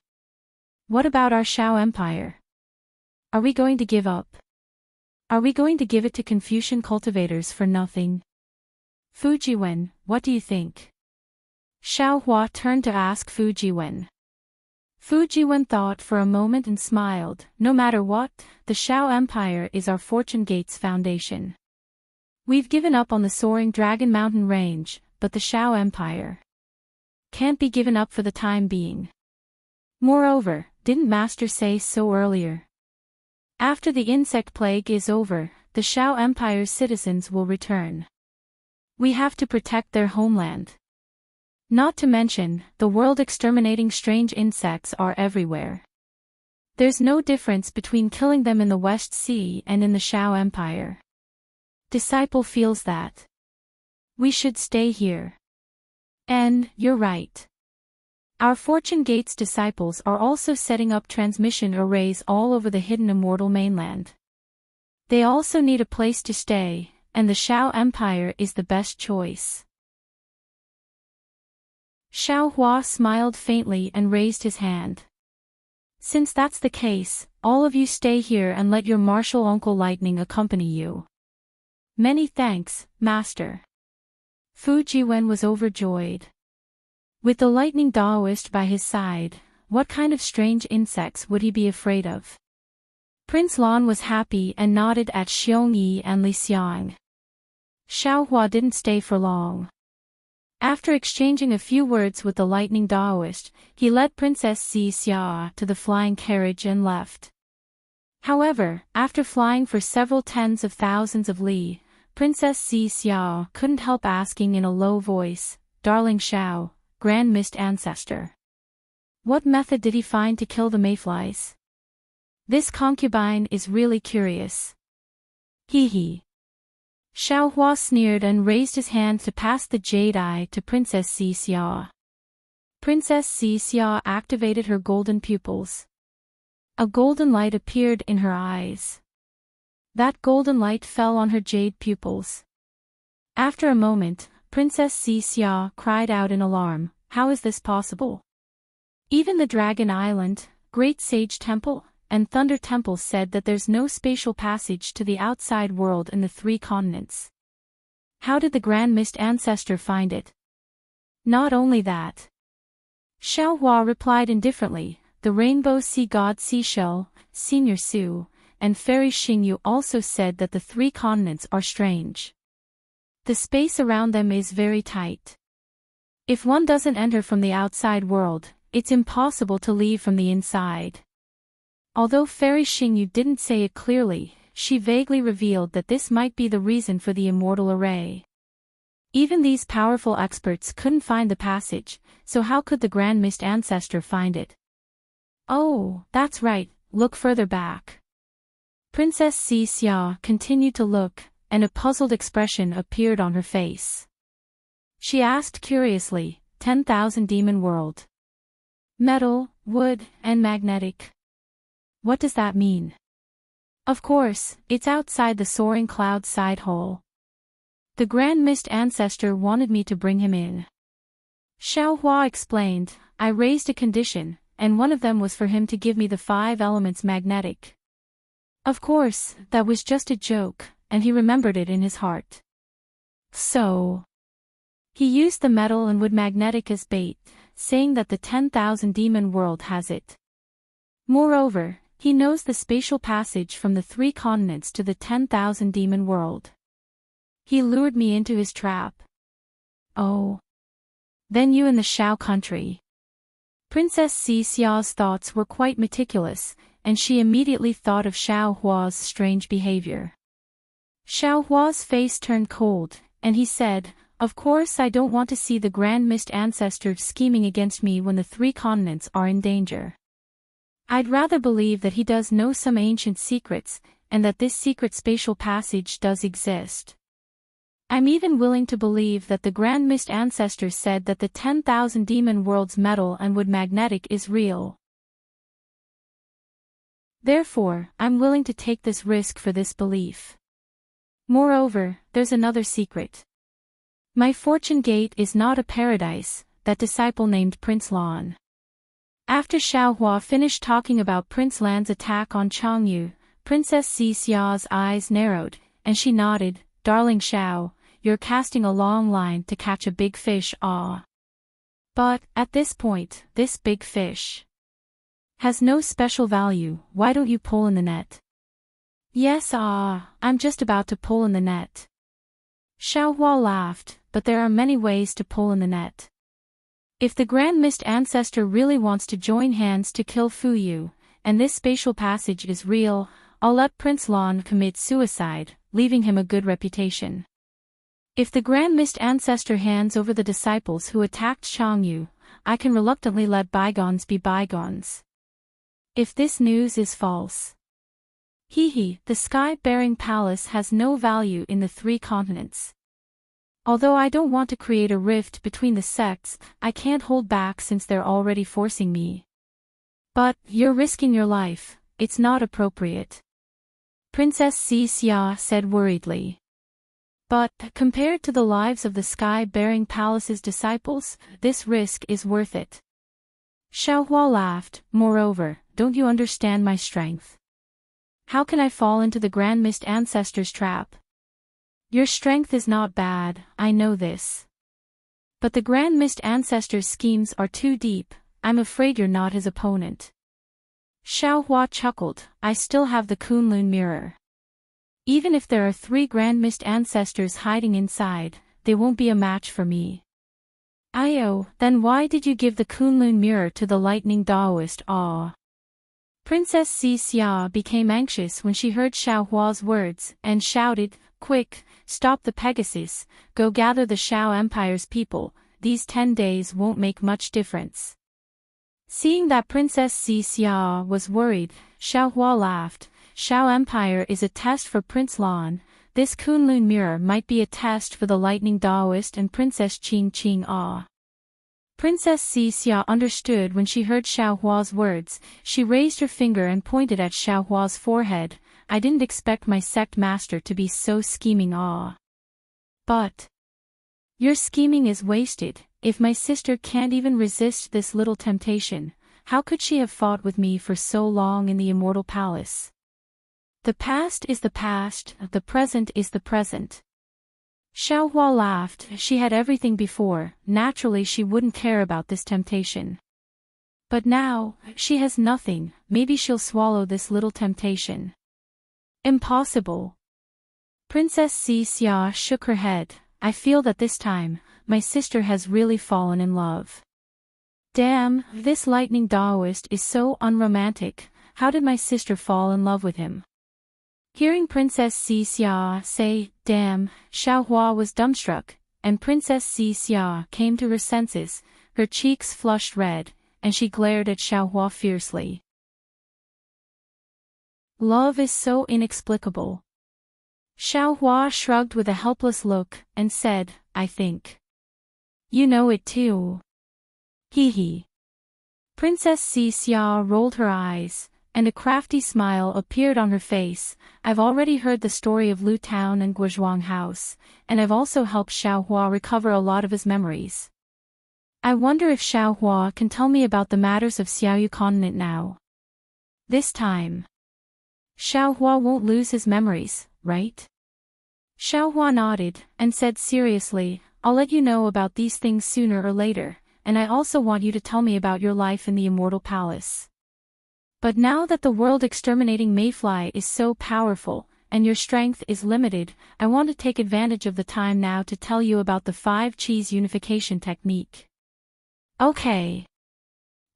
what about our Shao Empire? Are we going to give up? Are we going to give it to Confucian cultivators for nothing? Fujiwen, what do you think? Xiaohua turned to ask Fujiwen. Fujiwen thought for a moment and smiled. No matter what, the Shao Empire is our Fortune Gate's foundation. We've given up on the soaring Dragon Mountain Range, but the Shao Empire can't be given up for the time being. Moreover, didn't Master say so earlier? After the insect plague is over, the Shao Empire's citizens will return. We have to protect their homeland. Not to mention, the world exterminating strange insects are everywhere. There's no difference between killing them in the West Sea and in the Shao Empire. Disciple feels that we should stay here. And, you're right. Our Fortune Gate's disciples are also setting up transmission arrays all over the hidden immortal mainland. They also need a place to stay, and the Shao Empire is the best choice. Xiaohua smiled faintly and raised his hand. Since that's the case, all of you stay here and let your martial uncle Lightning accompany you. Many thanks, Master. Fujiwen was overjoyed. With the Lightning Daoist by his side, what kind of strange insects would he be afraid of? Prince Lan was happy and nodded at Xiong Yi and Li Xiang. Xiaohua didn't stay for long. After exchanging a few words with the Lightning Daoist, he led Princess Xia to the flying carriage and left. However, after flying for several tens of thousands of li, Princess Xia couldn't help asking in a low voice, Darling Shao, Grand Mist Ancestor, what method did he find to kill the mayflies? This concubine is really curious. Hee hee. Xiaohua sneered and raised his hand to pass the jade eye to Princess Xia. Princess Xia activated her golden pupils. A golden light appeared in her eyes. That golden light fell on her jade pupils. After a moment, Princess Xia cried out in alarm, how is this possible? Even the Dragon Island, Great Sage Temple, and Thunder Temple said that there's no spatial passage to the outside world in the 3 continents. How did the Grand Mist Ancestor find it? Not only that. Xiaohua replied indifferently, the Rainbow Sea God Seashell, Senior Su, and Fairy Xingyu also said that the 3 continents are strange. The space around them is very tight. If one doesn't enter from the outside world, it's impossible to leave from the inside. Although Fairy Xingyu didn't say it clearly, she vaguely revealed that this might be the reason for the immortal array. Even these powerful experts couldn't find the passage, so how could the Grand Mist Ancestor find it? Oh, that's right, look further back. Princess Xia continued to look, and a puzzled expression appeared on her face. She asked curiously, 10,000 Demon World. Metal, wood, and magnetic. What does that mean? Of course, it's outside the soaring cloud side hole. The Grand Mist Ancestor wanted me to bring him in. Xiaohua explained, I raised a condition, and one of them was for him to give me the 5 elements magnetic. Of course, that was just a joke, and he remembered it in his heart. So he used the metal and wood magnetic as bait, saying that the 10,000 demon world has it. Moreover, he knows the spatial passage from the 3 continents to the 10,000 demon world. He lured me into his trap. Oh. Then you in the Shao country. Princess Xiao's thoughts were quite meticulous, and she immediately thought of Xiao Hua's strange behavior. Xiao Hua's face turned cold, and he said, "Of course I don't want to see the Grand Mist Ancestor scheming against me when the 3 continents are in danger. I'd rather believe that he does know some ancient secrets, and that this secret spatial passage does exist. I'm even willing to believe that the Grand Mist Ancestor said that the 10,000 demon world's metal and wood magnetic is real. Therefore, I'm willing to take this risk for this belief. Moreover, there's another secret. My fortune gate is not a paradise," that disciple named Prince Lan. After Xiao Hua finished talking about Prince Lan's attack on Changyu, Princess Xiao's eyes narrowed, and she nodded, "Darling Xiao, you're casting a long line to catch a big fish, ah. But, at this point, this big fish has no special value. Why don't you pull in the net?" "Yes, I'm just about to pull in the net." Xiao Hua laughed, "But there are many ways to pull in the net. If the Grand Mist Ancestor really wants to join hands to kill Fu Yu, and this spatial passage is real, I'll let Prince Lan commit suicide, leaving him a good reputation. If the Grand Mist Ancestor hands over the disciples who attacked Changyu, I can reluctantly let bygones be bygones. If this news is false, the sky-bearing palace has no value in the 3 continents. Although I don't want to create a rift between the sects, I can't hold back since they're already forcing me." "But, you're risking your life, it's not appropriate," Princess Xia said worriedly. "But, compared to the lives of the sky-bearing palace's disciples, this risk is worth it." Xiao Hua laughed. "Moreover, don't you understand my strength? How can I fall into the Grand Mist Ancestor's trap? Your strength is not bad, I know this. But the Grand Mist Ancestor's schemes are too deep, I'm afraid you're not his opponent." Xiao Hua chuckled, "I still have the Kunlun mirror. Even if there are 3 Grand Mist Ancestors hiding inside, they won't be a match for me." Then why did you give the Kunlun mirror to the lightning Taoist? Princess Xia became anxious when she heard Xiao Hua's words, and shouted, "Quick, stop the Pegasus, go gather the Shao Empire's people, these 10 days won't make much difference." Seeing that Princess Xia was worried, Xiao Hua laughed. "Shao Empire is a test for Prince Lan, this Kunlun mirror might be a test for the lightning Taoist and Princess Qing. Princess Xia understood when she heard Xiao Hua's words. She raised her finger and pointed at Xiao Hua's forehead. "I didn't expect my sect master to be so scheming. But your scheming is wasted. If my sister can't even resist this little temptation, how could she have fought with me for so long in the Immortal Palace? The past is the past, the present is the present." Xiao Hua laughed. She had everything before, naturally she wouldn't care about this temptation. But now, she has nothing, maybe she'll swallow this little temptation. Impossible. Princess Xia shook her head. "I feel that this time, my sister has really fallen in love. Damn, this lightning Taoist is so unromantic, how did my sister fall in love with him?" Hearing Princess Xia say, "Damn," Xiao Hua was dumbstruck, and Princess Xia came to her senses, her cheeks flushed red, and she glared at Xiao Hua fiercely. Love is so inexplicable. Xiao Hua shrugged with a helpless look, and said, "I think you know it too." Princess Xia rolled her eyes, and a crafty smile appeared on her face. "I've already heard the story of Lu Town and Guozhuang House, and I've also helped Xiao Hua recover a lot of his memories. I wonder if Xiao Hua can tell me about the matters of Xiaoyu Continent now. This time, Xiao Hua won't lose his memories, right?" Xiaohua nodded, and said seriously, I'll let you know about these things sooner or later, and I also want you to tell me about your life in the Immortal Palace. But now that the world-exterminating mayfly is so powerful, and your strength is limited, I want to take advantage of the time now to tell you about the 5-cheese unification technique. Okay.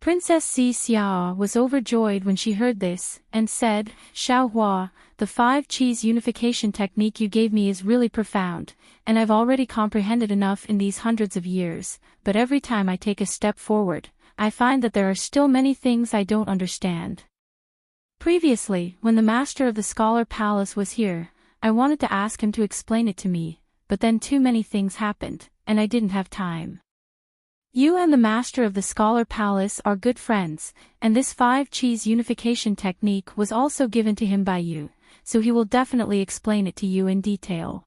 Princess Xia was overjoyed when she heard this, and said, Xiaohua, the 5-cheese unification technique you gave me is really profound, and I've already comprehended enough in these hundreds of years, but every time I take a step forward, I find that there are still many things I don't understand. Previously, when the master of the Scholar Palace was here, I wanted to ask him to explain it to me, but then too many things happened, and I didn't have time. You and the master of the Scholar Palace are good friends, and this 5-cheese unification technique was also given to him by you, so he will definitely explain it to you in detail.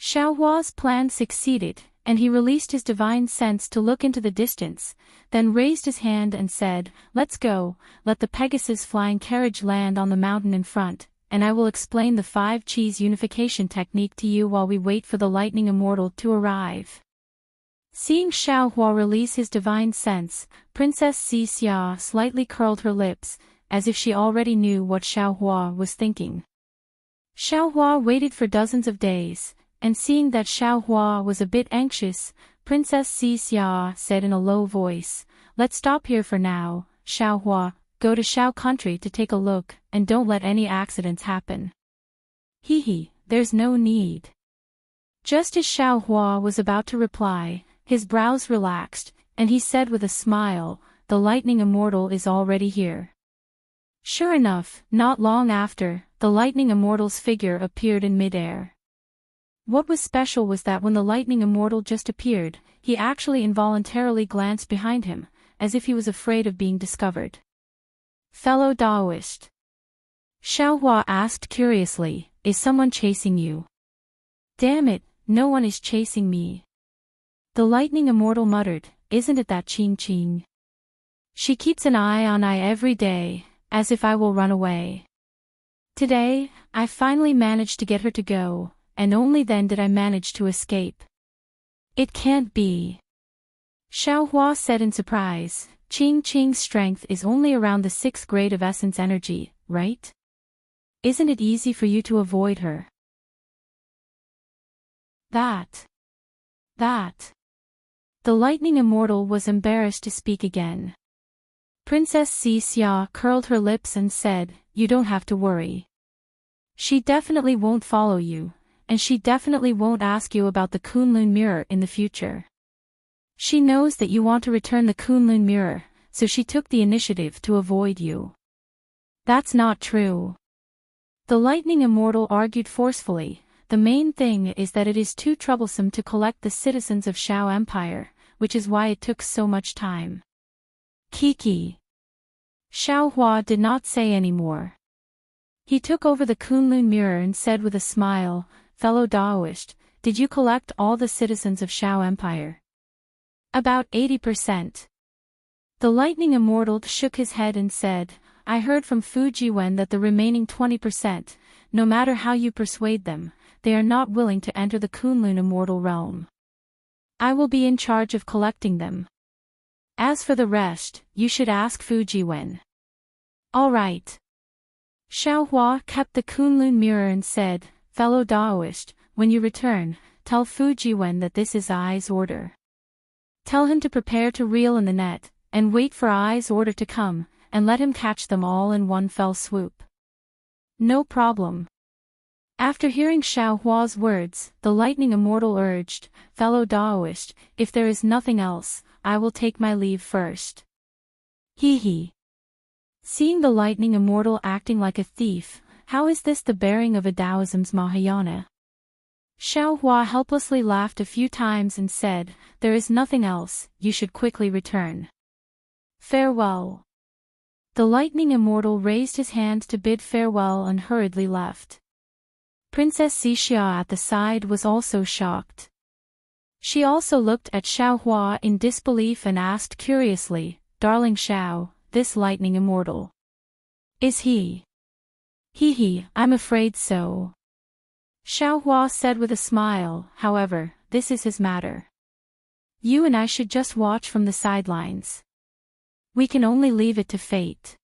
Xiaohua's plan succeeded, and he released his divine sense to look into the distance, then raised his hand and said, Let's go, let the Pegasus flying carriage land on the mountain in front, and I will explain the 5-cheese unification technique to you while we wait for the Lightning Immortal to arrive. Seeing Xiaohua release his divine sense, Princess Xia slightly curled her lips, as if she already knew what Xiaohua was thinking. Xiaohua waited for dozens of days, and seeing that Xiaohua was a bit anxious, Princess Xia said in a low voice, Let's stop here for now, Xiaohua, go to Xiao country to take a look, and don't let any accidents happen. There's no need. Just as Xiaohua was about to reply, his brows relaxed, and he said with a smile, The Lightning Immortal is already here. Sure enough, not long after, the Lightning Immortal's figure appeared in mid-air. What was special was that when the Lightning Immortal just appeared, he actually involuntarily glanced behind him, as if he was afraid of being discovered. Fellow Daoist. Xiaohua asked curiously, Is someone chasing you? Damn it, no one is chasing me. The Lightning Immortal muttered, Isn't it that Qing Qing? She keeps an eye on I every day, as if I will run away. Today, I finally managed to get her to go, and only then did I manage to escape. It can't be. Xiaohua said in surprise, Qing Qing's strength is only around the 6th grade of essence energy, right? Isn't it easy for you to avoid her? That. The Lightning Immortal was embarrassed to speak again. Princess Xia curled her lips and said, You don't have to worry. She definitely won't follow you, and she definitely won't ask you about the Kunlun mirror in the future. She knows that you want to return the Kunlun mirror, so she took the initiative to avoid you. That's not true. The Lightning Immortal argued forcefully, The main thing is that it is too troublesome to collect the citizens of Xiao Empire, which is why it took so much time. Kiki. Xiaohua did not say any more. He took over the Kunlun mirror and said with a smile, Fellow Daoist, did you collect all the citizens of Xiao Empire? About 80%. The Lightning Immortal shook his head and said, I heard from Fujiwen that the remaining 20%, no matter how you persuade them, they are not willing to enter the Kunlun Immortal realm. I will be in charge of collecting them. As for the rest, you should ask Fujiwen. All right. Xiaohua kept the Kunlun mirror and said, Fellow Daoist, when you return, tell Fujiwen that this is Ai's order. Tell him to prepare to reel in the net, and wait for Ai's order to come, and let him catch them all in one fell swoop. No problem. After hearing Xiaohua's words, the Lightning Immortal urged, Fellow Daoist, if there is nothing else, I will take my leave first. Seeing the Lightning Immortal acting like a thief, how is this the bearing of a Taoism's Mahayana? Xiaohua helplessly laughed a few times and said, There is nothing else, you should quickly return. Farewell. The Lightning Immortal raised his hand to bid farewell and hurriedly left. Princess Xia at the side was also shocked. She also looked at Xiaohua in disbelief and asked curiously, Darling Xiao, this Lightning Immortal. Is he? I'm afraid so. Xiaohua said with a smile. However, this is his matter. You and I should just watch from the sidelines. We can only leave it to fate.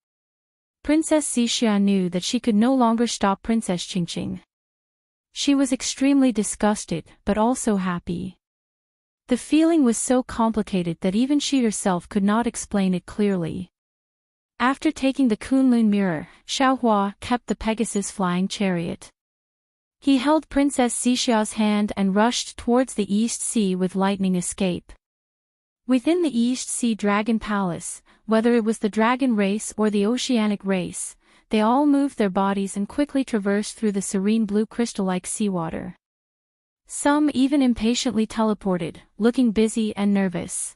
Princess Xixia knew that she could no longer stop Princess Qingqing. She was extremely disgusted, but also happy. The feeling was so complicated that even she herself could not explain it clearly. After taking the Kunlun mirror, Xiaohua kept the Pegasus flying chariot. He held Princess Xixia's hand and rushed towards the East Sea with lightning escape. Within the East Sea Dragon Palace, whether it was the dragon race or the oceanic race, they all moved their bodies and quickly traversed through the serene blue crystal-like seawater. Some even impatiently teleported, looking busy and nervous.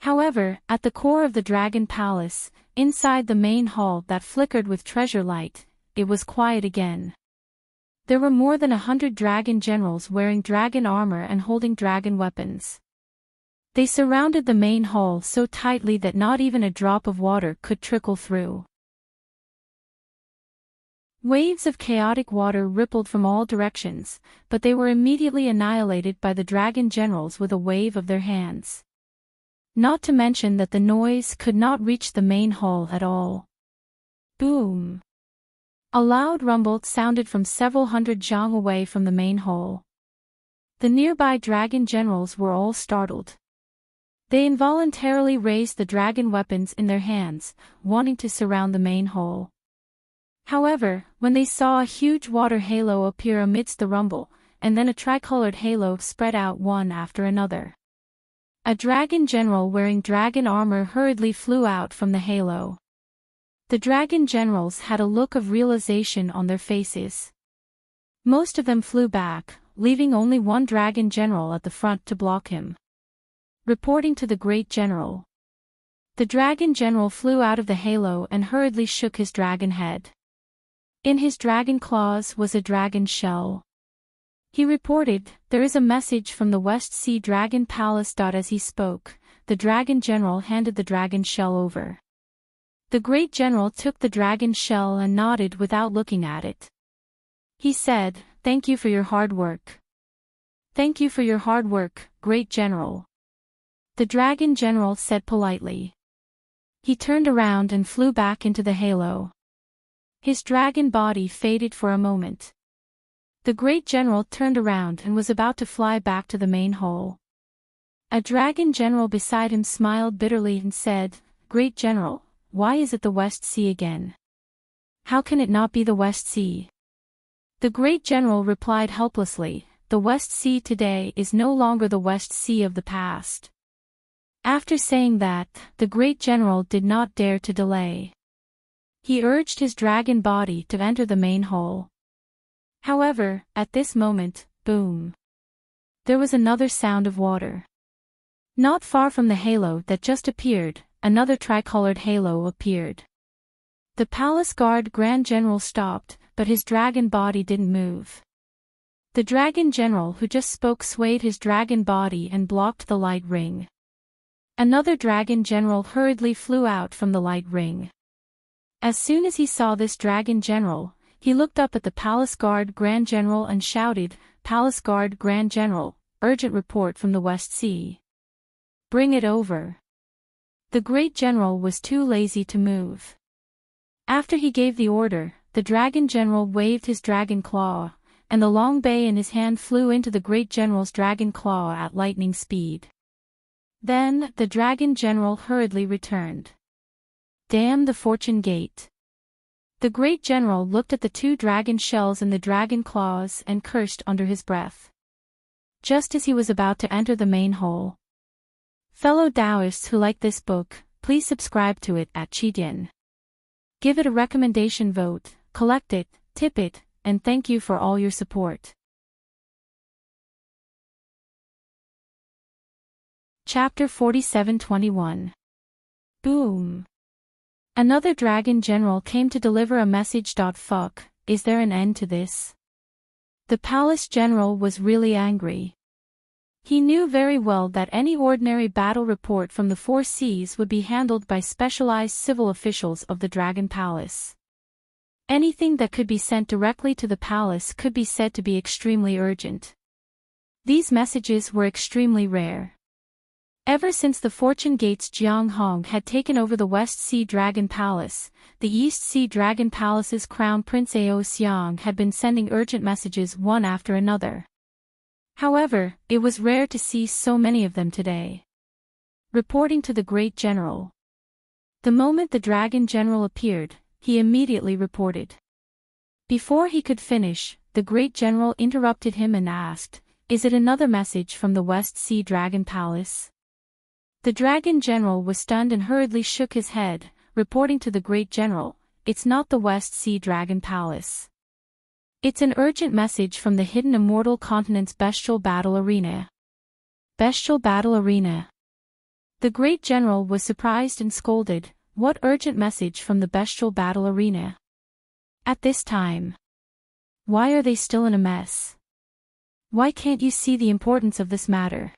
However, at the core of the Dragon Palace, inside the main hall that flickered with treasure light, it was quiet again. There were more than 100 dragon generals wearing dragon armor and holding dragon weapons. They surrounded the main hall so tightly that not even a drop of water could trickle through. Waves of chaotic water rippled from all directions, but they were immediately annihilated by the dragon generals with a wave of their hands. Not to mention that the noise could not reach the main hall at all. Boom! A loud rumble sounded from several hundred zhang away from the main hall. The nearby dragon generals were all startled. They involuntarily raised the dragon weapons in their hands, wanting to surround the main hall. However, when they saw a huge water halo appear amidst the rumble, and then a tricolored halo spread out one after another. A dragon general wearing dragon armor hurriedly flew out from the halo. The dragon generals had a look of realization on their faces. Most of them flew back, leaving only one dragon general at the front to block him. Reporting to the great general. The dragon general flew out of the halo and hurriedly shook his dragon head. In his dragon claws was a dragon shell. He reported, "There is a message from the West Sea Dragon Palace." As he spoke, the dragon general handed the dragon shell over. The great general took the dragon shell and nodded without looking at it. He said, "Thank you for your hard work." "Thank you for your hard work, great general." The dragon general said politely. He turned around and flew back into the halo. His dragon body faded for a moment. The great general turned around and was about to fly back to the main hall. A dragon general beside him smiled bitterly and said, "Great general, why is it the West Sea again? How can it not be the West Sea?" The great general replied helplessly, "The West Sea today is no longer the West Sea of the past." After saying that, the great general did not dare to delay. He urged his dragon body to enter the main hall. However, at this moment, boom! There was another sound of water. Not far from the halo that just appeared, another tricolored halo appeared. The palace guard grand general stopped, but his dragon body didn't move. The dragon general who just spoke swayed his dragon body and blocked the light ring. Another dragon general hurriedly flew out from the light ring. As soon as he saw this dragon general, he looked up at the palace guard grand general and shouted, "Palace guard grand general, urgent report from the West Sea. Bring it over." The great general was too lazy to move. After he gave the order, the dragon general waved his dragon claw, and the long bay in his hand flew into the great general's dragon claw at lightning speed. Then, the dragon general hurriedly returned. Damn the fortune gate. The great general looked at the two dragon shells in the dragon claws and cursed under his breath. Just as he was about to enter the main hall. Fellow Taoists who like this book, please subscribe to it at Qidian. Give it a recommendation vote, collect it, tip it, and thank you for all your support. Chapter 47-21. Boom! Another dragon general came to deliver a message. Fuck, is there an end to this? The palace general was really angry. He knew very well that any ordinary battle report from the four seas would be handled by specialized civil officials of the Dragon Palace. Anything that could be sent directly to the palace could be said to be extremely urgent. These messages were extremely rare. Ever since the Fortune Gate's Jiang Hong had taken over the West Sea Dragon Palace, the East Sea Dragon Palace's Crown Prince Ao Xiang had been sending urgent messages one after another. However, it was rare to see so many of them today. Reporting to the Great General. The moment the Dragon General appeared, he immediately reported. Before he could finish, the Great General interrupted him and asked, "Is it another message from the West Sea Dragon Palace?" The Dragon General was stunned and hurriedly shook his head, reporting to the Great General, "It's not the West Sea Dragon Palace. It's an urgent message from the hidden immortal continent's bestial battle arena." Bestial battle arena. The Great General was surprised and scolded, "What urgent message from the bestial battle arena? At this time? Why are they still in a mess? Why can't you see the importance of this matter?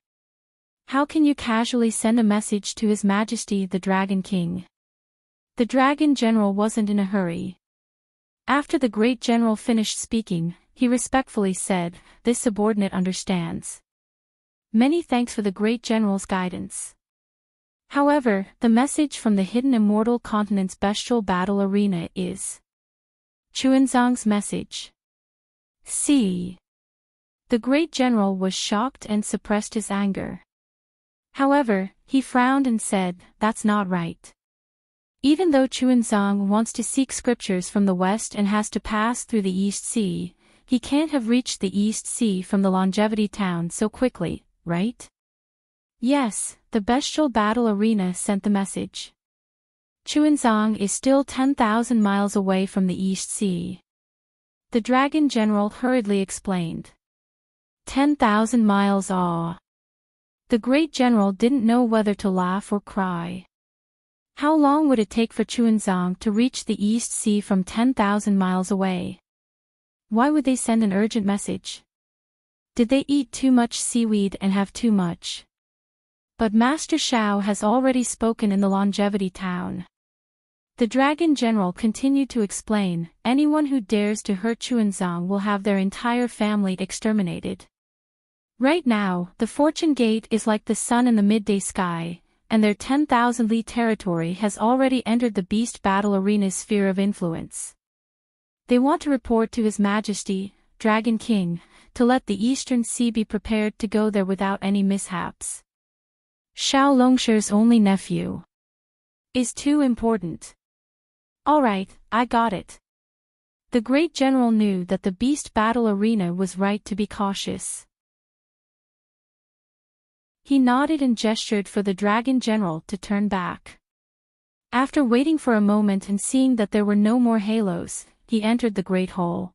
How can you casually send a message to His Majesty the Dragon King?" The Dragon General wasn't in a hurry. After the Great General finished speaking, he respectfully said, "This subordinate understands. Many thanks for the Great General's guidance. However, the message from the hidden immortal continent's bestial battle arena is Chuanzong's message. See." The Great General was shocked and suppressed his anger. However, he frowned and said, "That's not right. Even though Chuanzong wants to seek scriptures from the west and has to pass through the East Sea, he can't have reached the East Sea from the Longevity Town so quickly, right?" "Yes, the bestial battle arena sent the message. Chuanzong is still 10,000 miles away from the East Sea." The Dragon General hurriedly explained. 10,000 miles, ah. The Great General didn't know whether to laugh or cry. How long would it take for Chuanzong to reach the East Sea from 10,000 miles away? Why would they send an urgent message? Did they eat too much seaweed and have too much? But Master Shao has already spoken in the Longevity Town. The Dragon General continued to explain, "Anyone who dares to hurt Chuanzong will have their entire family exterminated. Right now, the Fortune Gate is like the sun in the midday sky, and their 10,000 li territory has already entered the Beast Battle Arena's sphere of influence. They want to report to His Majesty, Dragon King, to let the Eastern Sea be prepared to go there without any mishaps. Shao Longshi's only nephew is too important." "Alright, I got it." The Great General knew that the Beast Battle Arena was right to be cautious. He nodded and gestured for the Dragon General to turn back. After waiting for a moment and seeing that there were no more halos, he entered the Great Hall.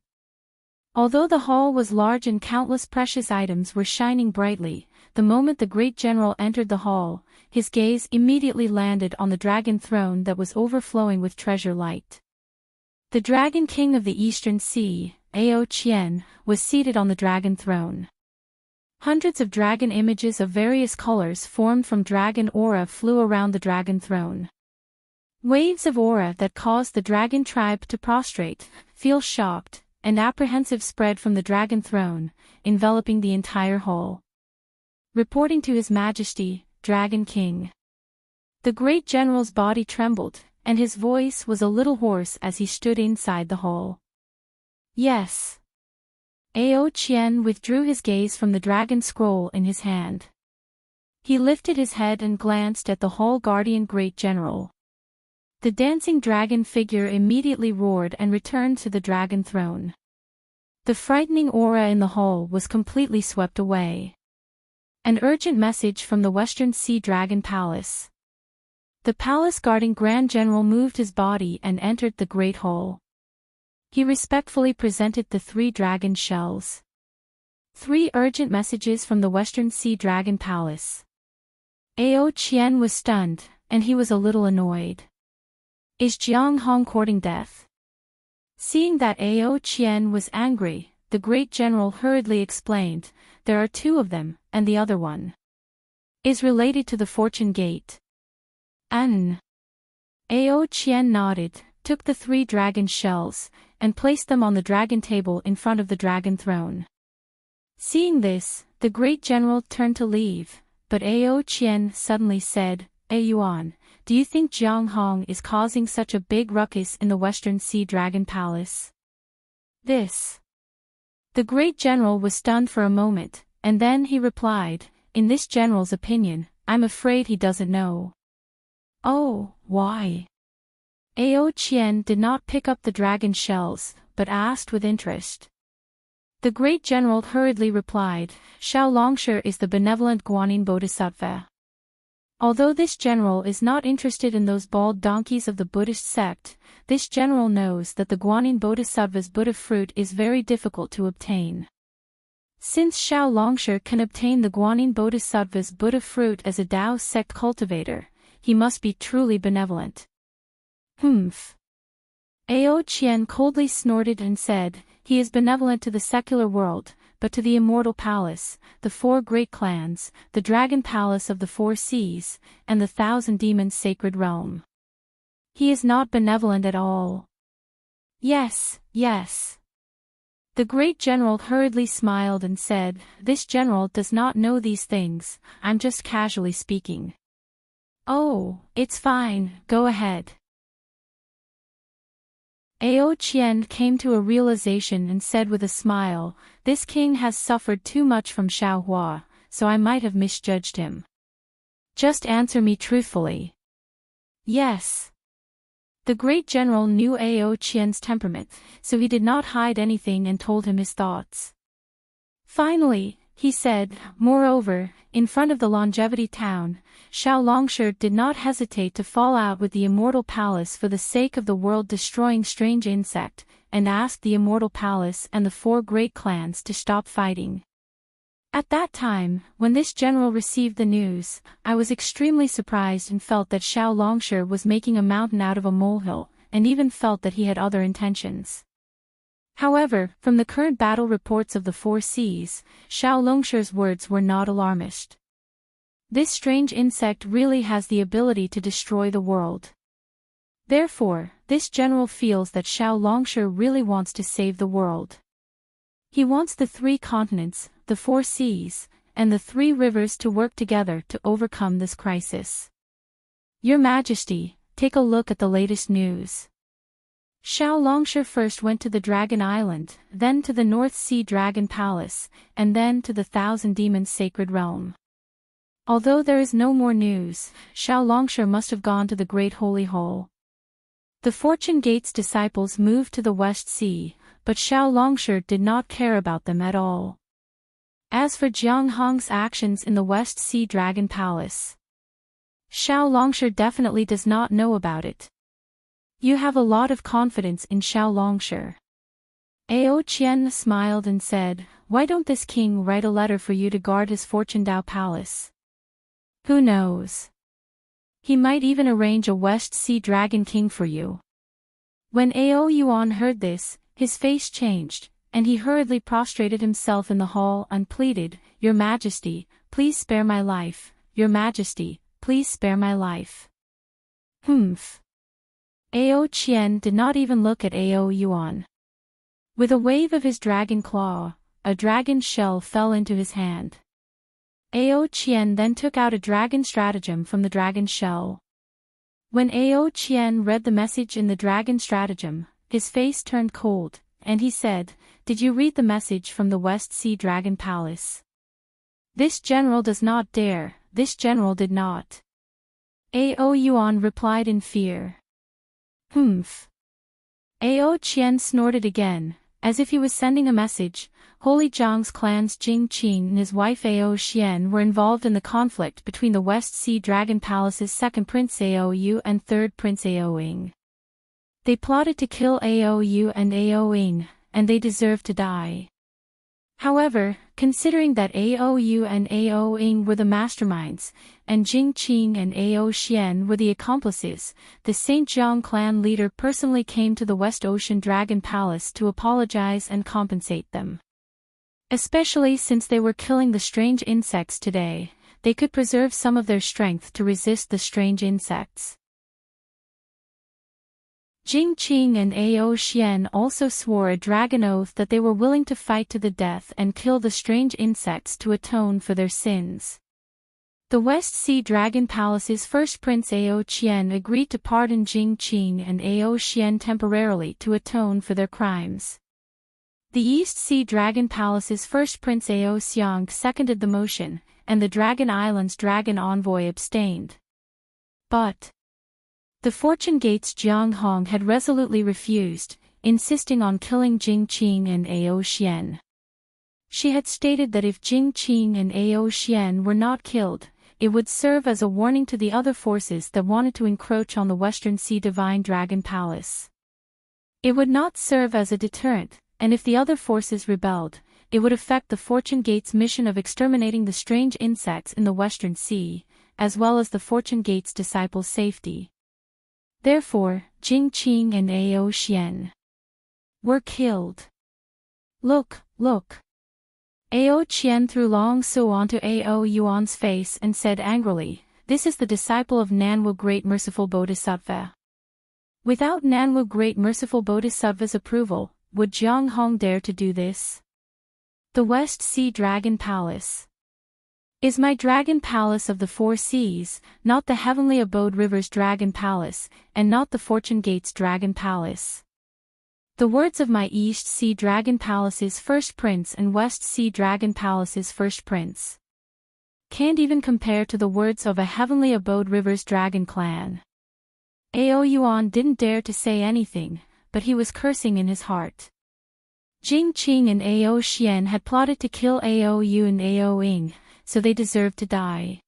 Although the hall was large and countless precious items were shining brightly, the moment the Great General entered the hall, his gaze immediately landed on the dragon throne that was overflowing with treasure light. The Dragon King of the Eastern Sea, Ao Qian, was seated on the dragon throne. Hundreds of dragon images of various colors formed from dragon aura flew around the dragon throne. Waves of aura that caused the dragon tribe to prostrate, feel shocked, and apprehensive spread from the dragon throne, enveloping the entire hall. Reporting to His Majesty, Dragon King. The Great General's body trembled, and his voice was a little hoarse as he stood inside the hall. "Yes." Ao Qian withdrew his gaze from the dragon scroll in his hand. He lifted his head and glanced at the Hall Guardian Great General. The dancing dragon figure immediately roared and returned to the dragon throne. The frightening aura in the hall was completely swept away. An urgent message from the Western Sea Dragon Palace. The palace guarding Grand General moved his body and entered the Great Hall. He respectfully presented the 3 dragon shells. 3 urgent messages from the Western Sea Dragon Palace. Ao Qian was stunned, and he was a little annoyed. Is Jiang Hong courting death? Seeing that Ao Qian was angry, the Great General hurriedly explained, "There are 2 of them, and the other one is related to the Fortune Gate." Ao Qian nodded, took the 3 dragon shells, and placed them on the dragon table in front of the dragon throne. Seeing this, the great general turned to leave, but Ao Qian suddenly said, "A Yuan, do you think Jiang Hong is causing such a big ruckus in the Western Sea Dragon Palace?" This. The great general was stunned for a moment, and then he replied, "In this general's opinion, I'm afraid he doesn't know." "Oh, why?" Ao Qian did not pick up the dragon shells, but asked with interest. The great general hurriedly replied, "Xiao Longshi is the benevolent Guanyin Bodhisattva." Although this general is not interested in those bald donkeys of the Buddhist sect, this general knows that the Guanyin Bodhisattva's Buddha fruit is very difficult to obtain. Since Xiao Longshi can obtain the Guanyin Bodhisattva's Buddha fruit as a Tao sect cultivator, he must be truly benevolent. Humph. Ao Qian coldly snorted and said, "He is benevolent to the secular world, but to the immortal palace, the 4 great clans, the dragon palace of the 4 seas, and the 1,000 demons sacred realm. He is not benevolent at all." "Yes, yes." The great general hurriedly smiled and said, "This general does not know these things, I'm just casually speaking." "Oh, it's fine, go ahead." Ao Qian came to a realization and said with a smile, "This king has suffered too much from Xiao Hua, so I might have misjudged him. Just answer me truthfully." "Yes." The great general knew Ao Qian's temperament, so he did not hide anything and told him his thoughts. Finally, he said, "Moreover, in front of the longevity town, Xiao Longshi did not hesitate to fall out with the immortal palace for the sake of the world-destroying strange insect, and asked the immortal palace and the 4 great clans to stop fighting. At that time, when this general received the news, I was extremely surprised and felt that Xiao Longshi was making a mountain out of a molehill, and even felt that he had other intentions. However, from the current battle reports of the 4 seas, Xiao Longshi's words were not alarmist. This strange insect really has the ability to destroy the world. Therefore, this general feels that Xiao Longshi really wants to save the world. He wants the 3 continents, the 4 seas, and the 3 rivers to work together to overcome this crisis. Your Majesty, take a look at the latest news. Xiao Longshi first went to the Dragon Island, then to the North Sea Dragon Palace, and then to the 1,000 Demons Sacred Realm. Although there is no more news, Xiao Longshi must have gone to the Great Holy Hole. The Fortune Gate's disciples moved to the West Sea, but Xiao Longshi did not care about them at all. As for Jiang Hong's actions in the West Sea Dragon Palace, Xiao Longshi definitely does not know about it. You have a lot of confidence in Xiao Longshi. Ao Qian smiled and said, "Why don't this king write a letter for you to guard his Fortune Dao Palace? Who knows? He might even arrange a West Sea Dragon King for you." When Ao Yuan heard this, his face changed, and he hurriedly prostrated himself in the hall and pleaded, "Your Majesty, please spare my life, Your Majesty, please spare my life." Humph. Ao Qian did not even look at Ao Yuan. With a wave of his dragon claw, a dragon shell fell into his hand. Ao Qian then took out a dragon stratagem from the dragon shell. When Ao Qian read the message in the dragon stratagem, his face turned cold, and he said, "Did you read the message from the West Sea Dragon Palace?" "This general does not dare, this general did not." Ao Yuan replied in fear. Humph. Ao Qian snorted again, as if he was sending a message. Holy Zhang's clans Jing Qin and his wife Ao Xian were involved in the conflict between the West Sea Dragon Palace's 2nd Prince Ao Yu and 3rd Prince Ao Ying. They plotted to kill Ao Yu and Ao Ying, and they deserved to die. However, considering that Ao Yu and Ao Ying were the masterminds, and Jing Qin and Ao Xian were the accomplices, the St. Jiang clan leader personally came to the West Ocean Dragon Palace to apologize and compensate them. Especially since they were killing the strange insects today, they could preserve some of their strength to resist the strange insects. Jing Qing and Ao Xian also swore a dragon oath that they were willing to fight to the death and kill the strange insects to atone for their sins. The West Sea Dragon Palace's first prince Ao Qian agreed to pardon Jing Qing and Ao Xian temporarily to atone for their crimes. The East Sea Dragon Palace's first prince Ao Xiang seconded the motion, and the Dragon Island's dragon envoy abstained. But the Fortune Gate's Jiang Hong had resolutely refused, insisting on killing Jing Qing and Ao Xian. She had stated that if Jing Qing and Ao Xian were not killed, it would serve as a warning to the other forces that wanted to encroach on the Western Sea Divine Dragon Palace. It would not serve as a deterrent, and if the other forces rebelled, it would affect the Fortune Gate's mission of exterminating the strange insects in the Western Sea, as well as the Fortune Gate's disciples' safety. Therefore, Jing Qing and Ao Xian were killed. Look, look. Ao Qian threw Long Su onto Ao Yuan's face and said angrily, "This is the disciple of Nanwu Great Merciful Bodhisattva." Without Nanwu Great Merciful Bodhisattva's approval, would Jiang Hong dare to do this? The West Sea Dragon Palace is my dragon palace of the four seas, not the Heavenly Abode River's dragon palace, and not the Fortune Gate's dragon palace. The words of my East Sea Dragon Palace's first prince and West Sea Dragon Palace's first prince can't even compare to the words of a Heavenly Abode River's dragon clan. Ao Yuan didn't dare to say anything, but he was cursing in his heart. Jing Qing and Ao Xian had plotted to kill Ao Yu and Ao Ying, so they deserved to die.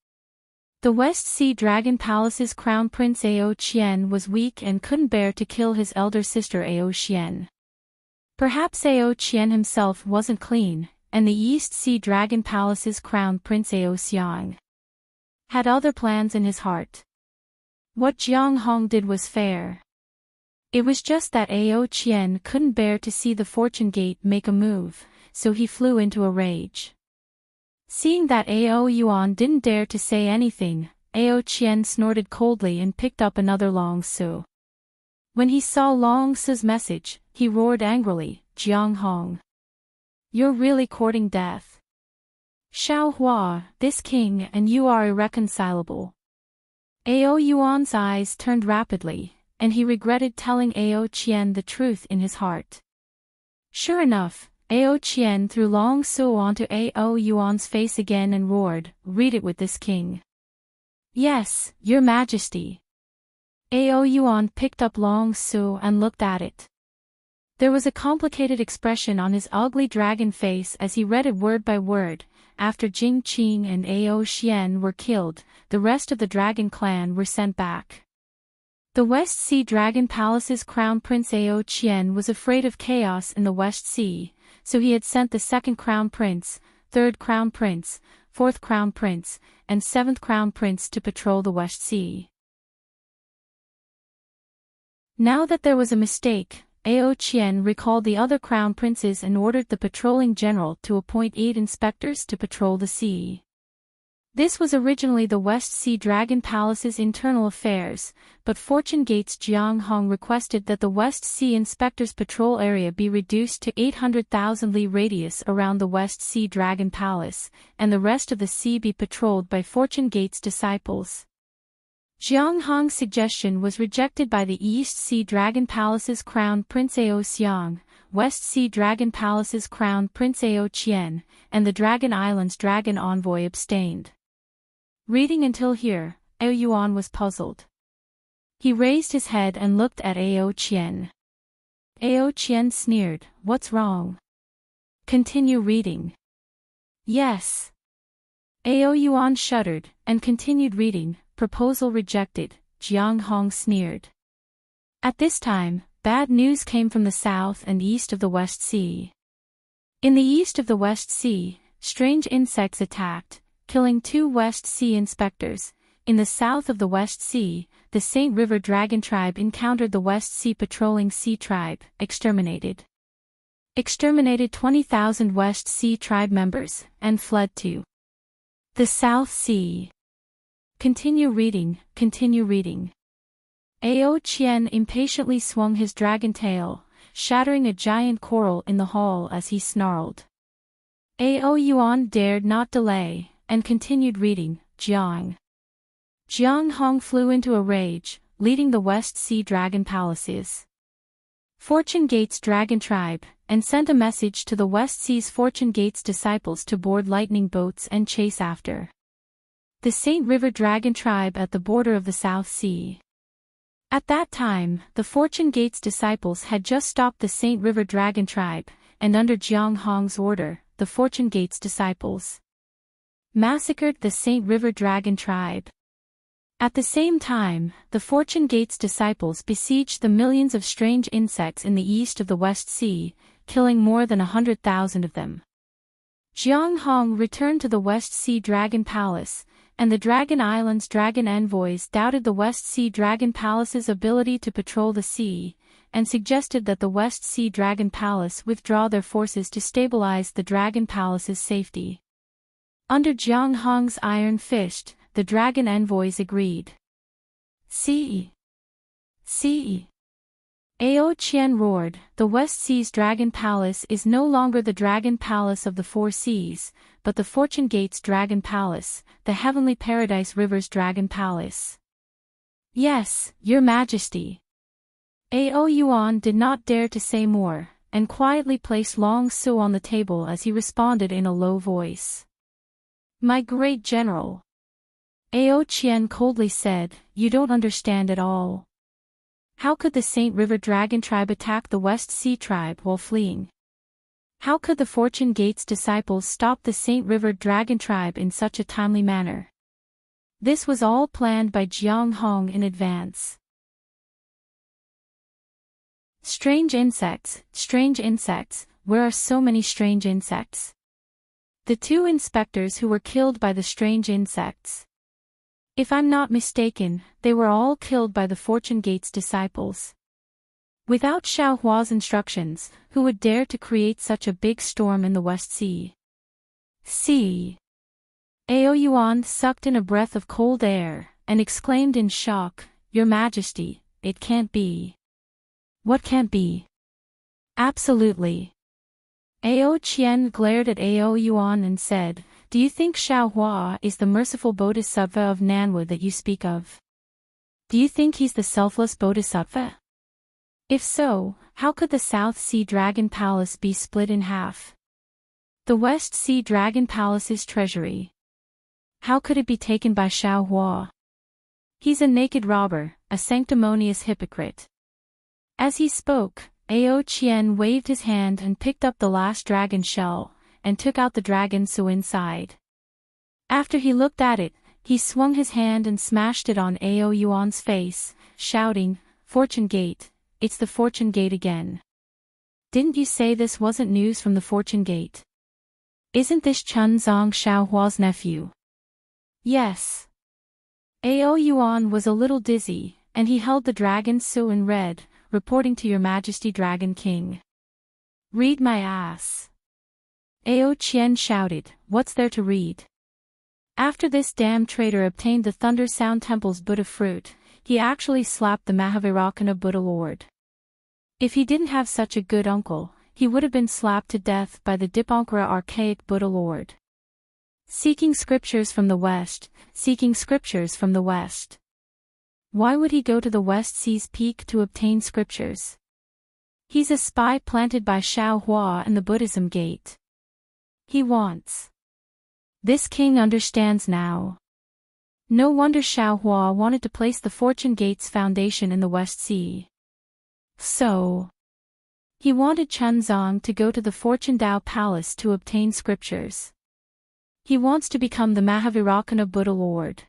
The West Sea Dragon Palace's crown prince Ao Qian was weak and couldn't bear to kill his elder sister Ao Xian. Perhaps Ao Qian himself wasn't clean, and the East Sea Dragon Palace's crown prince Ao Xiang had other plans in his heart. What Jiang Hong did was fair. It was just that Ao Qian couldn't bear to see the Fortune Gate make a move, so he flew into a rage. Seeing that Ao Yuan didn't dare to say anything, Ao Qian snorted coldly and picked up another Long Su. When he saw Long Su's message, he roared angrily, "Jiang Hong, you're really courting death. Xiao Hua, this king and you are irreconcilable." Ao Yuan's eyes turned rapidly, and he regretted telling Ao Qian the truth in his heart. Sure enough, Ao Qian threw Long Su onto Ao Yuan's face again and roared, "Read it with this king." "Yes, your majesty." Ao Yuan picked up Long Su and looked at it. There was a complicated expression on his ugly dragon face as he read it word by word. After Jing Qing and Ao Xian were killed, the rest of the dragon clan were sent back. The West Sea Dragon Palace's crown prince Ao Qian was afraid of chaos in the West Sea, so he had sent the second crown prince, third crown prince, fourth crown prince, and seventh crown prince to patrol the West Sea. Now that there was a mistake, Ao Qian recalled the other crown princes and ordered the patrolling general to appoint 8 inspectors to patrol the sea. This was originally the West Sea Dragon Palace's internal affairs, but Fortune Gate's Jiang Hong requested that the West Sea Inspector's patrol area be reduced to 800,000 li radius around the West Sea Dragon Palace, and the rest of the sea be patrolled by Fortune Gate's disciples. Jiang Hong's suggestion was rejected by the East Sea Dragon Palace's Crown Prince Ao Xiang, West Sea Dragon Palace's Crown Prince Ao Qian, and the Dragon Island's Dragon Envoy abstained. Reading until here, Ao Yuan was puzzled. He raised his head and looked at Ao Qian. Ao Qian sneered, "What's wrong? Continue reading." "Yes." Ao Yuan shuddered, and continued reading. Proposal rejected, Jiang Hong sneered. At this time, bad news came from the south and east of the West Sea. In the east of the West Sea, strange insects attacked, killing 2 West Sea inspectors. In the south of the West Sea, the St. River Dragon Tribe encountered the West Sea Patrolling Sea Tribe, exterminated 20,000 West Sea Tribe members, and fled to the South Sea. Continue reading, continue reading. Ao Qian impatiently swung his dragon tail, shattering a giant coral in the hall as he snarled. Ao Yuan dared not delay, and continued reading, Jiang. Jiang Hong flew into a rage, leading the West Sea Dragon Palaces. Fortune Gate's dragon tribe, and sent a message to the West Sea's Fortune Gate's disciples to board lightning boats and chase after the Saint River Dragon tribe at the border of the South Sea. At that time, the Fortune Gate's disciples had just stopped the Saint River Dragon tribe, and under Jiang Hong's order, the Fortune Gate's disciples massacred the Saint River Dragon tribe. At the same time, the Fortune Gate's disciples besieged the millions of strange insects in the east of the West Sea, killing more than 100,000 of them. Jiang Hong returned to the West Sea Dragon Palace, and the Dragon Island's dragon envoys doubted the West Sea Dragon Palace's ability to patrol the sea, and suggested that the West Sea Dragon Palace withdraw their forces to stabilize the Dragon Palace's safety. Under Jiang Hong's iron fist, the dragon envoys agreed. See! Ao Qian roared, the West Sea's Dragon Palace is no longer the Dragon Palace of the Four Seas, but the Fortune Gate's Dragon Palace, the Heavenly Paradise River's Dragon Palace. Yes, Your Majesty. Ao Yuan did not dare to say more, and quietly placed Long Su on the table as he responded in a low voice. My great general. Ao Qian coldly said, you don't understand at all. How could the Saint River Dragon tribe attack the West Sea tribe while fleeing? How could the Fortune Gate's disciples stop the Saint River Dragon tribe in such a timely manner? This was all planned by Jiang Hong in advance. Strange insects, where are so many strange insects? The two inspectors who were killed by the strange insects. If I'm not mistaken, they were all killed by the Fortune Gate's disciples. Without Xiao Hua's instructions, who would dare to create such a big storm in the West Sea? Ao Yuan sucked in a breath of cold air, and exclaimed in shock, Your Majesty, it can't be. What can't be? Absolutely. Ao Qian glared at Ao Yuan and said, do you think Xiao Hua is the merciful bodhisattva of Nanwu that you speak of? Do you think he's the selfless bodhisattva? If so, how could the South Sea Dragon Palace be split in half? The West Sea Dragon Palace's treasury. How could it be taken by Xiao Hua? He's a naked robber, a sanctimonious hypocrite. As he spoke, Ao Qian waved his hand and picked up the last dragon shell, and took out the dragon so inside. After he looked at it, he swung his hand and smashed it on Ao Yuan's face, shouting, Fortune Gate, it's the Fortune Gate again. Didn't you say this wasn't news from the Fortune Gate? Isn't this Chun Zong Xiao Hua's nephew? Yes. Ao Yuan was a little dizzy, and he held the dragon so and read, reporting to Your Majesty Dragon King. Read my ass. Ao Qian shouted, what's there to read? After this damn traitor obtained the Thunder Sound Temple's Buddha fruit, he actually slapped the Mahavairakana Buddha Lord. If he didn't have such a good uncle, he would have been slapped to death by the Dipankara archaic Buddha Lord. Seeking scriptures from the West. Why would he go to the West Sea's peak to obtain scriptures? He's a spy planted by Xiao Hua and the Buddhism Gate. He wants. This king understands now. No wonder Xiao Hua wanted to place the Fortune Gate's foundation in the West Sea. So, he wanted Chun Zong to go to the Fortune Dao Palace to obtain scriptures. He wants to become the Mahavairakana Buddha Lord.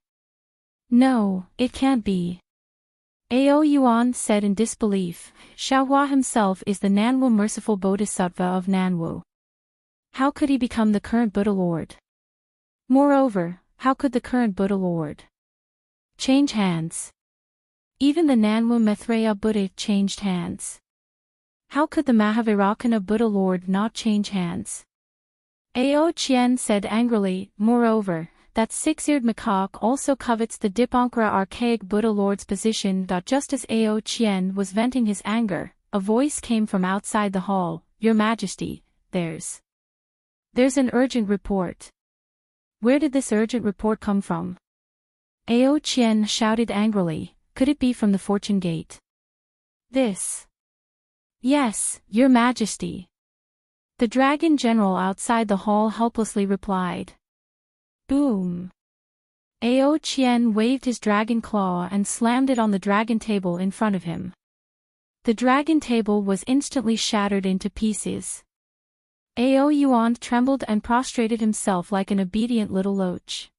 No, it can't be. Ao Yuan said in disbelief, Xiao Hua himself is the Nanwu merciful bodhisattva of Nanwu. How could he become the current Buddha Lord? Moreover, how could the current Buddha Lord change hands? Even the Nanwu Maitreya Buddha changed hands. How could the Mahavairakana Buddha Lord not change hands? Ao Qian said angrily, moreover, that six-eared macaque also covets the Dipankara archaic Buddha Lord's position. Just as Ao Qian was venting his anger, a voice came from outside the hall. Your Majesty, there's an urgent report. Where did this urgent report come from? Ao Qian shouted angrily. Could it be from the Fortune Gate? Yes, Your Majesty. The Dragon General outside the hall helplessly replied. Boom. Ao Qian waved his dragon claw and slammed it on the dragon table in front of him. The dragon table was instantly shattered into pieces. Ao Yuan trembled and prostrated himself like an obedient little loach.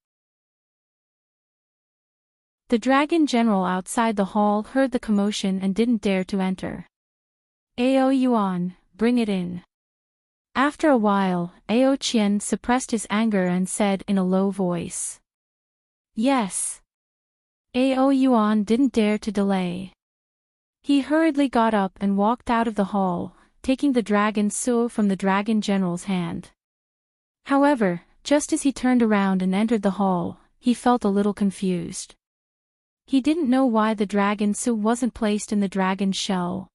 The Dragon General outside the hall heard the commotion and didn't dare to enter. Ao Yuan, bring it in. After a while, Ao Qian suppressed his anger and said in a low voice. Yes. Ao Yuan didn't dare to delay. He hurriedly got up and walked out of the hall, taking the dragon sword from the Dragon General's hand. However, just as he turned around and entered the hall, he felt a little confused. He didn't know why the dragon sword wasn't placed in the dragon's shell.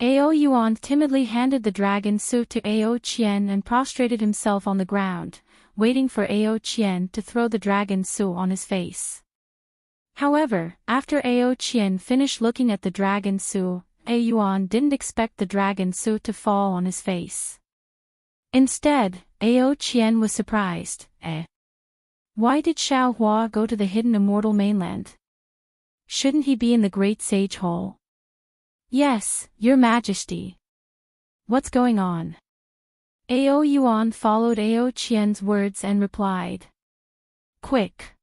Ao Yuan timidly handed the dragon sword to Ao Qian and prostrated himself on the ground, waiting for Ao Qian to throw the dragon sword on his face. However, after Ao Qian finished looking at the dragon sword, Ao Yuan didn't expect the dragon sword to fall on his face. Instead, Ao Qian was surprised. Why did Xiao Hua go to the hidden immortal mainland? Shouldn't he be in the Great Sage Hall? Yes, Your Majesty. What's going on? Ao Yuan followed Ao Qian's words and replied. Quick!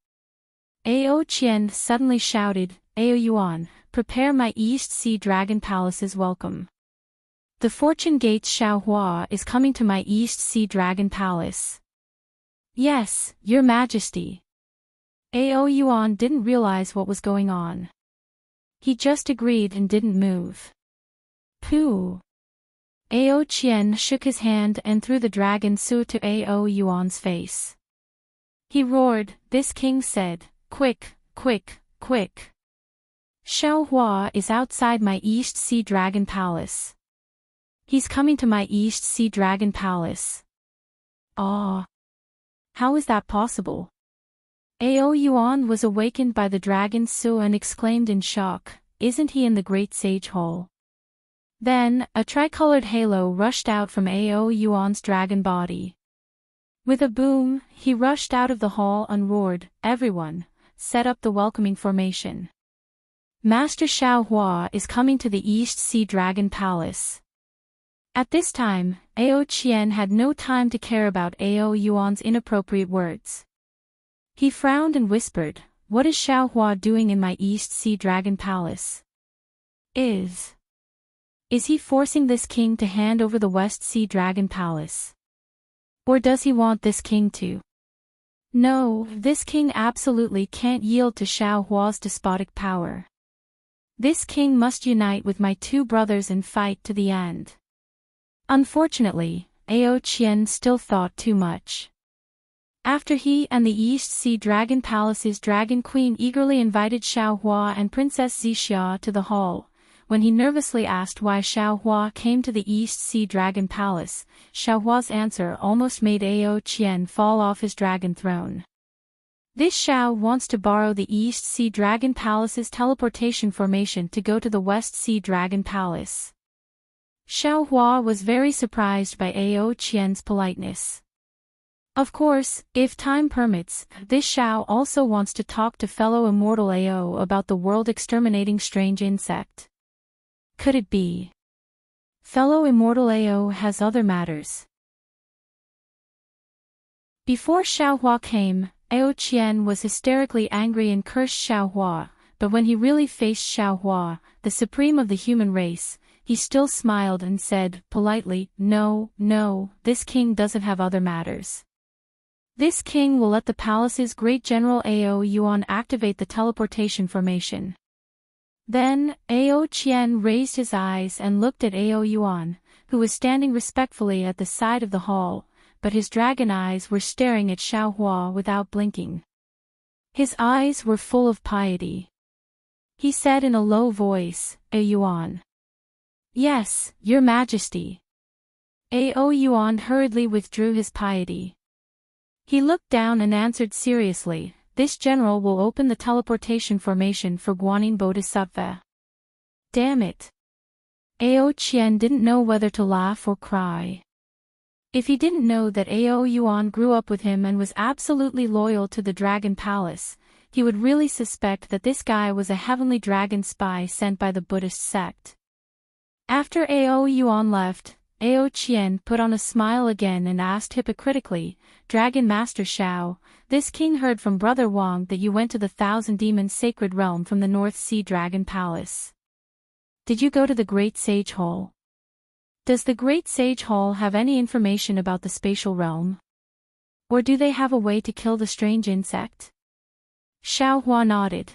Ao Qian suddenly shouted, Ao Yuan, prepare my East Sea Dragon Palace's welcome. The Fortune Gate's Xiao Hua is coming to my East Sea Dragon Palace. Yes, Your Majesty. Ao Yuan didn't realize what was going on. He just agreed and didn't move. Pooh! Ao Qian shook his hand and threw the dragon sword to Ao Yuan's face. He roared, this king said, quick, quick, quick. Xiao Hua is outside my East Sea Dragon Palace. He's coming to my East Sea Dragon Palace. Ah! How is that possible? Ao Yuan was awakened by the dragon's sword and exclaimed in shock, isn't he in the Great Sage Hall? Then, a tricolored halo rushed out from Ao Yuan's dragon body. With a boom, he rushed out of the hall and roared, everyone, set up the welcoming formation. Master Xiao Hua is coming to the East Sea Dragon Palace. At this time, Ao Qian had no time to care about Ao Yuan's inappropriate words. He frowned and whispered, what is Xiao Hua doing in my East Sea Dragon Palace? Is he forcing this king to hand over the West Sea Dragon Palace? Or does he want this king to? No, this king absolutely can't yield to Xiao Hua's despotic power. This king must unite with my two brothers and fight to the end. Unfortunately, Ao Qian still thought too much. After he and the East Sea Dragon Palace's Dragon Queen eagerly invited Xiao Hua and Princess Zixia to the hall, when he nervously asked why Xiao Hua came to the East Sea Dragon Palace, Xiao Hua's answer almost made Ao Qian fall off his dragon throne. This Xiao wants to borrow the East Sea Dragon Palace's teleportation formation to go to the West Sea Dragon Palace. Xiao Hua was very surprised by Ao Qian's politeness. Of course, if time permits, this Xiao also wants to talk to fellow immortal Ao about the world-exterminating strange insect. Could it be? Fellow immortal Ao has other matters. Before Xiao Hua came, Ao Qian was hysterically angry and cursed Xiao Hua, but when he really faced Xiao Hua, the supreme of the human race, he still smiled and said, politely, no, this king doesn't have other matters. This king will let the palace's great general Ao Yuan activate the teleportation formation. Then, Ao Qian raised his eyes and looked at Ao Yuan, who was standing respectfully at the side of the hall, but his dragon eyes were staring at Xiaohua without blinking. His eyes were full of piety. He said in a low voice, "A Yuan." "Yes, Your Majesty." Ao Yuan hurriedly withdrew his piety. He looked down and answered seriously, "This general will open the teleportation formation for Guanyin Bodhisattva." Damn it. Ao Qian didn't know whether to laugh or cry. If he didn't know that Ao Yuan grew up with him and was absolutely loyal to the Dragon Palace, he would really suspect that this guy was a heavenly dragon spy sent by the Buddhist sect. After Ao Yuan left, Ao Qian put on a smile again and asked hypocritically, "Dragon Master Xiao, this king heard from Brother Wang that you went to the Thousand Demons Sacred Realm from the North Sea Dragon Palace. Did you go to the Great Sage Hall? Does the Great Sage Hall have any information about the spatial realm? Or do they have a way to kill the strange insect?" Xiaohua nodded.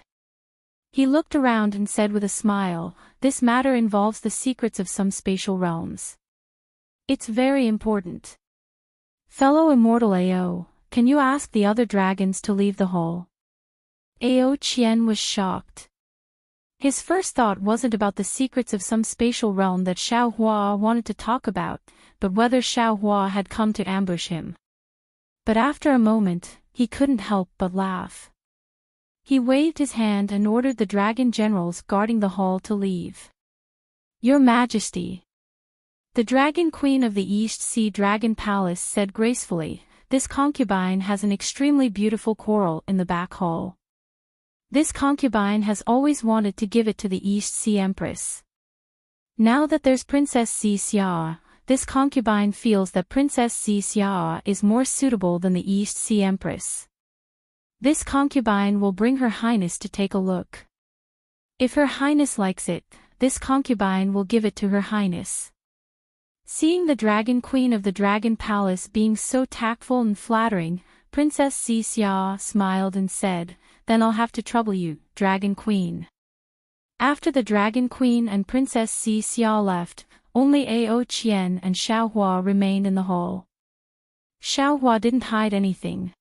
He looked around and said with a smile, "This matter involves the secrets of some spatial realms. It's very important. Fellow Immortal Ao, can you ask the other dragons to leave the hall?" Ao Qian was shocked. His first thought wasn't about the secrets of some spatial realm that Xiaohua wanted to talk about, but whether Xiaohua had come to ambush him. But after a moment, he couldn't help but laugh. He waved his hand and ordered the dragon generals guarding the hall to leave. "Your Majesty." The Dragon Queen of the East Sea Dragon Palace said gracefully, "This concubine has an extremely beautiful coral in the back hall. This concubine has always wanted to give it to the East Sea Empress. Now that there's Princess Xia, this concubine feels that Princess Xia is more suitable than the East Sea Empress. This concubine will bring Her Highness to take a look. If Her Highness likes it, this concubine will give it to Her Highness." Seeing the Dragon Queen of the Dragon Palace being so tactful and flattering, Princess Xia smiled and said, "Then I'll have to trouble you, Dragon Queen." After the Dragon Queen and Princess Xia left, only Ao Qian and Xiaohua remained in the hall. Xiaohua didn't hide anything.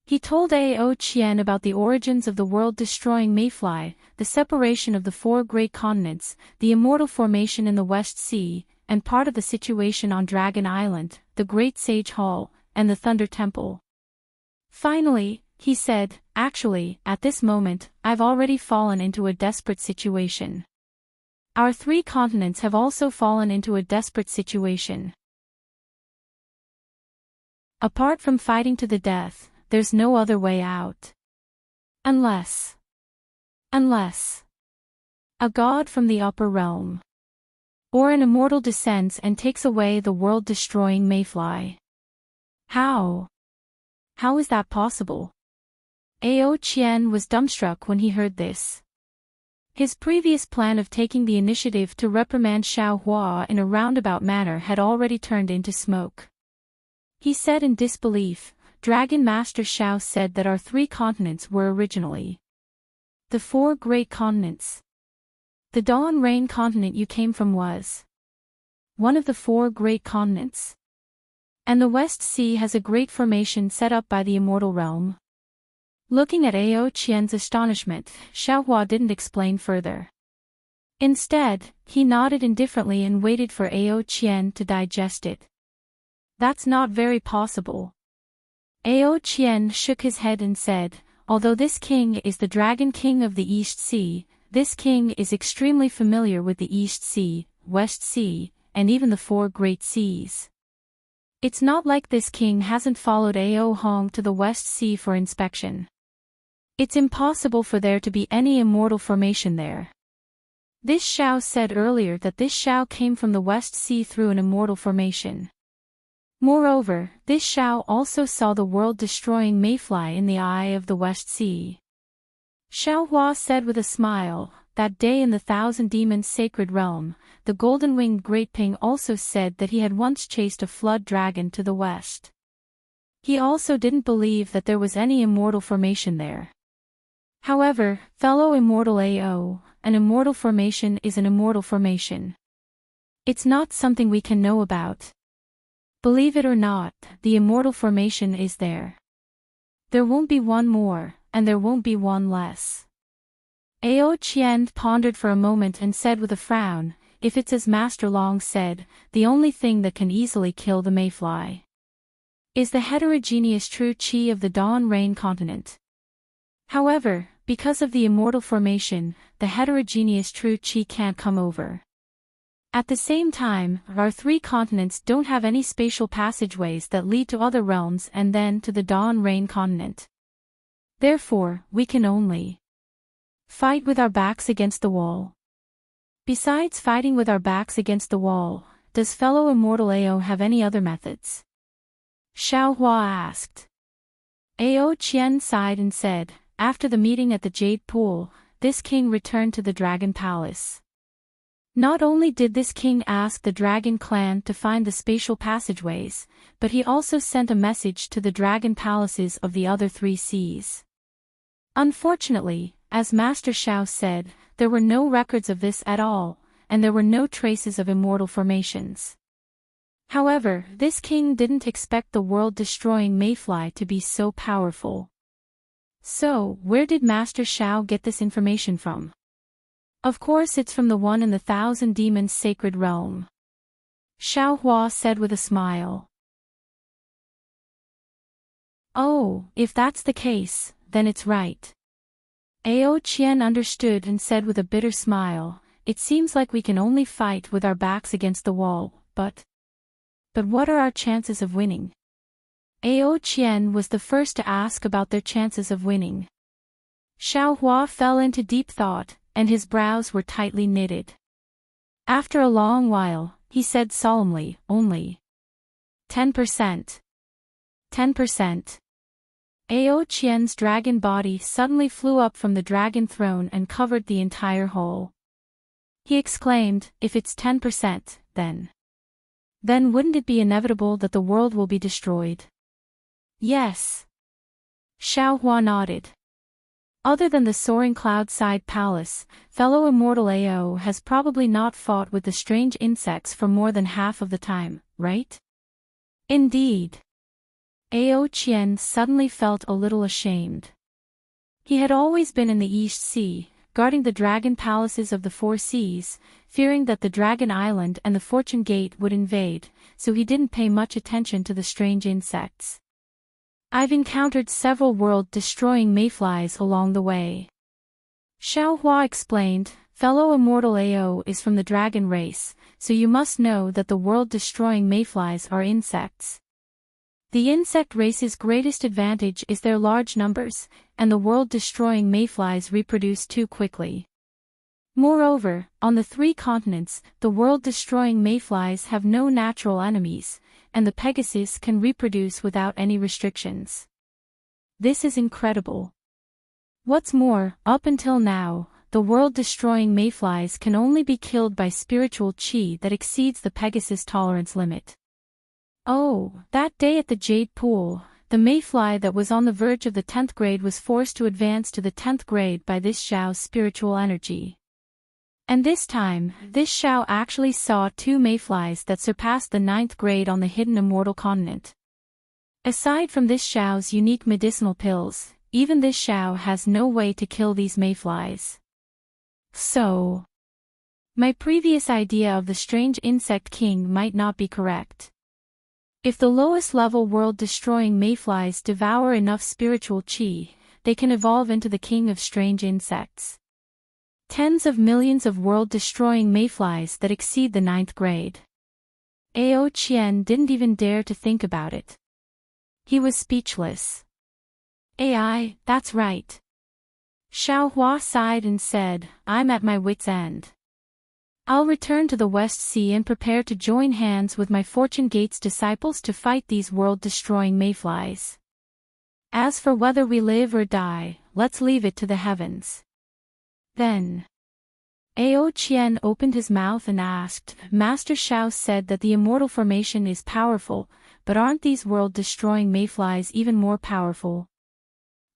He told Ao Qian about the origins of the world-destroying mayfly, the separation of the 4 great continents, the immortal formation in the West Sea, and part of the situation on Dragon Island, the Great Sage Hall, and the Thunder Temple. Finally, he said, "Actually, at this moment, I've already fallen into a desperate situation. Our 3 continents have also fallen into a desperate situation. Apart from fighting to the death, there's no other way out. Unless a god from the upper realm or an immortal descends and takes away the world-destroying mayfly. How is that possible?" Ao Qian was dumbstruck when he heard this. His previous plan of taking the initiative to reprimand Xiaohua in a roundabout manner had already turned into smoke. He said in disbelief, "Dragon Master Xiao said that our 3 continents were originally the 4 great continents. The Dawn Rain continent you came from was one of the 4 great continents. And the West Sea has a great formation set up by the immortal realm." Looking at Ao Qian's astonishment, Xiaohua didn't explain further. Instead, he nodded indifferently and waited for Ao Qian to digest it. "That's not very possible." Ao Qian shook his head and said, "Although this king is the Dragon King of the East Sea, this king is extremely familiar with the East Sea, West Sea, and even the 4 great seas. It's not like this king hasn't followed Ao Hong to the West Sea for inspection. It's impossible for there to be any immortal formation there. This Xiao said earlier that this Xiao came from the West Sea through an immortal formation. Moreover, this Xiao also saw the world-destroying mayfly in the eye of the West Sea." Xiaohua said with a smile, "That day in the Thousand Demons Sacred Realm, the golden-winged Great Ping also said that he had once chased a flood dragon to the west. He also didn't believe that there was any immortal formation there. However, fellow Immortal Ao, an immortal formation is an immortal formation. It's not something we can know about. Believe it or not, the immortal formation is there. There won't be one more, and there won't be one less. Ao Qian pondered for a moment and said with a frown, if it's as Master Long said, the only thing that can easily kill the mayfly is the heterogeneous true qi of the dawn rain continent. However, because of the immortal formation, the heterogeneous true qi can't come over. At the same time, our three continents don't have any spatial passageways that lead to other realms and then to the dawn rain continent. Therefore, we can only fight with our backs against the wall. Besides fighting with our backs against the wall, does fellow immortal Ao have any other methods? Xiao Hua asked. Ao Qian sighed and said, after the meeting at the Jade Pool, this king returned to the Dragon Palace. Not only did this king ask the Dragon Clan to find the spatial passageways, but he also sent a message to the Dragon Palaces of the other three seas. Unfortunately, as Master Xiao said, there were no records of this at all, and there were no traces of immortal formations. However, this king didn't expect the world-destroying mayfly to be so powerful. So, where did Master Xiao get this information from? Of course it's from the one in the Thousand Demons sacred realm. Xiao Hua said with a smile. Oh, if that's the case, then it's right. Ao Qian understood and said with a bitter smile, it seems like we can only fight with our backs against the wall, but what are our chances of winning? Ao Qian was the first to ask about their chances of winning. Xiao Hua fell into deep thought, and his brows were tightly knitted. After a long while, he said solemnly, only 10%. 10%. Ao Qian's dragon body suddenly flew up from the dragon throne and covered the entire hole. He exclaimed, if it's 10%, then wouldn't it be inevitable that the world will be destroyed? Yes. Xiao Hua nodded. Other than the soaring cloud-side palace, fellow immortal Ao has probably not fought with the strange insects for more than half of the time, right? Indeed. Ao Qian suddenly felt a little ashamed. He had always been in the East Sea, guarding the dragon palaces of the four seas, fearing that the Dragon Island and the Fortune Gate would invade, so he didn't pay much attention to the strange insects. I've encountered several world-destroying mayflies along the way. Xiao Hua explained, fellow immortal Ao is from the dragon race, so you must know that the world-destroying mayflies are insects. The insect race's greatest advantage is their large numbers, and the world-destroying mayflies reproduce too quickly. Moreover, on the three continents, the world-destroying mayflies have no natural enemies, and the Pegasus can reproduce without any restrictions. This is incredible. What's more, up until now, the world-destroying mayflies can only be killed by spiritual qi that exceeds the Pegasus tolerance limit. Oh, that day at the Jade Pool, the mayfly that was on the verge of the 10th grade was forced to advance to the 10th grade by this Xiao's spiritual energy. And this time, this Xiao actually saw two mayflies that surpassed the 9th grade on the hidden immortal continent. Aside from this Xiao's unique medicinal pills, even this Xiao has no way to kill these mayflies. So, my previous idea of the strange insect king might not be correct. If the lowest level world-destroying mayflies devour enough spiritual qi, they can evolve into the king of strange insects. Tens of millions of world-destroying mayflies that exceed the 9th grade. Ao Qian didn't even dare to think about it. He was speechless. AI, that's right. Xiao Hua sighed and said, I'm at my wit's end. I'll return to the West Sea and prepare to join hands with my Fortune Gate's disciples to fight these world-destroying mayflies. As for whether we live or die, let's leave it to the heavens. Then, Ao Qian opened his mouth and asked, Master Xiao said that the immortal formation is powerful, but aren't these world-destroying mayflies even more powerful?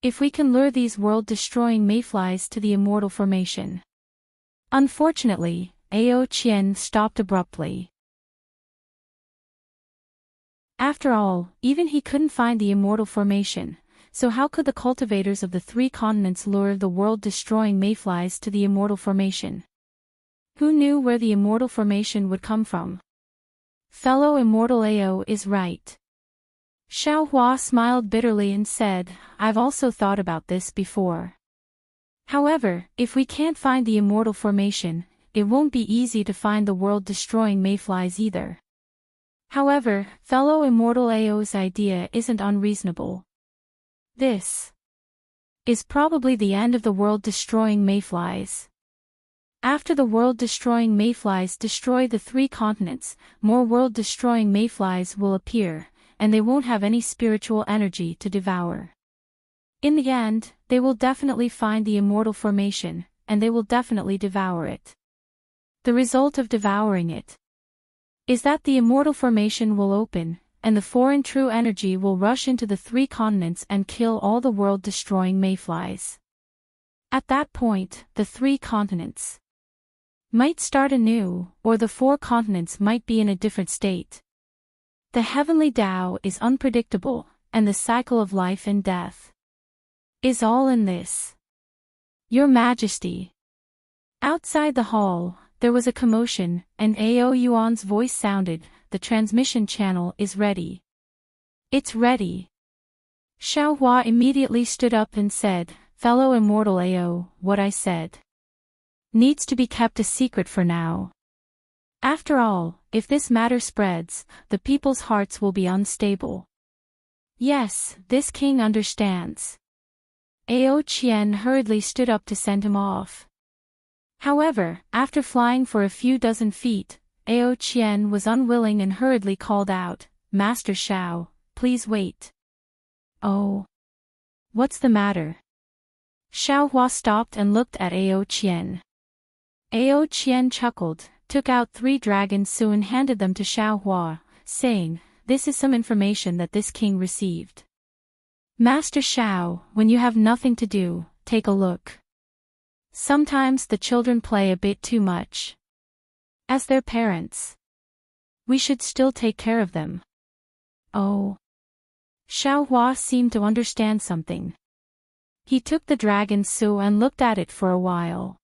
If we can lure these world-destroying mayflies to the immortal formation. Unfortunately, Ao Qian stopped abruptly. After all, even he couldn't find the immortal formation, so how could the cultivators of the 3 continents lure the world-destroying mayflies to the immortal formation? Who knew where the immortal formation would come from? Fellow Immortal Ao is right. Xiao Hua smiled bitterly and said, I've also thought about this before. However, if we can't find the immortal formation, it won't be easy to find the world-destroying mayflies either. However, fellow Immortal Ao's idea isn't unreasonable. This is probably the end of the world-destroying mayflies. After the world-destroying mayflies destroy the 3 continents, more world-destroying mayflies will appear, and they won't have any spiritual energy to devour. In the end, they will definitely find the immortal formation, and they will definitely devour it. The result of devouring it is that the immortal formation will open, and the foreign true energy will rush into the 3 continents and kill all the world-destroying mayflies. At that point, the 3 continents might start anew, or the 4 continents might be in a different state. The heavenly Tao is unpredictable, and the cycle of life and death is all in this. Your Majesty. Outside the hall, there was a commotion, and Ao Yuan's voice sounded, the transmission channel is ready. It's ready. Xiao Hua immediately stood up and said, Fellow Immortal Ao, what I said needs to be kept a secret for now. After all, if this matter spreads, the people's hearts will be unstable. Yes, this king understands. Ao Qian hurriedly stood up to send him off. However, after flying for a few dozen feet, Ao Qian was unwilling and hurriedly called out, Master Xiao, please wait. Oh. What's the matter? Xiao Hua stopped and looked at Ao Qian. Ao Qian chuckled, took out 3 dragon su and handed them to Xiao Hua, saying, This is some information that this king received. Master Xiao, when you have nothing to do, take a look. Sometimes the children play a bit too much. As their parents, we should still take care of them. Oh. Xiao Hua seemed to understand something. He took the dragon su and looked at it for a while.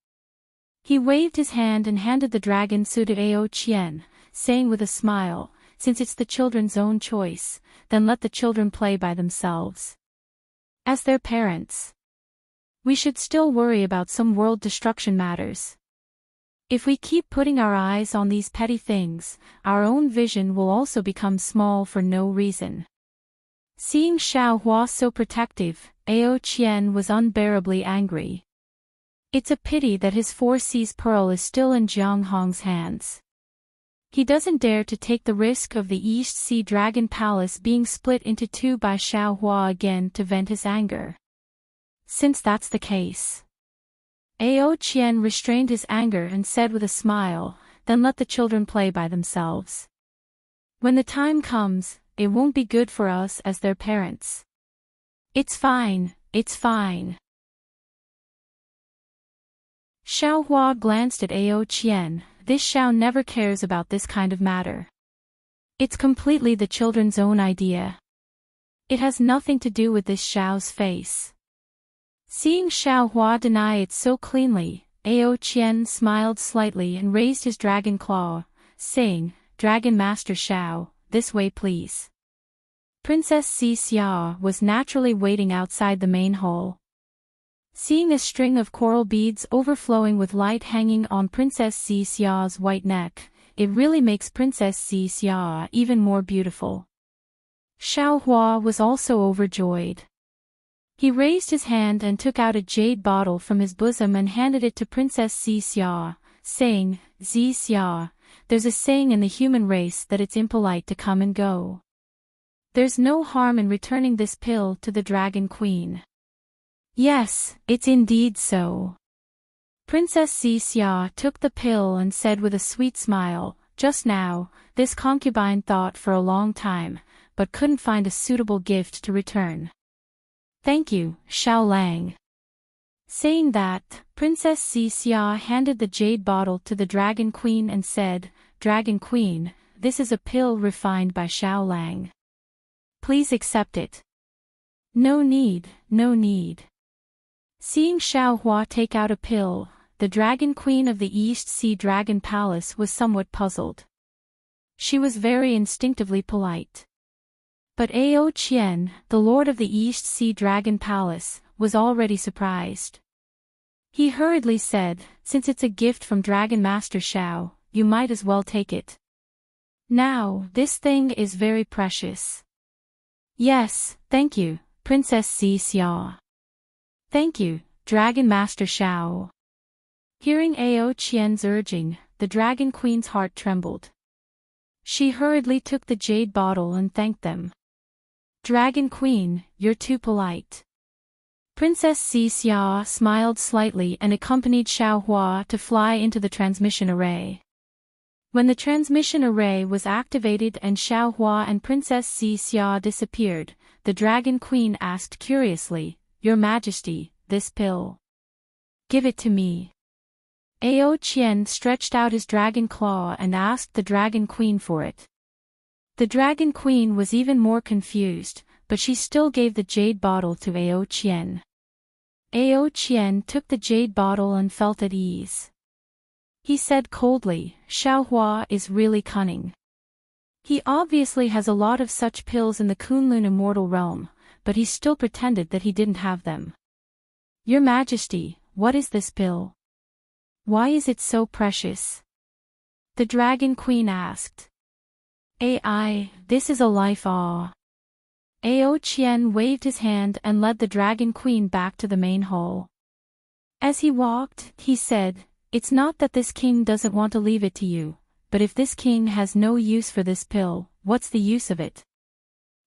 He waved his hand and handed the dragon su to Ao Qian, saying with a smile, Since it's the children's own choice, then let the children play by themselves. As their parents, we should still worry about some world destruction matters. If we keep putting our eyes on these petty things, our own vision will also become small for no reason. Seeing Xiao Hua so protective, Ao Qian was unbearably angry. It's a pity that his 4 Seas pearl is still in Jiang Hong's hands. He doesn't dare to take the risk of the East Sea Dragon Palace being split into 2 by Xiao Hua again to vent his anger. Since that's the case, Ao Qian restrained his anger and said with a smile, Then let the children play by themselves. When the time comes, it won't be good for us as their parents. It's fine, it's fine. Xiao Hua glanced at Ao Qian. This Xiao never cares about this kind of matter. It's completely the children's own idea. It has nothing to do with this Xiao's face. Seeing Xiao Hua deny it so cleanly, Ao Qian smiled slightly and raised his dragon claw, saying, Dragon Master Xiao, this way please. Princess Xia was naturally waiting outside the main hall. Seeing a string of coral beads overflowing with light hanging on Princess Xia's white neck, it really makes Princess Xia even more beautiful. Xiao Hua was also overjoyed. He raised his hand and took out a jade bottle from his bosom and handed it to Princess Xia, saying, Xia, there's a saying in the human race that it's impolite to come and go. There's no harm in returning this pill to the Dragon Queen. Yes, it's indeed so. Princess Xia took the pill and said with a sweet smile, Just now, this concubine thought for a long time, but couldn't find a suitable gift to return. Thank you, Xiao Lang. Saying that, Princess Xia handed the jade bottle to the Dragon Queen and said, Dragon Queen, this is a pill refined by Xiao Lang. Please accept it. No need, no need. Seeing Xiao Hua take out a pill, the Dragon Queen of the East Sea Dragon Palace was somewhat puzzled. She was very instinctively polite. But Ao Qian, the Lord of the East Sea Dragon Palace, was already surprised. He hurriedly said, "Since it's a gift from Dragon Master Xiao, you might as well take it. Now, this thing is very precious." "Yes, thank you, Princess Xia." "Thank you, Dragon Master Xiao." Hearing Ao Qian's urging, the Dragon Queen's heart trembled. She hurriedly took the jade bottle and thanked them. "Dragon Queen, you're too polite." Princess Xia smiled slightly and accompanied Xiao Hua to fly into the transmission array. When the transmission array was activated and Xiao Hua and Princess Xia disappeared, the Dragon Queen asked curiously, "Your Majesty, this pill. Give it to me." Ao Qian stretched out his dragon claw and asked the Dragon Queen for it. The Dragon Queen was even more confused, but she still gave the jade bottle to Ao Qian. Ao Qian took the jade bottle and felt at ease. He said coldly, "Xiao Hua is really cunning. He obviously has a lot of such pills in the Kunlun immortal realm, but he still pretended that he didn't have them." "Your Majesty, what is this pill? Why is it so precious?" the Dragon Queen asked. This is a life awe." Ao Qian waved his hand and led the Dragon Queen back to the main hall. As he walked, he said, "It's not that this king doesn't want to leave it to you, but if this king has no use for this pill, what's the use of it?"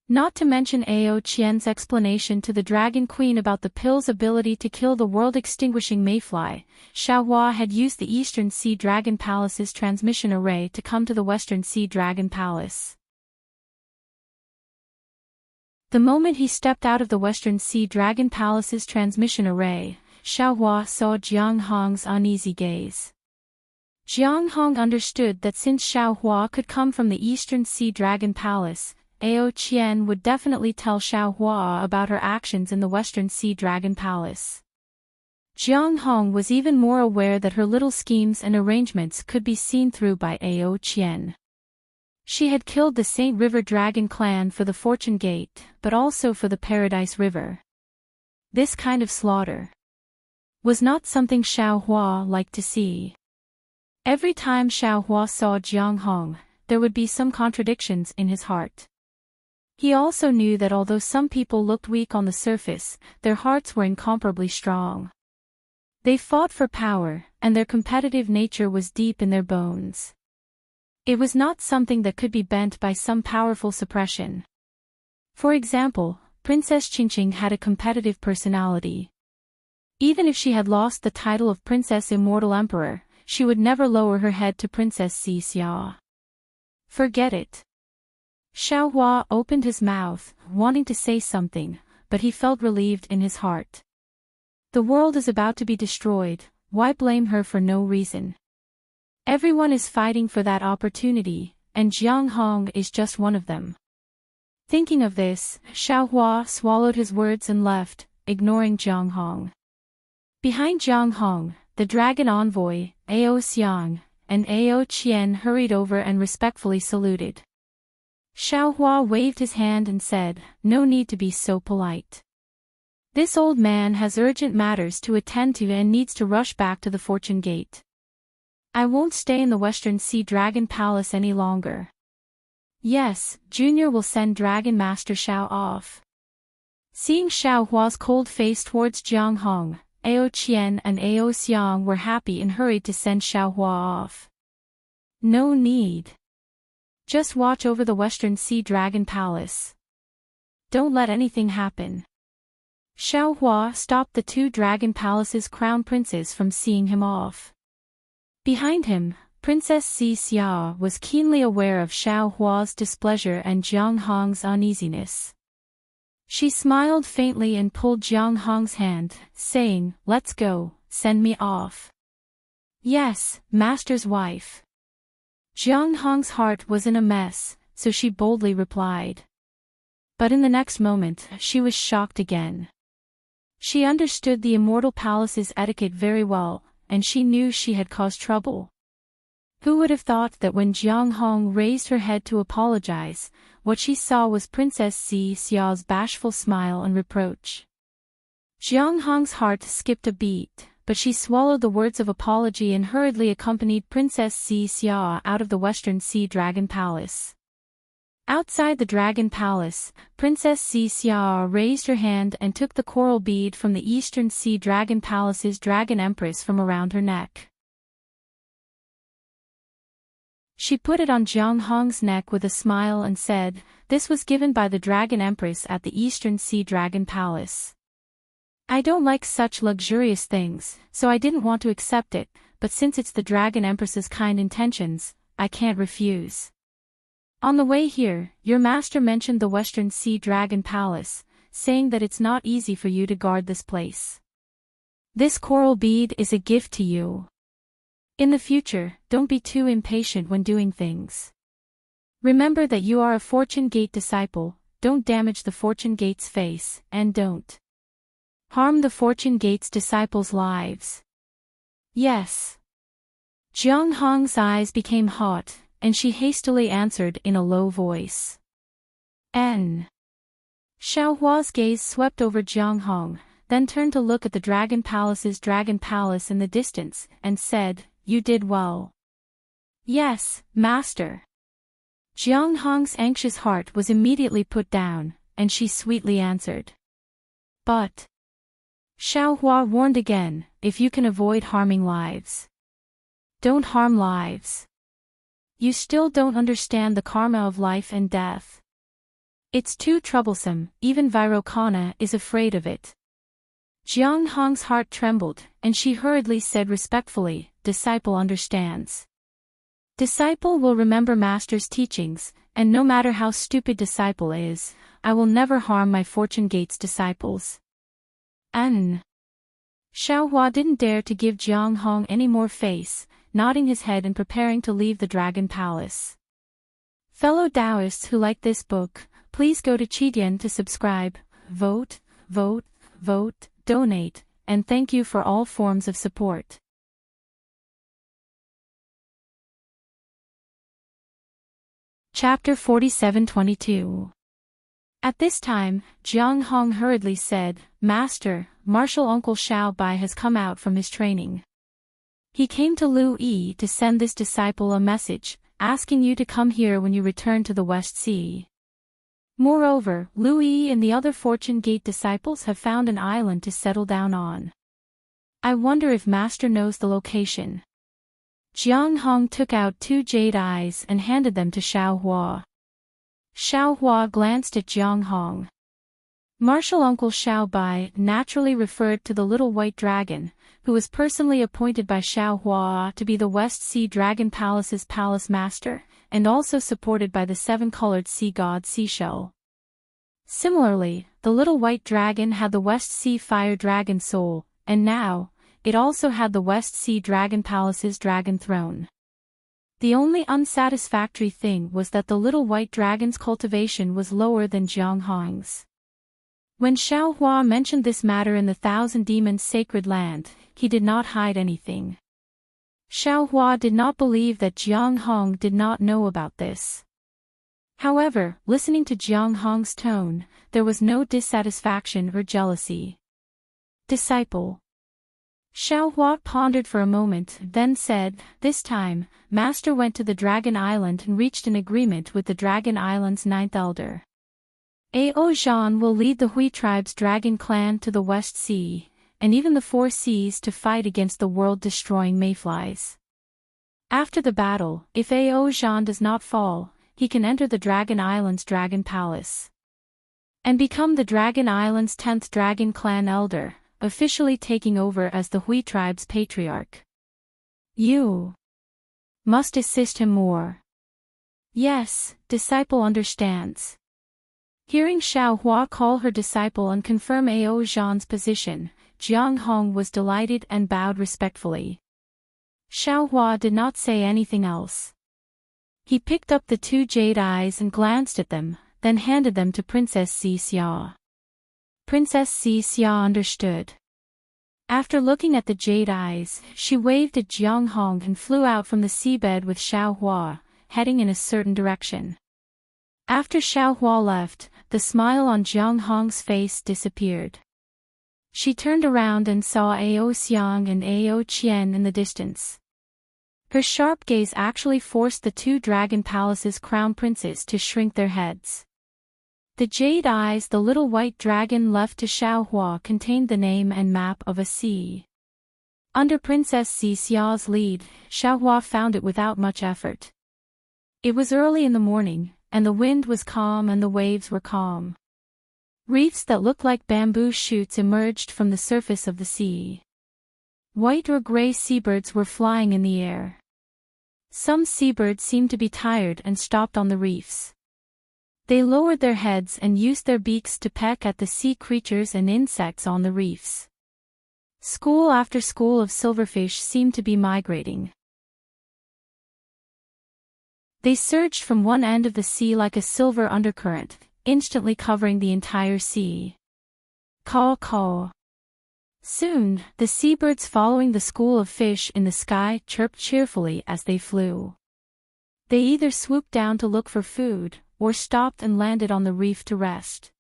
Not to mention Ao Qian's explanation to the Dragon Queen about the pill's ability to kill the world-extinguishing mayfly, Xiao Hua had used the Eastern Sea Dragon Palace's transmission array to come to the Western Sea Dragon Palace. The moment he stepped out of the Western Sea Dragon Palace's transmission array, Xiao Hua saw Jiang Hong's uneasy gaze. Jiang Hong understood that since Xiao Hua could come from the Eastern Sea Dragon Palace, Ao Qian would definitely tell Xiao Hua about her actions in the Western Sea Dragon Palace. Jiang Hong was even more aware that her little schemes and arrangements could be seen through by Ao Qian. She had killed the Saint River Dragon clan for the Fortune Gate, but also for the Paradise River. This kind of slaughter was not something Xiao Hua liked to see. Every time Xiao Hua saw Jiang Hong, there would be some contradictions in his heart. He also knew that although some people looked weak on the surface, their hearts were incomparably strong. They fought for power, and their competitive nature was deep in their bones. It was not something that could be bent by some powerful suppression. For example, Princess Qingqing had a competitive personality. Even if she had lost the title of Princess Immortal Emperor, she would never lower her head to Princess Xia. Forget it. Xiao Hua opened his mouth, wanting to say something, but he felt relieved in his heart. The world is about to be destroyed, why blame her for no reason? Everyone is fighting for that opportunity, and Jiang Hong is just one of them. Thinking of this, Xiao Hua swallowed his words and left, ignoring Jiang Hong. Behind Jiang Hong, the dragon envoy, Ao Xiang, and Ao Qian hurried over and respectfully saluted. Xiao Hua waved his hand and said, "No need to be so polite. This old man has urgent matters to attend to and needs to rush back to the Fortune Gate. I won't stay in the Western Sea Dragon Palace any longer. Yes, Junior will send Dragon Master Xiao off." Seeing Xiao Hua's cold face towards Jiang Hong, Ao Qian and Ao Xiang were happy and hurried to send Xiao Hua off. "No need. Just watch over the Western Sea Dragon Palace. Don't let anything happen." Xiao Hua stopped the two Dragon Palace's crown princes from seeing him off. Behind him, Princess Xia was keenly aware of Xiao Hua's displeasure and Jiang Hong's uneasiness. She smiled faintly and pulled Jiang Hong's hand, saying, "Let's go, send me off." "Yes, Master's wife." Jiang Hong's heart was in a mess, so she boldly replied. But in the next moment, she was shocked again. She understood the immortal palace's etiquette very well, and she knew she had caused trouble. Who would have thought that when Jiang Hong raised her head to apologize, what she saw was Princess Xi Xiao's bashful smile and reproach. Jiang Hong's heart skipped a beat, but she swallowed the words of apology and hurriedly accompanied Princess Xi Xiao out of the Western Sea Dragon Palace. Outside the Dragon Palace, Princess Xi Xiao raised her hand and took the coral bead from the Eastern Sea Dragon Palace's Dragon Empress from around her neck. She put it on Jiang Hong's neck with a smile and said, "This was given by the Dragon Empress at the Eastern Sea Dragon Palace. I don't like such luxurious things, so I didn't want to accept it, but since it's the Dragon Empress's kind intentions, I can't refuse." On the way here, your master mentioned the Western Sea Dragon Palace, saying that it's not easy for you to guard this place. This coral bead is a gift to you. In the future, don't be too impatient when doing things. Remember that you are a Fortune Gate disciple, don't damage the Fortune Gate's face, and don't harm the Fortune Gate's disciples' lives. Yes. Jiang Hong's eyes became hot, and she hastily answered in a low voice. Xiao Hua's gaze swept over Jiang Hong, then turned to look at the Dragon Palace's Dragon Palace in the distance, and said, "You did well." "Yes, master." Jiang Hong's anxious heart was immediately put down, and she sweetly answered. "But," Xiao Hua warned again, "if you can avoid harming lives, don't harm lives. You still don't understand the karma of life and death. It's too troublesome, even Vairocana is afraid of it." Jiang Hong's heart trembled, and she hurriedly said respectfully, "Disciple understands. Disciple will remember master's teachings, and no matter how stupid disciple is, I will never harm my Fortune Gate's disciples." Xiao Hua didn't dare to give Jiang Hong any more face, nodding his head and preparing to leave the Dragon Palace. Fellow Taoists who like this book, please go to Qidian to subscribe, vote, donate, and thank you for all forms of support. Chapter 47-22. At this time, Jiang Hong hurriedly said, "Master, Martial Uncle Xiao Bai has come out from his training. He came to Lu Yi to send this disciple a message, asking you to come here when you return to the West Sea. Moreover, Lu Yi and the other Fortune Gate disciples have found an island to settle down on. I wonder if Master knows the location." Jiang Hong took out 2 jade eyes and handed them to Xiao Hua. Xiao Hua glanced at Jiang Hong. Martial Uncle Xiao Bai naturally referred to the little white dragon, who was personally appointed by Xiao Hua to be the West Sea Dragon Palace's palace master, and also supported by the 7-colored sea god Seashell. Similarly, the little white dragon had the West Sea Fire Dragon soul, and now, it also had the West Sea Dragon Palace's dragon throne. The only unsatisfactory thing was that the little white dragon's cultivation was lower than Jiang Hong's. When Xiao Hua mentioned this matter in the Thousand Demons Sacred Land, he did not hide anything. Xiao Hua did not believe that Jiang Hong did not know about this. However, listening to Jiang Hong's tone, there was no dissatisfaction or jealousy. "Disciple." Xiao Hua pondered for a moment, then said, "This time, Master went to the Dragon Island and reached an agreement with the Dragon Island's 9th elder. Ao Zhan will lead the Hui tribe's dragon clan to the West Sea, and even the 4 seas to fight against the world-destroying mayflies. After the battle, if Ao Zhan does not fall, he can enter the Dragon Island's Dragon Palace and become the Dragon Island's 10th Dragon Clan elder, officially taking over as the Hui tribe's patriarch. You must assist him more." "Yes, disciple understands." Hearing Xiao Hua call her disciple and confirm Ao Zhan's position, Jiang Hong was delighted and bowed respectfully. Xiao Hua did not say anything else. He picked up the 2 jade eyes and glanced at them, then handed them to Princess Xia. Princess Xia understood. After looking at the jade eyes, she waved at Jiang Hong and flew out from the seabed with Xiao Hua, heading in a certain direction. After Xiao Hua left, the smile on Jiang Hong's face disappeared. She turned around and saw Ao Xiang and Ao Qian in the distance. Her sharp gaze actually forced the two Dragon Palace's crown princes to shrink their heads. The jade eyes the little white dragon left to Xiao Hua contained the name and map of a sea. Under Princess Xiao's lead, Xiao Hua found it without much effort. It was early in the morning, and the wind was calm and the waves were calm. Reefs that looked like bamboo shoots emerged from the surface of the sea. White or gray seabirds were flying in the air. Some seabirds seemed to be tired and stopped on the reefs. They lowered their heads and used their beaks to peck at the sea creatures and insects on the reefs. School after school of silverfish seemed to be migrating. They surged from one end of the sea like a silver undercurrent, instantly covering the entire sea. Caw caw. Soon, the seabirds following the school of fish in the sky chirped cheerfully as they flew. They either swooped down to look for food, or stopped and landed on the reef to rest.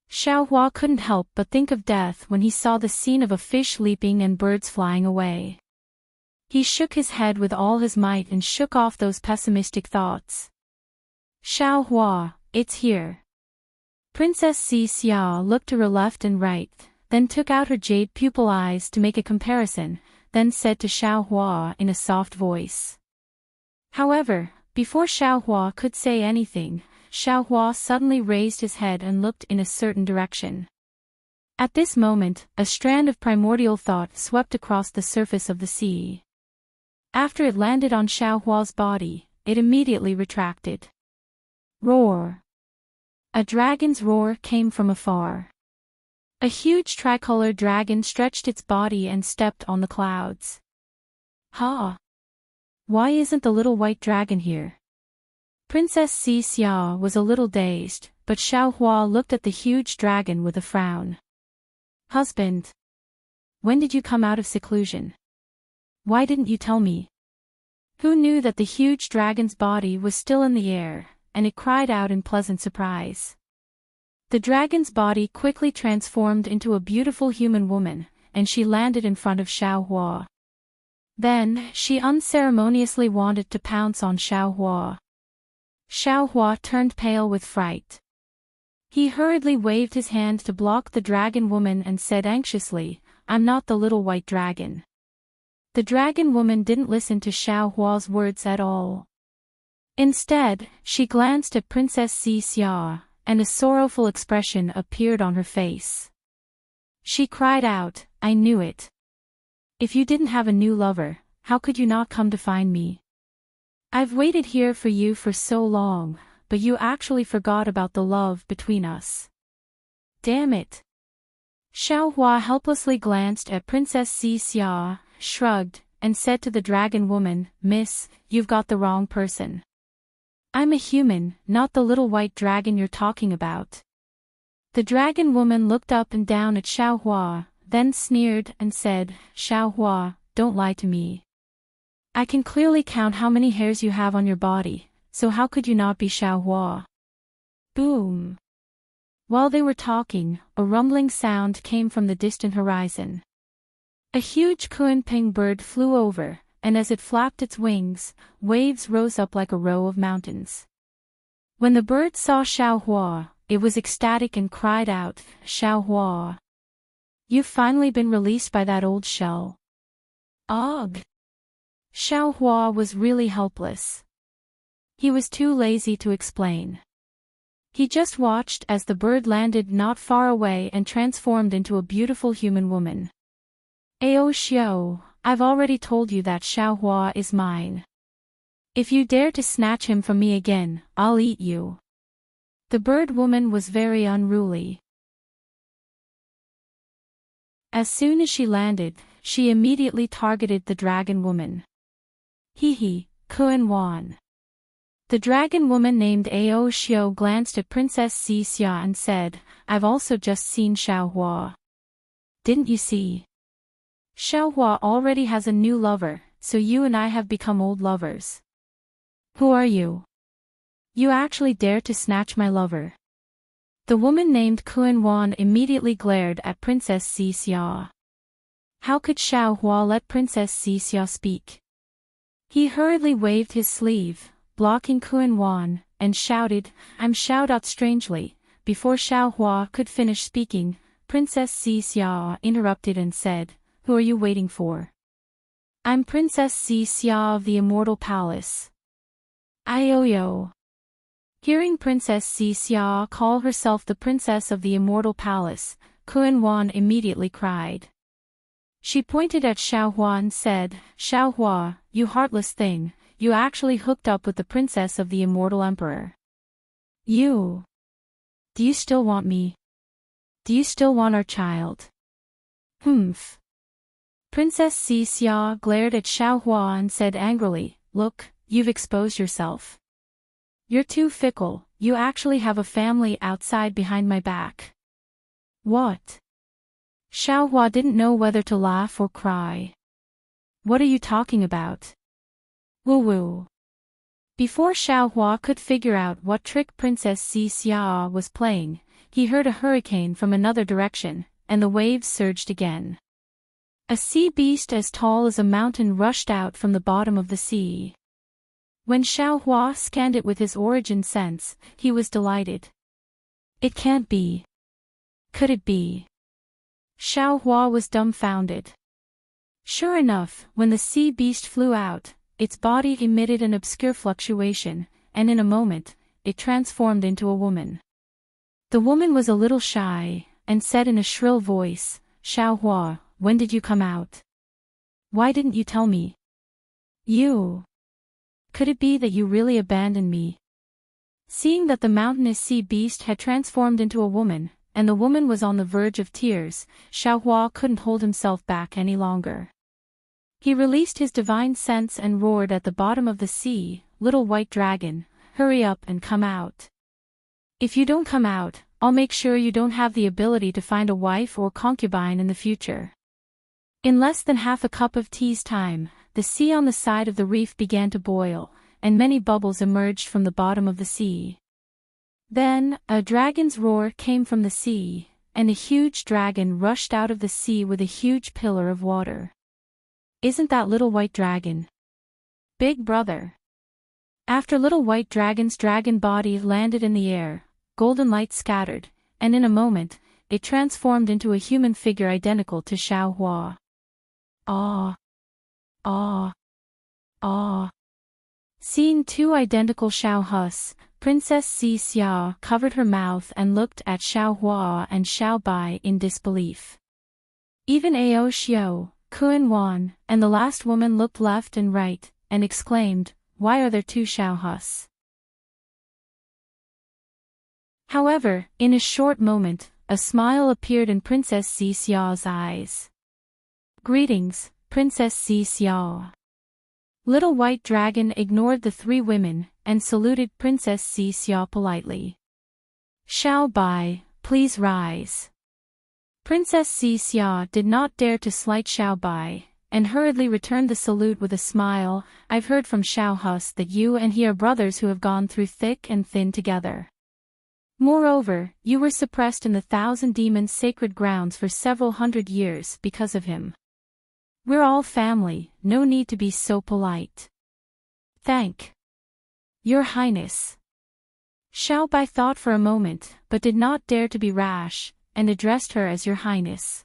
Xiao Hua couldn't help but think of death when he saw the scene of a fish leaping and birds flying away. He shook his head with all his might and shook off those pessimistic thoughts. Xiao Hua, it's here. Princess Xia looked to her left and right, then took out her jade pupil eyes to make a comparison, then said to Xiao Hua in a soft voice. However, before Xiao Hua could say anything, Xiao Hua suddenly raised his head and looked in a certain direction. At this moment, a strand of primordial thought swept across the surface of the sea. After it landed on Xiao Hua's body, it immediately retracted. Roar! A dragon's roar came from afar. A huge tricolor dragon stretched its body and stepped on the clouds. Ha! Why isn't the little white dragon here? Princess Xia was a little dazed, but Xiao Hua looked at the huge dragon with a frown. Husband! When did you come out of seclusion? Why didn't you tell me? Who knew that the huge dragon's body was still in the air, and it cried out in pleasant surprise. The dragon's body quickly transformed into a beautiful human woman, and she landed in front of Xiao Hua. Then, she unceremoniously wanted to pounce on Xiao Hua. Xiao Hua turned pale with fright. He hurriedly waved his hand to block the dragon woman and said anxiously, I'm not the little white dragon. The dragon woman didn't listen to Xiao Hua's words at all. Instead, she glanced at Princess Xia, and a sorrowful expression appeared on her face. She cried out, I knew it. If you didn't have a new lover, how could you not come to find me? I've waited here for you for so long, but you actually forgot about the love between us. Damn it. Xiao Hua helplessly glanced at Princess Xia, shrugged, and said to the dragon woman, Miss, you've got the wrong person. I'm a human, not the little white dragon you're talking about. The dragon woman looked up and down at Xiao Hua, then sneered and said, Xiao Hua, don't lie to me. I can clearly count how many hairs you have on your body, so how could you not be Xiao Hua? Boom! While they were talking, a rumbling sound came from the distant horizon. A huge Kuan-Ping bird flew over, and as it flapped its wings, waves rose up like a row of mountains. When the bird saw Xiao Hua, it was ecstatic and cried out, Xiao Hua! You've finally been released by that old shell. Ugh! Xiao Hua was really helpless. He was too lazy to explain. He just watched as the bird landed not far away and transformed into a beautiful human woman. Ao Xiao, I've already told you that Xiao Hua is mine. If you dare to snatch him from me again, I'll eat you. The bird woman was very unruly. As soon as she landed, she immediately targeted the dragon woman. Hee hee, Kuan Wan. The dragon woman named Ao Xiao glanced at Princess Xixia and said, I've also just seen Xiaohua. Didn't you see? Xiaohua already has a new lover, so you and I have become old lovers. Who are you? You actually dare to snatch my lover. The woman named Kuan Wan immediately glared at Princess Xixia. How could Xiaohua let Princess Xixia speak? He hurriedly waved his sleeve, blocking Kuan Wan, and shouted, I'm shout out strangely. Before Xiaohua could finish speaking, Princess Xixia interrupted and said, Who are you waiting for? I'm Princess Xixia of the Immortal Palace. Ioyo. Hearing Princess Xixia call herself the Princess of the Immortal Palace, Kuan Wan immediately cried. She pointed at Xiaohua and said, Xiaohua, you heartless thing, you actually hooked up with the Princess of the Immortal Emperor. You. Do you still want me? Do you still want our child? Humph. Princess Xixia glared at Xiaohua and said angrily, Look, you've exposed yourself. You're too fickle, you actually have a family outside behind my back. What? Xiaohua didn't know whether to laugh or cry. What are you talking about? Woo-woo. Before Xiaohua could figure out what trick Princess Xixia was playing, he heard a hurricane from another direction, and the waves surged again. A sea beast as tall as a mountain rushed out from the bottom of the sea. When Xiaohua scanned it with his origin sense, he was delighted. It can't be. Could it be? Xiaohua was dumbfounded. Sure enough, when the sea beast flew out, its body emitted an obscure fluctuation, and in a moment, it transformed into a woman. The woman was a little shy, and said in a shrill voice, Xiaohua, when did you come out? Why didn't you tell me? You. Could it be that you really abandoned me? Seeing that the mountainous sea beast had transformed into a woman, and the woman was on the verge of tears, Xiaohua couldn't hold himself back any longer. He released his divine sense and roared at the bottom of the sea, Little white dragon, hurry up and come out. If you don't come out, I'll make sure you don't have the ability to find a wife or concubine in the future. In less than half a cup of tea's time, the sea on the side of the reef began to boil, and many bubbles emerged from the bottom of the sea. Then, a dragon's roar came from the sea, and a huge dragon rushed out of the sea with a huge pillar of water. Isn't that Little White Dragon? Big brother. After Little White Dragon's dragon body landed in the air, golden light scattered, and in a moment, it transformed into a human figure identical to Xiaohua. Ah! Ah! Ah! Seeing two identical Xiaohus, Princess Xixia covered her mouth and looked at Xiaohua and Xiaobai in disbelief. Even Ao Xiao, Kuan Wan, and the last woman looked left and right, and exclaimed, Why are there two Xiaohus? However, in a short moment, a smile appeared in Princess Xixia's eyes. Greetings, Princess Xixia. Little White Dragon ignored the three women, and saluted Princess Xixia politely. Xiao Bai, please rise. Princess Xixia did not dare to slight Xiao Bai, and hurriedly returned the salute with a smile. I've heard from Xiaohus that you and he are brothers who have gone through thick and thin together. Moreover, you were suppressed in the Thousand Demons' sacred grounds for several hundred years because of him. We're all family, no need to be so polite. Thank Your Highness. Xiao Bai thought for a moment, but did not dare to be rash, and addressed her as Your Highness.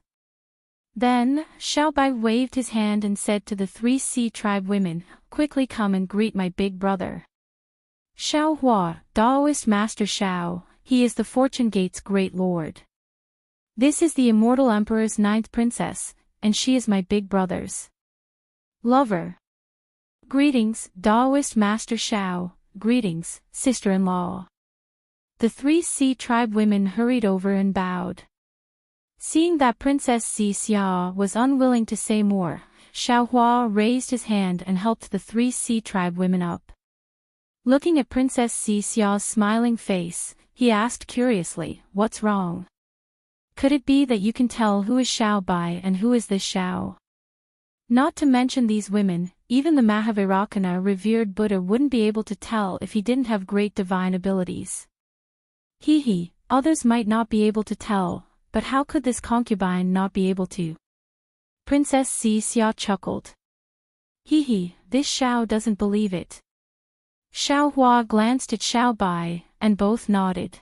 Then, Xiao Bai waved his hand and said to the three Sea Tribe women, Quickly come and greet my big brother. Xiao Hua, Daoist Master Xiao, he is the Fortune Gate's great lord. This is the Immortal Emperor's 9th princess, and she is my big brother's lover. Greetings, Daoist Master Xiao, greetings, sister-in-law. The three Sea Tribe women hurried over and bowed. Seeing that Princess Xixia was unwilling to say more, Xiaohua raised his hand and helped the three Sea Tribe women up. Looking at Princess Xiao's smiling face, he asked curiously, "What's wrong? Could it be that you can tell who is Xiao Bai and who is this Xiao? Not to mention these women, even the Mahavairakana revered Buddha wouldn't be able to tell if he didn't have great divine abilities. He, others might not be able to tell, but how could this concubine not be able to?" Princess Xia chuckled. This Xiao doesn't believe it. Xiao Hua glanced at Xiao Bai, and both nodded.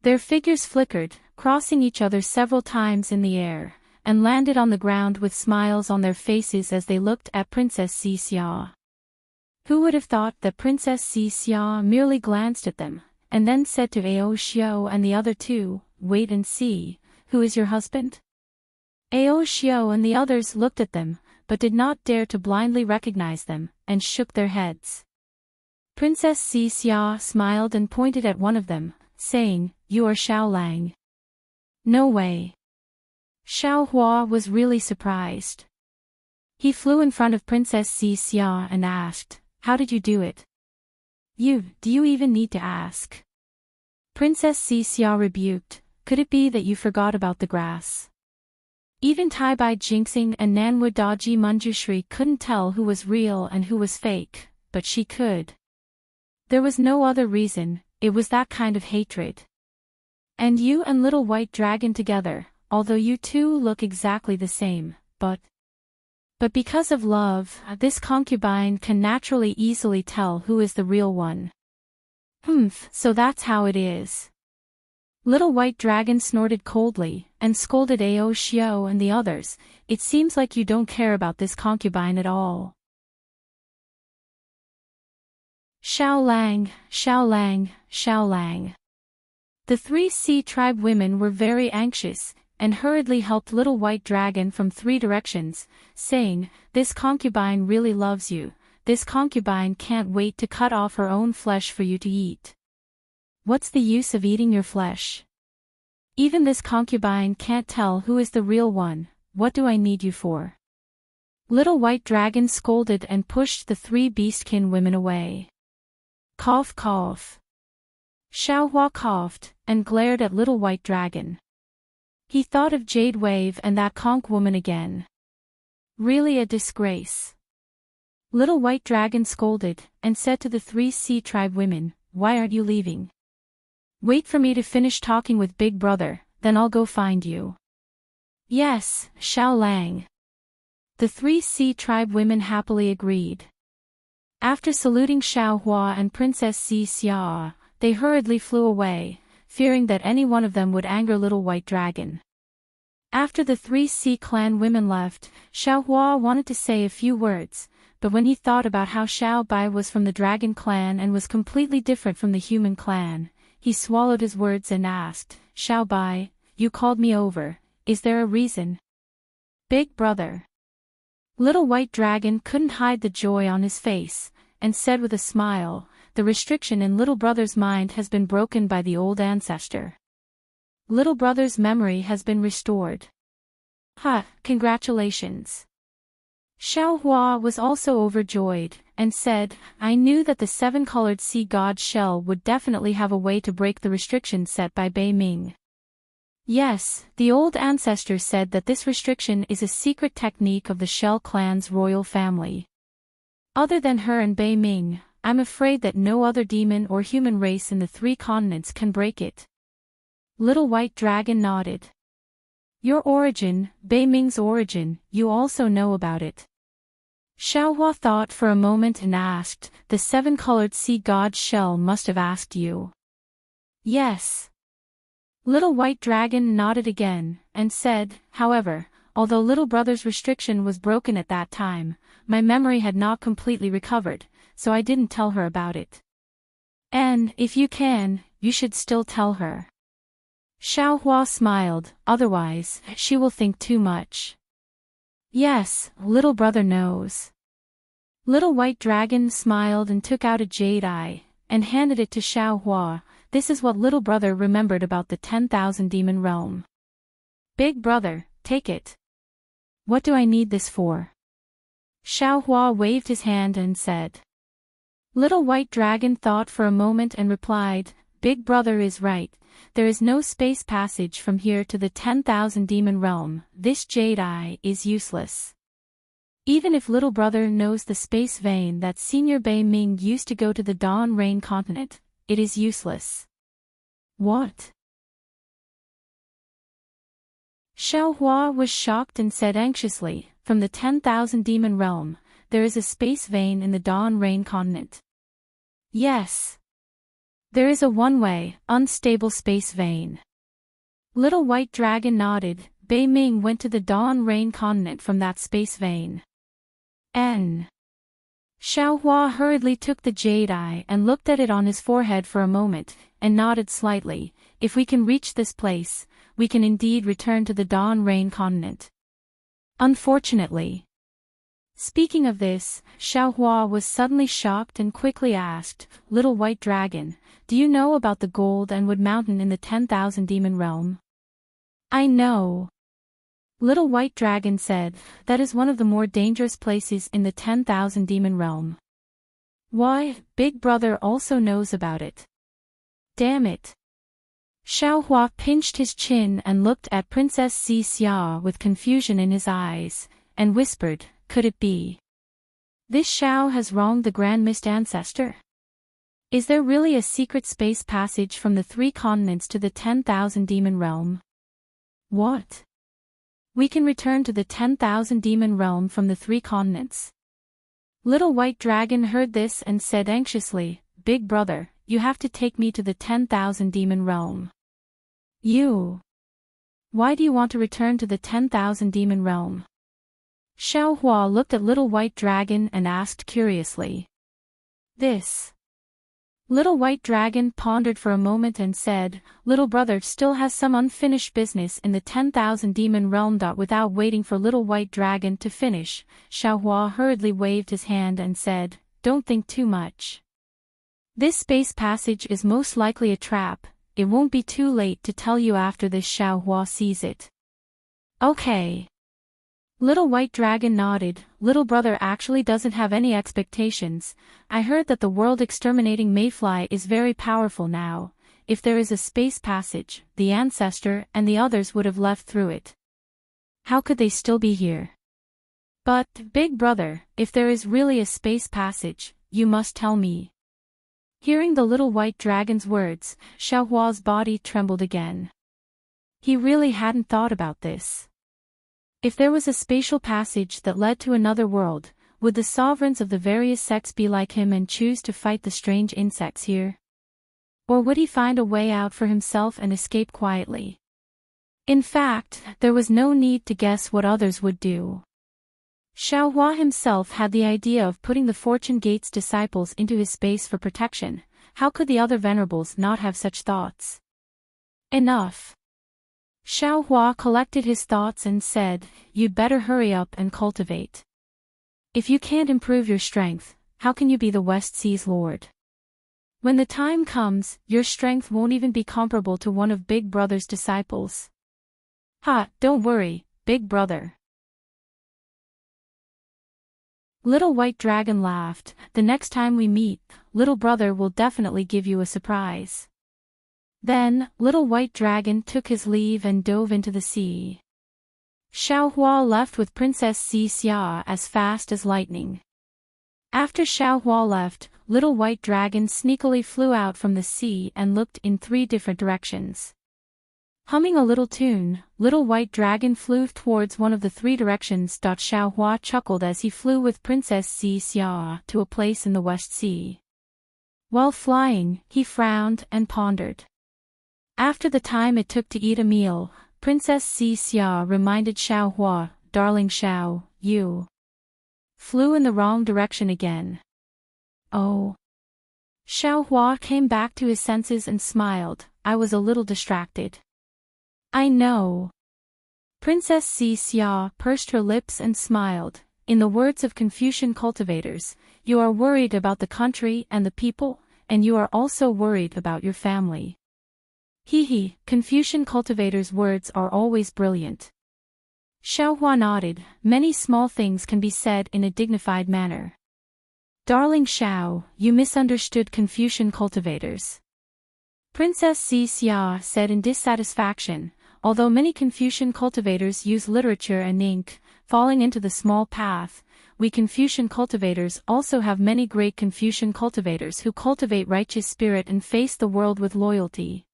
Their figures flickered, crossing each other several times in the air, and landed on the ground with smiles on their faces as they looked at Princess Xia. Who would have thought that Princess Xia merely glanced at them, and then said to Ao Xiao and the other two, "Wait and see, who is your husband?" Ao Xiao and the others looked at them, but did not dare to blindly recognize them, and shook their heads. Princess Xia smiled and pointed at one of them, saying, "You are Xiao Lang." "No way." Xiao Hua was really surprised. He flew in front of Princess Xia and asked, "How did you do it?" Do you even need to ask?" Princess Xia rebuked, "Could it be that you forgot about the grass?" Even Tai Bai Jinxing and Nanwu Daji Manjushri couldn't tell who was real and who was fake, but she could. There was no other reason, it was that kind of hatred. "And you and Little White Dragon together, although you two look exactly the same, but because of love, this concubine can naturally easily tell who is the real one." So that's how it is." Little White Dragon snorted coldly, and scolded Ao Xiao and the others, "It seems like you don't care about this concubine at all." Xiao Lang, Xiao Lang, Xiao Lang. The 3 Sea Tribe women were very anxious, and hurriedly helped Little White Dragon from 3 directions, saying, "This concubine really loves you, this concubine can't wait to cut off her own flesh for you to eat. What's the use of eating your flesh? Even this concubine can't tell who is the real one, what do I need you for?" Little White Dragon scolded and pushed the 3 Beastkin women away. Cough cough. Xiao Hua coughed, and glared at Little White Dragon. He thought of Jade Wave and that conch woman again. Really a disgrace. Little White Dragon scolded, and said to the 3 Sea Tribe women, "Why aren't you leaving? Wait for me to finish talking with Big Brother, then I'll go find you." "Yes, Xiao Lang." The 3 Sea Tribe women happily agreed. After saluting Xiao Hua and Princess Xia, they hurriedly flew away, fearing that any one of them would anger Little White Dragon. After the 3 Sea Clan women left, Xiao Hua wanted to say a few words, but when he thought about how Xiao Bai was from the Dragon Clan and was completely different from the Human Clan, he swallowed his words and asked, "Xiao Bai, you called me over, is there a reason?" "Big Brother." Little White Dragon couldn't hide the joy on his face, and said with a smile, "The restriction in Little Brother's mind has been broken by the old ancestor. Little Brother's memory has been restored." Congratulations." Xiao Hua was also overjoyed, and said, "I knew that the 7-colored sea god shell would definitely have a way to break the restriction set by Bei Ming. Yes, the old ancestor said that this restriction is a secret technique of the Shell clan's royal family. Other than her and Bei Ming, I'm afraid that no other demon or human race in the 3 continents can break it." Little White Dragon nodded. "Your origin, Bei Ming's origin, you also know about it." Xiao Hua thought for a moment and asked, "The 7-colored sea god shell must have asked you?" "Yes." Little White Dragon nodded again, and said, "However, although Little Brother's restriction was broken at that time, my memory had not completely recovered, so I didn't tell her about it. And, if you can, you should still tell her." Xiao Hua smiled, "Otherwise, she will think too much." "Yes, Little Brother knows." Little White Dragon smiled and took out a jade eye, and handed it to Xiao Hua. "This is what Little Brother remembered about the 10,000 demon realm. Big Brother, take it." "What do I need this for?" Xiao Hua waved his hand and said, Little White Dragon thought for a moment and replied, Big Brother is right. There is no space passage from here to the 10,000 demon realm. This jade eye is useless. Even if Little Brother knows the space vein that Senior Bei Ming used to go to the Dawn Rain continent, it is useless. What? Xiao Hua was shocked and said anxiously, From the 10,000 demon realm, there is a space vein in the Dawn Rain continent. Yes. There is a one-way, unstable space vein. Little White Dragon nodded. Bei Ming went to the Dawn Rain continent from that space vein. Xiao Hua hurriedly took the jade eye and looked at it on his forehead for a moment, and nodded slightly. If we can reach this place, we can indeed return to the Dawn Rain continent. Unfortunately. Speaking of this, Xiao Hua was suddenly shocked and quickly asked, Little White Dragon, do you know about the Gold and Wood Mountain in the 10,000 demon realm? I know. Little White Dragon said, that is one of the more dangerous places in the 10,000 demon realm. Why, Big Brother also knows about it. Damn it. Xiao Hua pinched his chin and looked at Princess Xia with confusion in his eyes, and whispered, could it be? This Xiao has wronged the Grand Mist Ancestor? Is there really a secret space passage from the 3 continents to the 10,000 demon realm? What? We can return to the 10,000 demon realm from the 3 continents. Little White Dragon heard this and said anxiously, Big Brother, you have to take me to the 10,000 demon realm. You. Why do you want to return to the 10,000 demon realm? Xiao Hua looked at Little White Dragon and asked curiously. This. Little White Dragon pondered for a moment and said, Little Brother still has some unfinished business in the 10,000 demon realm. Without waiting for Little White Dragon to finish, Xiao Hua hurriedly waved his hand and said, Don't think too much. This space passage is most likely a trap. It won't be too late to tell you after this. Xiao Hua sees it. Okay. Little White Dragon nodded. Little Brother actually doesn't have any expectations. I heard that the world-exterminating mayfly is very powerful now. If there is a space passage, the ancestor and the others would have left through it. How could they still be here? But, Big Brother, if there is really a space passage, you must tell me. Hearing the Little White Dragon's words, Xiao Hua's body trembled again. He really hadn't thought about this. If there was a spatial passage that led to another world, would the sovereigns of the various sects be like him and choose to fight the strange insects here? Or would he find a way out for himself and escape quietly? In fact, there was no need to guess what others would do. Xiao Hua himself had the idea of putting the Fortune Gate's disciples into his space for protection. How could the other venerables not have such thoughts? Enough. Xiao Hua collected his thoughts and said, You'd better hurry up and cultivate. If you can't improve your strength, how can you be the West Sea's lord? When the time comes, your strength won't even be comparable to one of Big Brother's disciples. Ha, don't worry, Big Brother. Little White Dragon laughed. The next time we meet, Little Brother will definitely give you a surprise. Then, Little White Dragon took his leave and dove into the sea. Xiao Hua left with Princess Xia as fast as lightning. After Xiao Hua left, Little White Dragon sneakily flew out from the sea and looked in 3 different directions. Humming a little tune, Little White Dragon flew towards one of the 3 directions. Xiao Hua chuckled as he flew with Princess Xia to a place in the West Sea. While flying, he frowned and pondered. After the time it took to eat a meal, Princess Xia reminded Xiao Hua, Darling Xiao, you flew in the wrong direction again. Oh. Xiao Hua came back to his senses and smiled. I was a little distracted. I know. Princess Xia pursed her lips and smiled. In the words of Confucian cultivators, you are worried about the country and the people, and you are also worried about your family. Hee, Confucian cultivators' words are always brilliant. Xiao Hua nodded. Many small things can be said in a dignified manner. Darling Xiao, you misunderstood Confucian cultivators. Princess Xia said in dissatisfaction, although many Confucian cultivators use literature and ink, falling into the small path, we Confucian cultivators also have many great Confucian cultivators who cultivate righteous spirit and face the world with loyalty.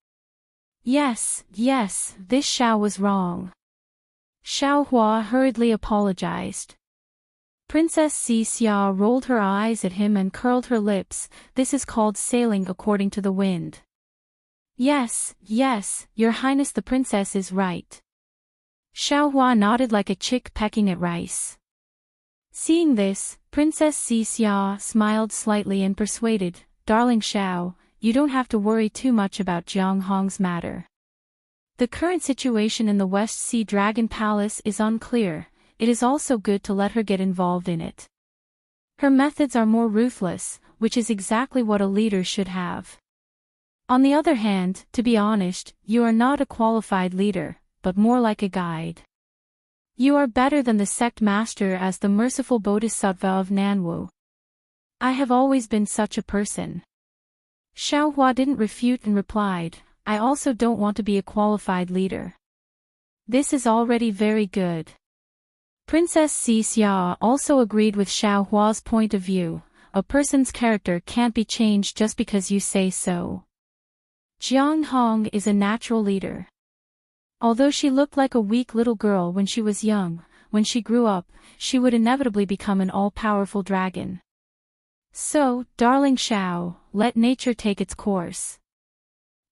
Yes, this Xiao was wrong. Xiao Hua hurriedly apologized. Princess Xia rolled her eyes at him and curled her lips. This is called sailing according to the wind. Yes, Your Highness the princess is right. Xiao Hua nodded like a chick pecking at rice. Seeing this, Princess Xia smiled slightly and persuaded, Darling Xiao, you don't have to worry too much about Jiang Hong's matter. The current situation in the West Sea Dragon Palace is unclear. It is also good to let her get involved in it. Her methods are more ruthless, which is exactly what a leader should have. On the other hand, to be honest, you are not a qualified leader, but more like a guide. You are better than the sect master as the merciful Bodhisattva of Nanwu. I have always been such a person. Xiao Hua didn't refute and replied, I also don't want to be a qualified leader. This is already very good. Princess Xia also agreed with Xiao Hua's point of view. A person's character can't be changed just because you say so. Jiang Hong is a natural leader. Although she looked like a weak little girl when she was young, when she grew up, she would inevitably become an all-powerful dragon. So, Darling Xiao, let nature take its course.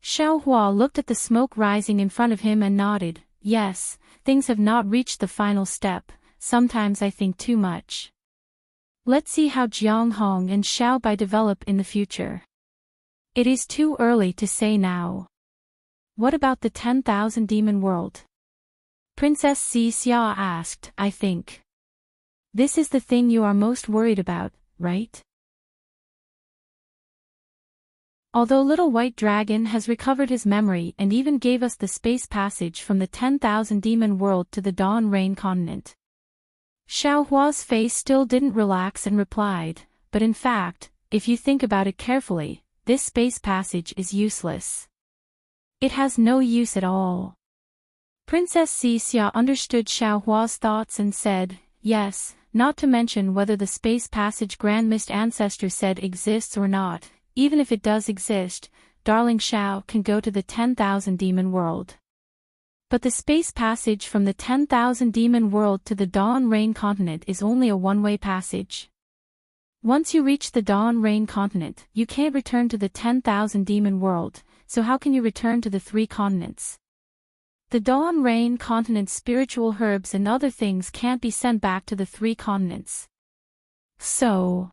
Xiao Hua looked at the smoke rising in front of him and nodded, yes, things have not reached the final step, sometimes I think too much. Let's see how Jiang Hong and Xiao Bai develop in the future. It is too early to say now. What about the 10,000 demon world? Princess Xia asked, I think. This is the thing you are most worried about, right? Although Little White Dragon has recovered his memory and even gave us the space passage from the 10,000 demon world to the Dawn Rain continent. Xiao Hua's face still didn't relax and replied, but in fact, if you think about it carefully, this space passage is useless. It has no use at all. Princess Xia understood Xiao Hua's thoughts and said, yes, not to mention whether the space passage Grand Mist Ancestor said exists or not, even if it does exist, Darling Xiao can go to the 10,000 demon world. But the space passage from the 10,000 demon world to the Dawn Rain continent is only a one-way passage. Once you reach the Dawn Rain continent, you can't return to the 10,000 demon world, so how can you return to the three continents? The Dawn Rain continent's spiritual herbs and other things can't be sent back to the three continents. So...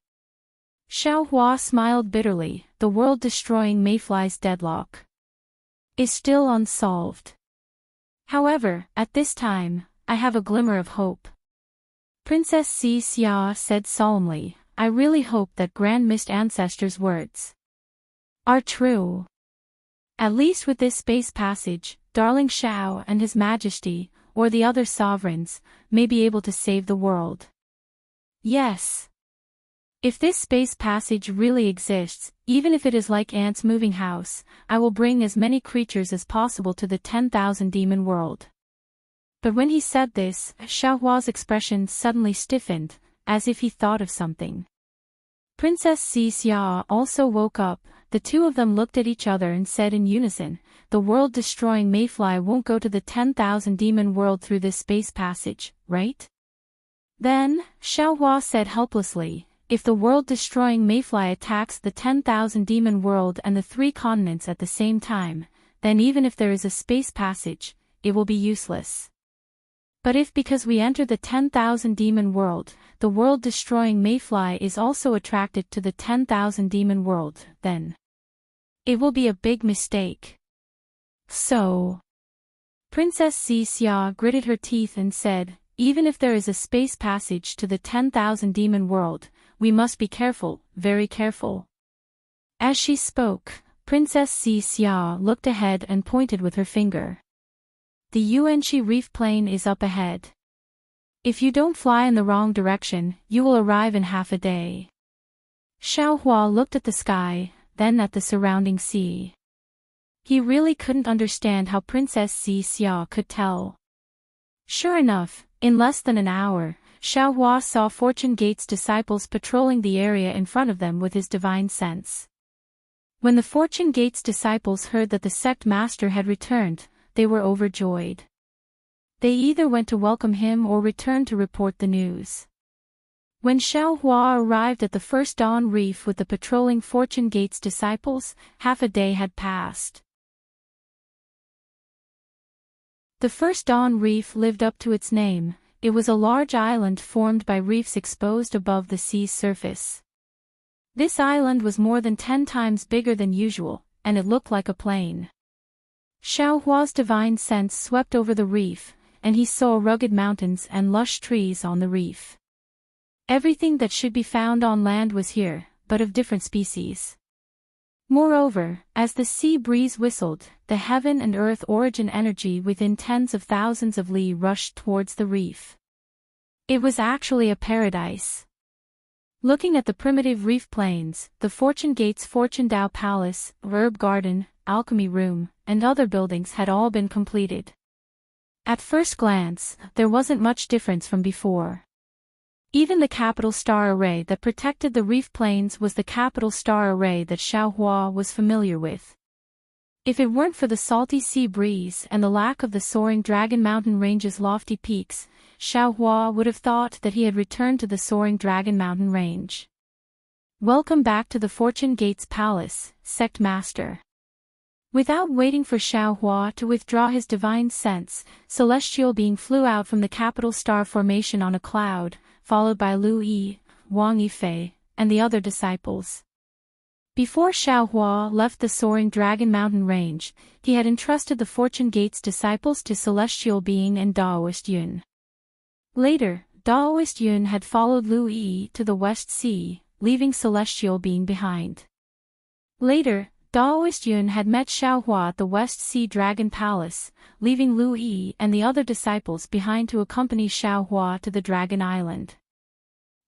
Xiao Hua smiled bitterly, the world-destroying mayfly's deadlock is still unsolved. However, at this time, I have a glimmer of hope. Princess Xia said solemnly, I really hope that Grand Mist Ancestor's words are true. At least with this space passage, Darling Xiao and His Majesty, or the other sovereigns, may be able to save the world. Yes. If this space passage really exists, even if it is like ants moving house, I will bring as many creatures as possible to the 10,000 demon world. But when he said this, Xiao Hua's expression suddenly stiffened, as if he thought of something. Princess Xia also woke up. The two of them looked at each other and said in unison, the world-destroying mayfly won't go to the 10,000 demon world through this space passage, right? Then, Xiao Hua said helplessly, if the world-destroying mayfly attacks the 10,000 demon world and the three continents at the same time, then even if there is a space passage, it will be useless. But if because we enter the 10,000 demon world, the world-destroying mayfly is also attracted to the 10,000 demon world, then it will be a big mistake. So... Princess Xia gritted her teeth and said, even if there is a space passage to the 10,000 demon world, we must be careful, very careful. As she spoke, Princess Xia looked ahead and pointed with her finger. The Yuanqi Reef Plain is up ahead. If you don't fly in the wrong direction, you will arrive in half a day. Xiaohua looked at the sky, then at the surrounding sea. He really couldn't understand how Princess Xia could tell. Sure enough, in less than an hour, Xiaohua saw Fortune Gate's disciples patrolling the area in front of them with his divine sense. When the Fortune Gate's disciples heard that the sect master had returned, they were overjoyed. They either went to welcome him or returned to report the news. When Xiaohua arrived at the first dawn reef with the patrolling Fortune Gate's disciples, half a day had passed. The first dawn reef lived up to its name. It was a large island formed by reefs exposed above the sea's surface. This island was more than 10 times bigger than usual, and it looked like a plane. Xiaohua's divine sense swept over the reef, and he saw rugged mountains and lush trees on the reef. Everything that should be found on land was here, but of different species. Moreover, as the sea breeze whistled, the heaven and earth origin energy within tens of thousands of li rushed towards the reef. It was actually a paradise. Looking at the primitive reef plains, the Fortune Gate's Fortune Dao Palace, herb garden, alchemy room, and other buildings had all been completed. At first glance, there wasn't much difference from before. Even the capital star array that protected the reef plains was the capital star array that Xiaohua was familiar with. If it weren't for the salty sea breeze and the lack of the soaring Dragon Mountain Range's lofty peaks, Xiaohua would have thought that he had returned to the soaring Dragon Mountain Range. Welcome back to the Fortune Gate's Palace, Sect Master. Without waiting for Xiaohua to withdraw his divine sense, Celestial Being flew out from the capital star formation on a cloud, followed by Lu Yi, Wang Yifei, and the other disciples. Before Xiaohua left the soaring Dragon Mountain Range, he had entrusted the Fortune Gate's disciples to Celestial Being and Daoist Yun. Later, Daoist Yun had followed Lu Yi to the West Sea, leaving Celestial Being behind. Later, Daoist Yun had met Xiaohua at the West Sea Dragon Palace, leaving Lu Yi and the other disciples behind to accompany Xiaohua to the Dragon Island.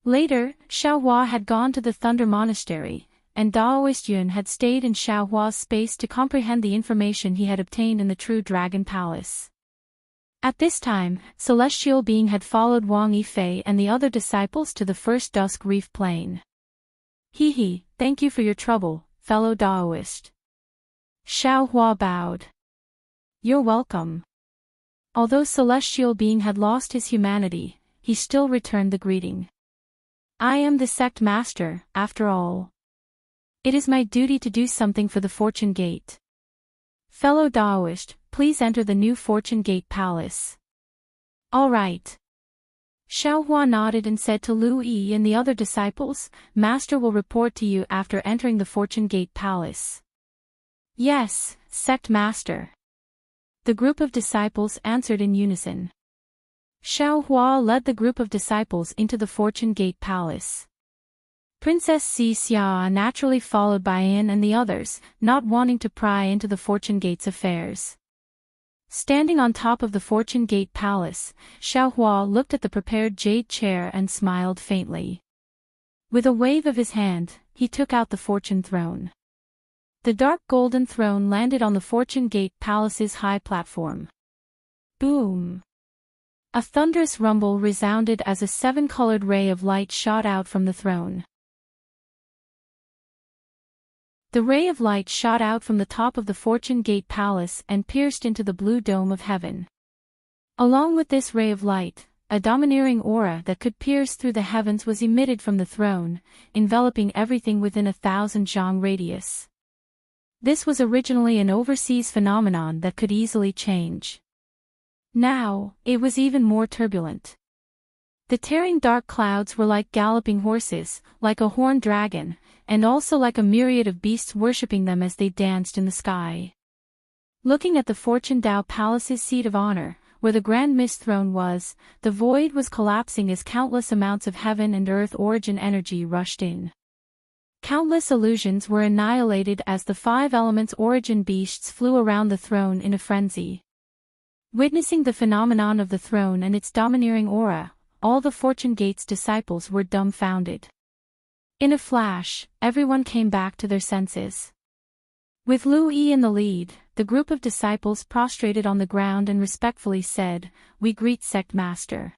Later, Xiaohua had gone to the Thunder Monastery, and Daoist Yun had stayed in Xiaohua's space to comprehend the information he had obtained in the True Dragon Palace. At this time, Celestial Being had followed Wang Yifei and the other disciples to the first Dusk Reef Plain. He, thank you for your trouble, fellow Daoist. Xiaohua bowed. You're welcome. Although Celestial Being had lost his humanity, he still returned the greeting. I am the sect master, after all. It is my duty to do something for the Fortune Gate. Fellow Daoist, please enter the new Fortune Gate Palace. All right. Xiaohua nodded and said to Lu Yi and the other disciples, Master will report to you after entering the Fortune Gate Palace. Yes, Sect Master. The group of disciples answered in unison. Xiaohua led the group of disciples into the Fortune Gate Palace. Princess Xia naturally followed by Yin and the others, not wanting to pry into the Fortune Gate's affairs. Standing on top of the Fortune Gate Palace, Xiaohua looked at the prepared jade chair and smiled faintly. With a wave of his hand, he took out the Fortune Throne. The dark golden throne landed on the Fortune Gate Palace's high platform. Boom! A thunderous rumble resounded as a 7-colored ray of light shot out from the throne. The ray of light shot out from the top of the Fortune Gate Palace and pierced into the blue dome of heaven. Along with this ray of light, a domineering aura that could pierce through the heavens was emitted from the throne, enveloping everything within 1,000 zhang radius. This was originally an overseas phenomenon that could easily change. Now, it was even more turbulent. The tearing dark clouds were like galloping horses, like a horned dragon, and also like a myriad of beasts worshipping them as they danced in the sky. Looking at the Fortune Dao Palace's seat of honor, where the Grand Mist Throne was, the void was collapsing as countless amounts of heaven and earth origin energy rushed in. Countless illusions were annihilated as the 5 elements origin beasts flew around the throne in a frenzy. Witnessing the phenomenon of the throne and its domineering aura, all the Fortune Gate's disciples were dumbfounded. In a flash, everyone came back to their senses. With Lu Yi in the lead, the group of disciples prostrated on the ground and respectfully said, "We greet Sect Master.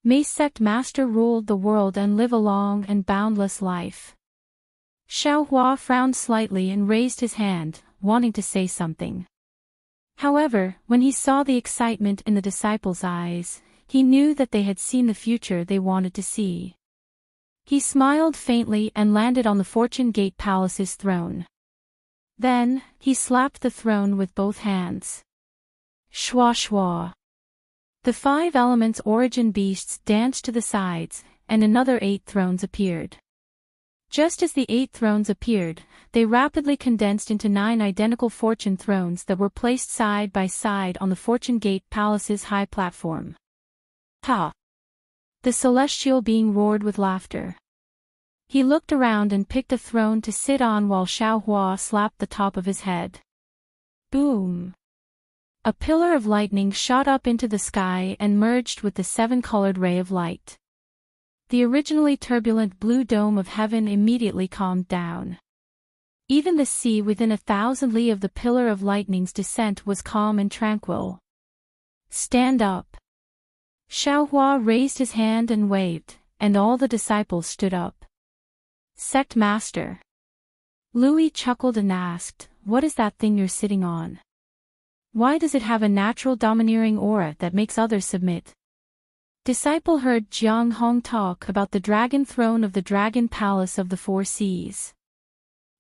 May Sect Master rule the world and live a long and boundless life." Xiaohua frowned slightly and raised his hand, wanting to say something. However, when he saw the excitement in the disciples' eyes, he knew that they had seen the future they wanted to see. He smiled faintly and landed on the Fortune Gate Palace's throne. Then, he slapped the throne with both hands. Shwa shwa. The 5 elements origin beasts danced to the sides, and another 8 thrones appeared. Just as the 8 thrones appeared, they rapidly condensed into 9 identical fortune thrones that were placed side by side on the Fortune Gate Palace's high platform. Ha! The celestial being roared with laughter. He looked around and picked a throne to sit on while Xiaohua slapped the top of his head. Boom! A pillar of lightning shot up into the sky and merged with the 7-colored ray of light. The originally turbulent blue dome of heaven immediately calmed down. Even the sea within 1,000 li of the pillar of lightning's descent was calm and tranquil. Stand up! Xiaohua raised his hand and waved, and all the disciples stood up. Sect Master. Louis chuckled and asked, "What is that thing you're sitting on? Why does it have a natural domineering aura that makes others submit?" Disciple heard Jiang Hong talk about the dragon throne of the dragon palace of the 4 seas.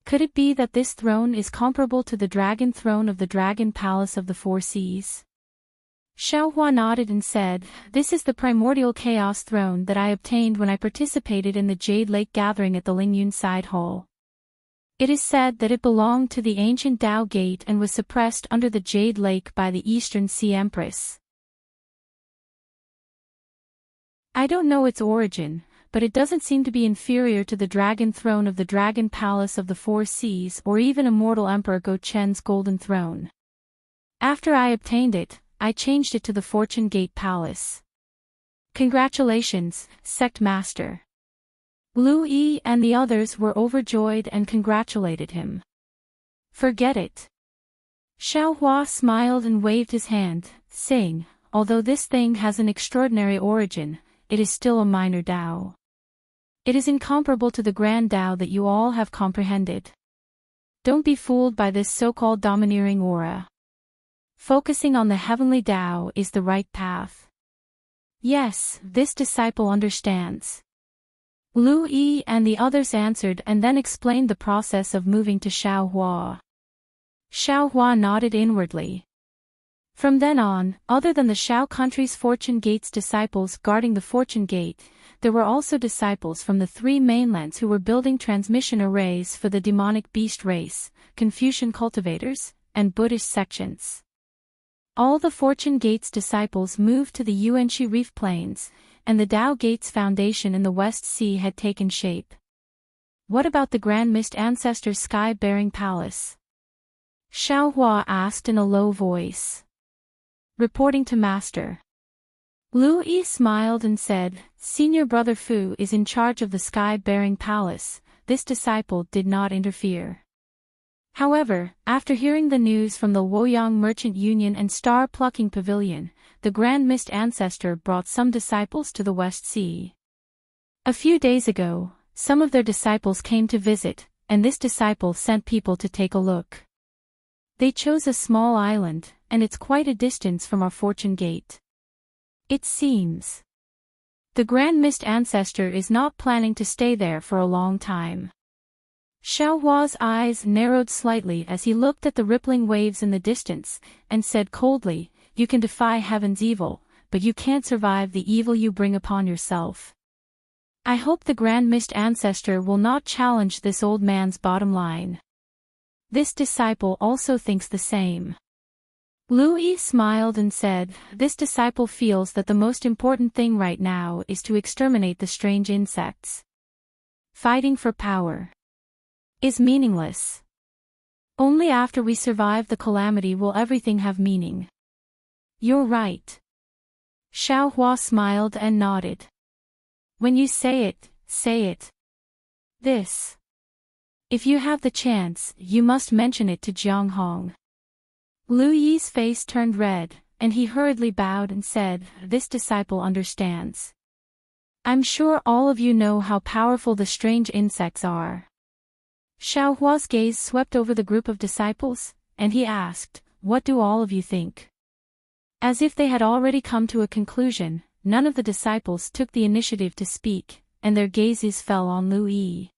Could it be that this throne is comparable to the dragon throne of the dragon palace of the 4 seas? Xiaohua nodded and said, "This is the primordial chaos throne that I obtained when I participated in the Jade Lake gathering at the Lingyun Side Hall. It is said that it belonged to the ancient Tao Gate and was suppressed under the Jade Lake by the Eastern Sea Empress. I don't know its origin, but it doesn't seem to be inferior to the dragon throne of the dragon palace of the 4 seas or even immortal Emperor Go Chen's golden throne. After I obtained it, I changed it to the Fortune Gate Palace. Congratulations, Sect Master." Lu Yi and the others were overjoyed and congratulated him. "Forget it." Xiaohua smiled and waved his hand, saying, "Although this thing has an extraordinary origin, it is still a minor Tao. It is incomparable to the grand Tao that you all have comprehended. Don't be fooled by this so-called domineering aura. Focusing on the heavenly Tao is the right path." "Yes, this disciple understands." Lu Yi and the others answered and then explained the process of moving to Xiaohua. Xiaohua nodded inwardly. From then on, other than the Xiao country's Fortune Gate's disciples guarding the Fortune Gate, there were also disciples from the 3 mainlands who were building transmission arrays for the demonic beast race, Confucian cultivators, and Buddhist sections. All the Fortune Gate's disciples moved to the Yuanxi Reef Plains, and the Tao Gate's foundation in the West Sea had taken shape. "What about the Grand Mist Ancestor's sky-bearing palace?" Xiaohua asked in a low voice. "Reporting to Master." Lu Yi smiled and said, "Senior Brother Fu is in charge of the sky-bearing palace." This disciple did not interfere. However, after hearing the news from the Luoyang Merchant Union and Star Plucking Pavilion, the Grand Mist Ancestor brought some disciples to the West Sea. A few days ago, some of their disciples came to visit, and this disciple sent people to take a look. They chose a small island, and it's quite a distance from our Fortune Gate. It seems the Grand Mist Ancestor is not planning to stay there for a long time. Xiaohua's eyes narrowed slightly as he looked at the rippling waves in the distance, and said coldly, "You can defy heaven's evil, but you can't survive the evil you bring upon yourself. I hope the Grand Mist Ancestor will not challenge this old man's bottom line." This disciple also thinks the same. Lu Yi smiled and said, "This disciple feels that the most important thing right now is to exterminate the strange insects. Fighting for power is meaningless. Only after we survive the calamity will everything have meaning." "You're right." Xiaohua smiled and nodded. "When you say it, say it." This. If you have the chance, you must mention it to Jiang Hong. Lu Yi's face turned red, and he hurriedly bowed and said, "This disciple understands. I'm sure all of you know how powerful the strange insects are." Xiaohua's gaze swept over the group of disciples, and he asked, "What do all of you think?" As if they had already come to a conclusion, none of the disciples took the initiative to speak, and their gazes fell on Lu Yi.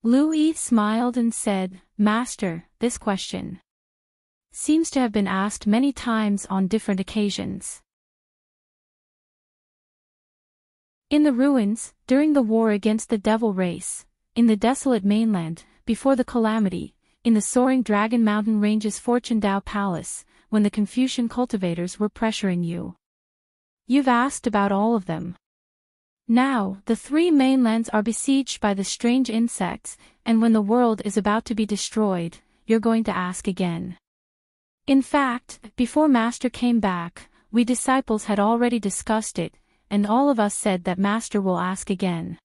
Lu Yi smiled and said, "Master, this question seems to have been asked many times on different occasions. In the ruins, during the war against the devil race, in the desolate mainland, before the calamity, in the soaring Dragon Mountain Range's Fortune Dao Palace, when the Confucian cultivators were pressuring you. You've asked about all of them. Now, the three mainlands are besieged by the strange insects, and when the world is about to be destroyed, you're going to ask again. In fact, before Master came back, we disciples had already discussed it, and all of us said that Master will ask again."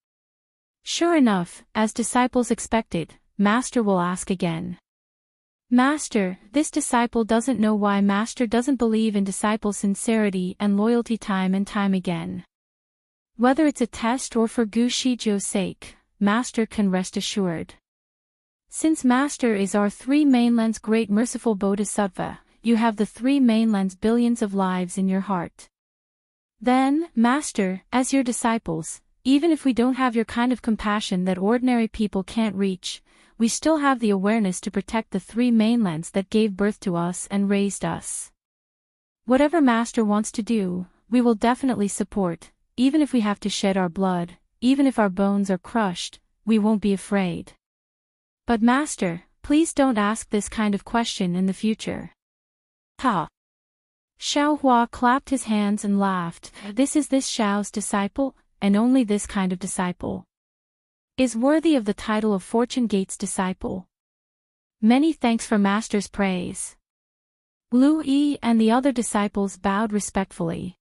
Sure enough, as disciples expected, Master will ask again. Master, this disciple doesn't know why Master doesn't believe in disciple sincerity and loyalty time and time again. Whether it's a test or for Gu Shizhou's sake, Master can rest assured. Since Master is our three mainlands' great merciful Bodhisattva, you have the three mainlands' billions of lives in your heart. Then, Master, as your disciples, even if we don't have your kind of compassion that ordinary people can't reach, we still have the awareness to protect the three mainlands that gave birth to us and raised us. Whatever Master wants to do, we will definitely support, even if we have to shed our blood, even if our bones are crushed, we won't be afraid. But Master, please don't ask this kind of question in the future." Ha! Xiaohua clapped his hands and laughed. This Xiao's disciple, and only this kind of disciple, is worthy of the title of Fortune Gate's disciple. Many thanks for Master's praise. Lu Yi and the other disciples bowed respectfully.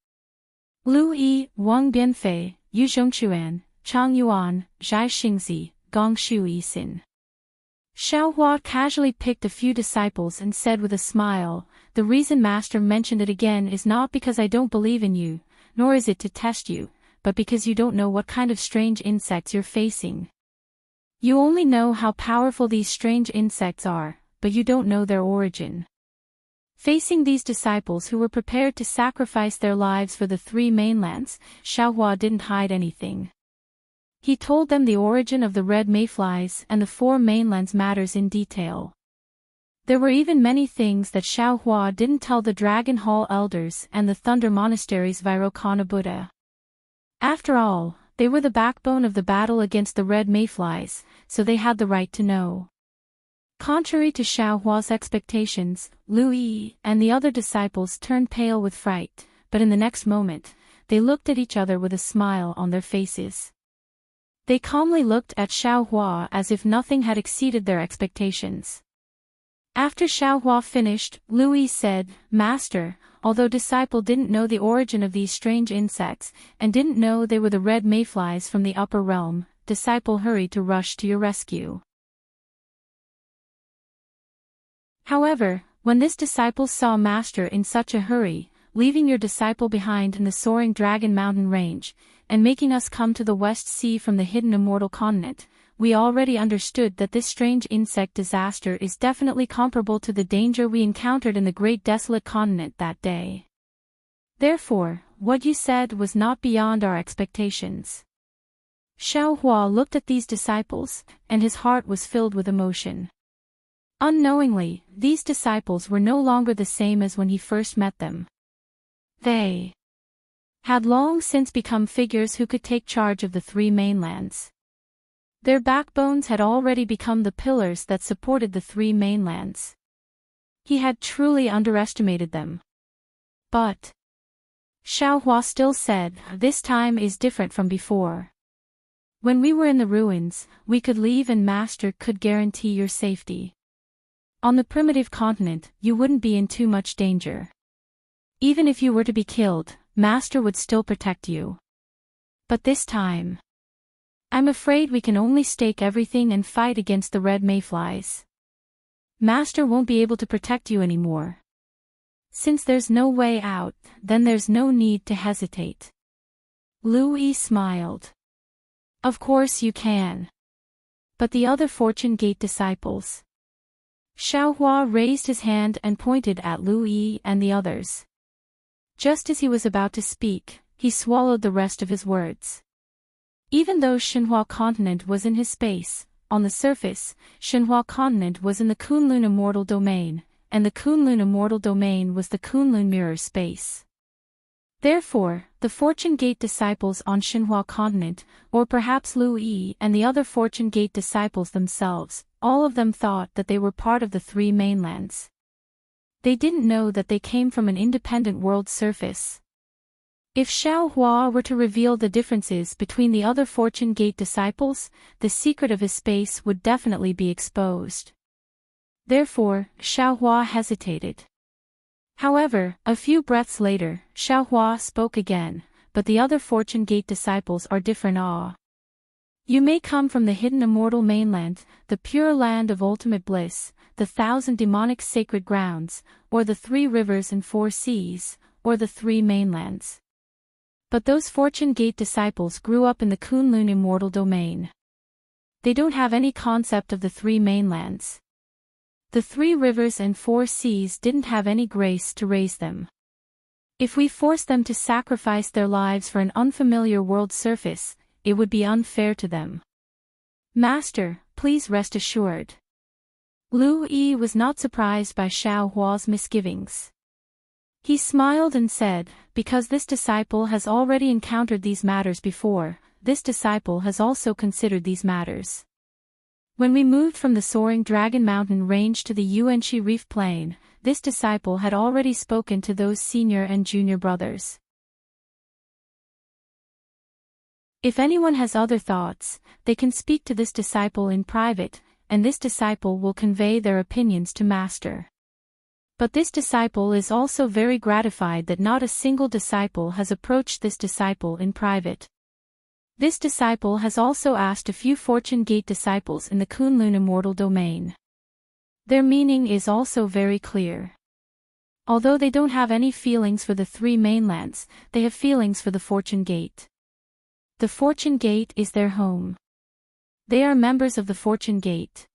Lu Yi, Wang Bianfei, Yu Zhongquan, Chang Yuan, Zhai Xingzi, Gong Shu Yisin. Xiaohua casually picked a few disciples and said with a smile, "The reason Master mentioned it again is not because I don't believe in you, nor is it to test you, but because you don't know what kind of strange insects you're facing. You only know how powerful these strange insects are, but you don't know their origin." Facing these disciples who were prepared to sacrifice their lives for the three mainlands, Xiaohua didn't hide anything. He told them the origin of the red mayflies and the four mainlands matters in detail. There were even many things that Xiaohua didn't tell the Dragon Hall elders and the Thunder Monastery's Vairocana Buddha. After all, they were the backbone of the battle against the red mayflies, so they had the right to know. Contrary to Xiaohua's expectations, Lu Yi and the other disciples turned pale with fright, but in the next moment, they looked at each other with a smile on their faces. They calmly looked at Xiaohua as if nothing had exceeded their expectations. After Xiaohua finished, Lu Yi said, "Master, although disciple didn't know the origin of these strange insects, and didn't know they were the red mayflies from the upper realm, disciple hurried to rush to your rescue. However, when this disciple saw Master in such a hurry, leaving your disciple behind in the soaring Dragon Mountain Range, and making us come to the West Sea from the hidden immortal continent, we already understood that this strange insect disaster is definitely comparable to the danger we encountered in the great desolate continent that day. Therefore, what you said was not beyond our expectations." Xiaohua looked at these disciples, and his heart was filled with emotion. Unknowingly, these disciples were no longer the same as when he first met them. They had long since become figures who could take charge of the three mainlands. Their backbones had already become the pillars that supported the three mainlands. He had truly underestimated them. But Xiaohua still said, "This time is different from before. When we were in the ruins, we could leave and Master could guarantee your safety. On the primitive continent, you wouldn't be in too much danger. Even if you were to be killed, Master would still protect you. But this time, I'm afraid we can only stake everything and fight against the red mayflies. Master won't be able to protect you anymore. Since there's no way out, then there's no need to hesitate. Louis smiled. Of course you can. But the other Fortune Gate disciples? Xiaohua raised his hand and pointed at Louis and the others. Just as he was about to speak, he swallowed the rest of his words. Even though Xinhua continent was in his space, on the surface, Xinhua continent was in the Kunlun immortal domain, and the Kunlun immortal domain was the Kunlun mirror space. Therefore, the Fortune Gate disciples on Xinhua continent, or perhaps Louis and the other Fortune Gate disciples themselves, all of them thought that they were part of the three mainlands. They didn't know that they came from an independent world surface. If Xiaohua were to reveal the differences between the other Fortune Gate disciples, the secret of his space would definitely be exposed. Therefore, Xiaohua hesitated. However, a few breaths later, Xiaohua spoke again, but the other Fortune Gate disciples are different. You may come from the hidden immortal mainland, the pure land of ultimate bliss, the 1,000 demonic sacred grounds, or the 3 rivers and 4 seas, or the 3 mainlands. But those Fortune Gate disciples grew up in the Kunlun immortal domain. They don't have any concept of the 3 mainlands. The 3 rivers and 4 seas didn't have any grace to raise them. If we force them to sacrifice their lives for an unfamiliar world surface, it would be unfair to them. Master, please rest assured. Lu Yi was not surprised by Xiaohua's misgivings. He smiled and said, because this disciple has already encountered these matters before, this disciple has also considered these matters. When we moved from the soaring Dragon Mountain range to the Yuanxi Reef Plain, this disciple had already spoken to those senior and junior brothers. If anyone has other thoughts, they can speak to this disciple in private, and this disciple will convey their opinions to Master. But this disciple is also very gratified that not a single disciple has approached this disciple in private. This disciple has also asked a few Fortune Gate disciples in the Kunlun immortal domain. Their meaning is also very clear. Although they don't have any feelings for the 3 mainlands, they have feelings for the Fortune Gate. The Fortune Gate is their home. They are members of the Fortune Gate.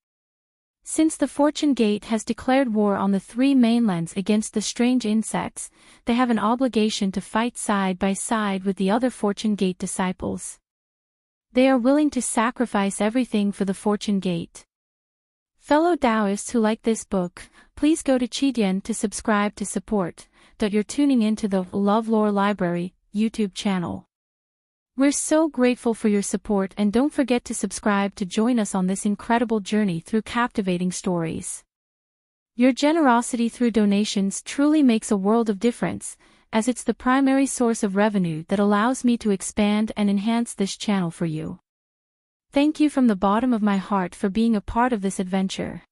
Since the Fortune Gate has declared war on the 3 mainlands against the strange insects, they have an obligation to fight side by side with the other Fortune Gate disciples. They are willing to sacrifice everything for the Fortune Gate. Fellow Taoists who like this book, please go to Qidian to subscribe to support. You're tuning into the LoveLore Library YouTube channel. We're so grateful for your support, and don't forget to subscribe to join us on this incredible journey through captivating stories. Your generosity through donations truly makes a world of difference, as it's the primary source of revenue that allows me to expand and enhance this channel for you. Thank you from the bottom of my heart for being a part of this adventure.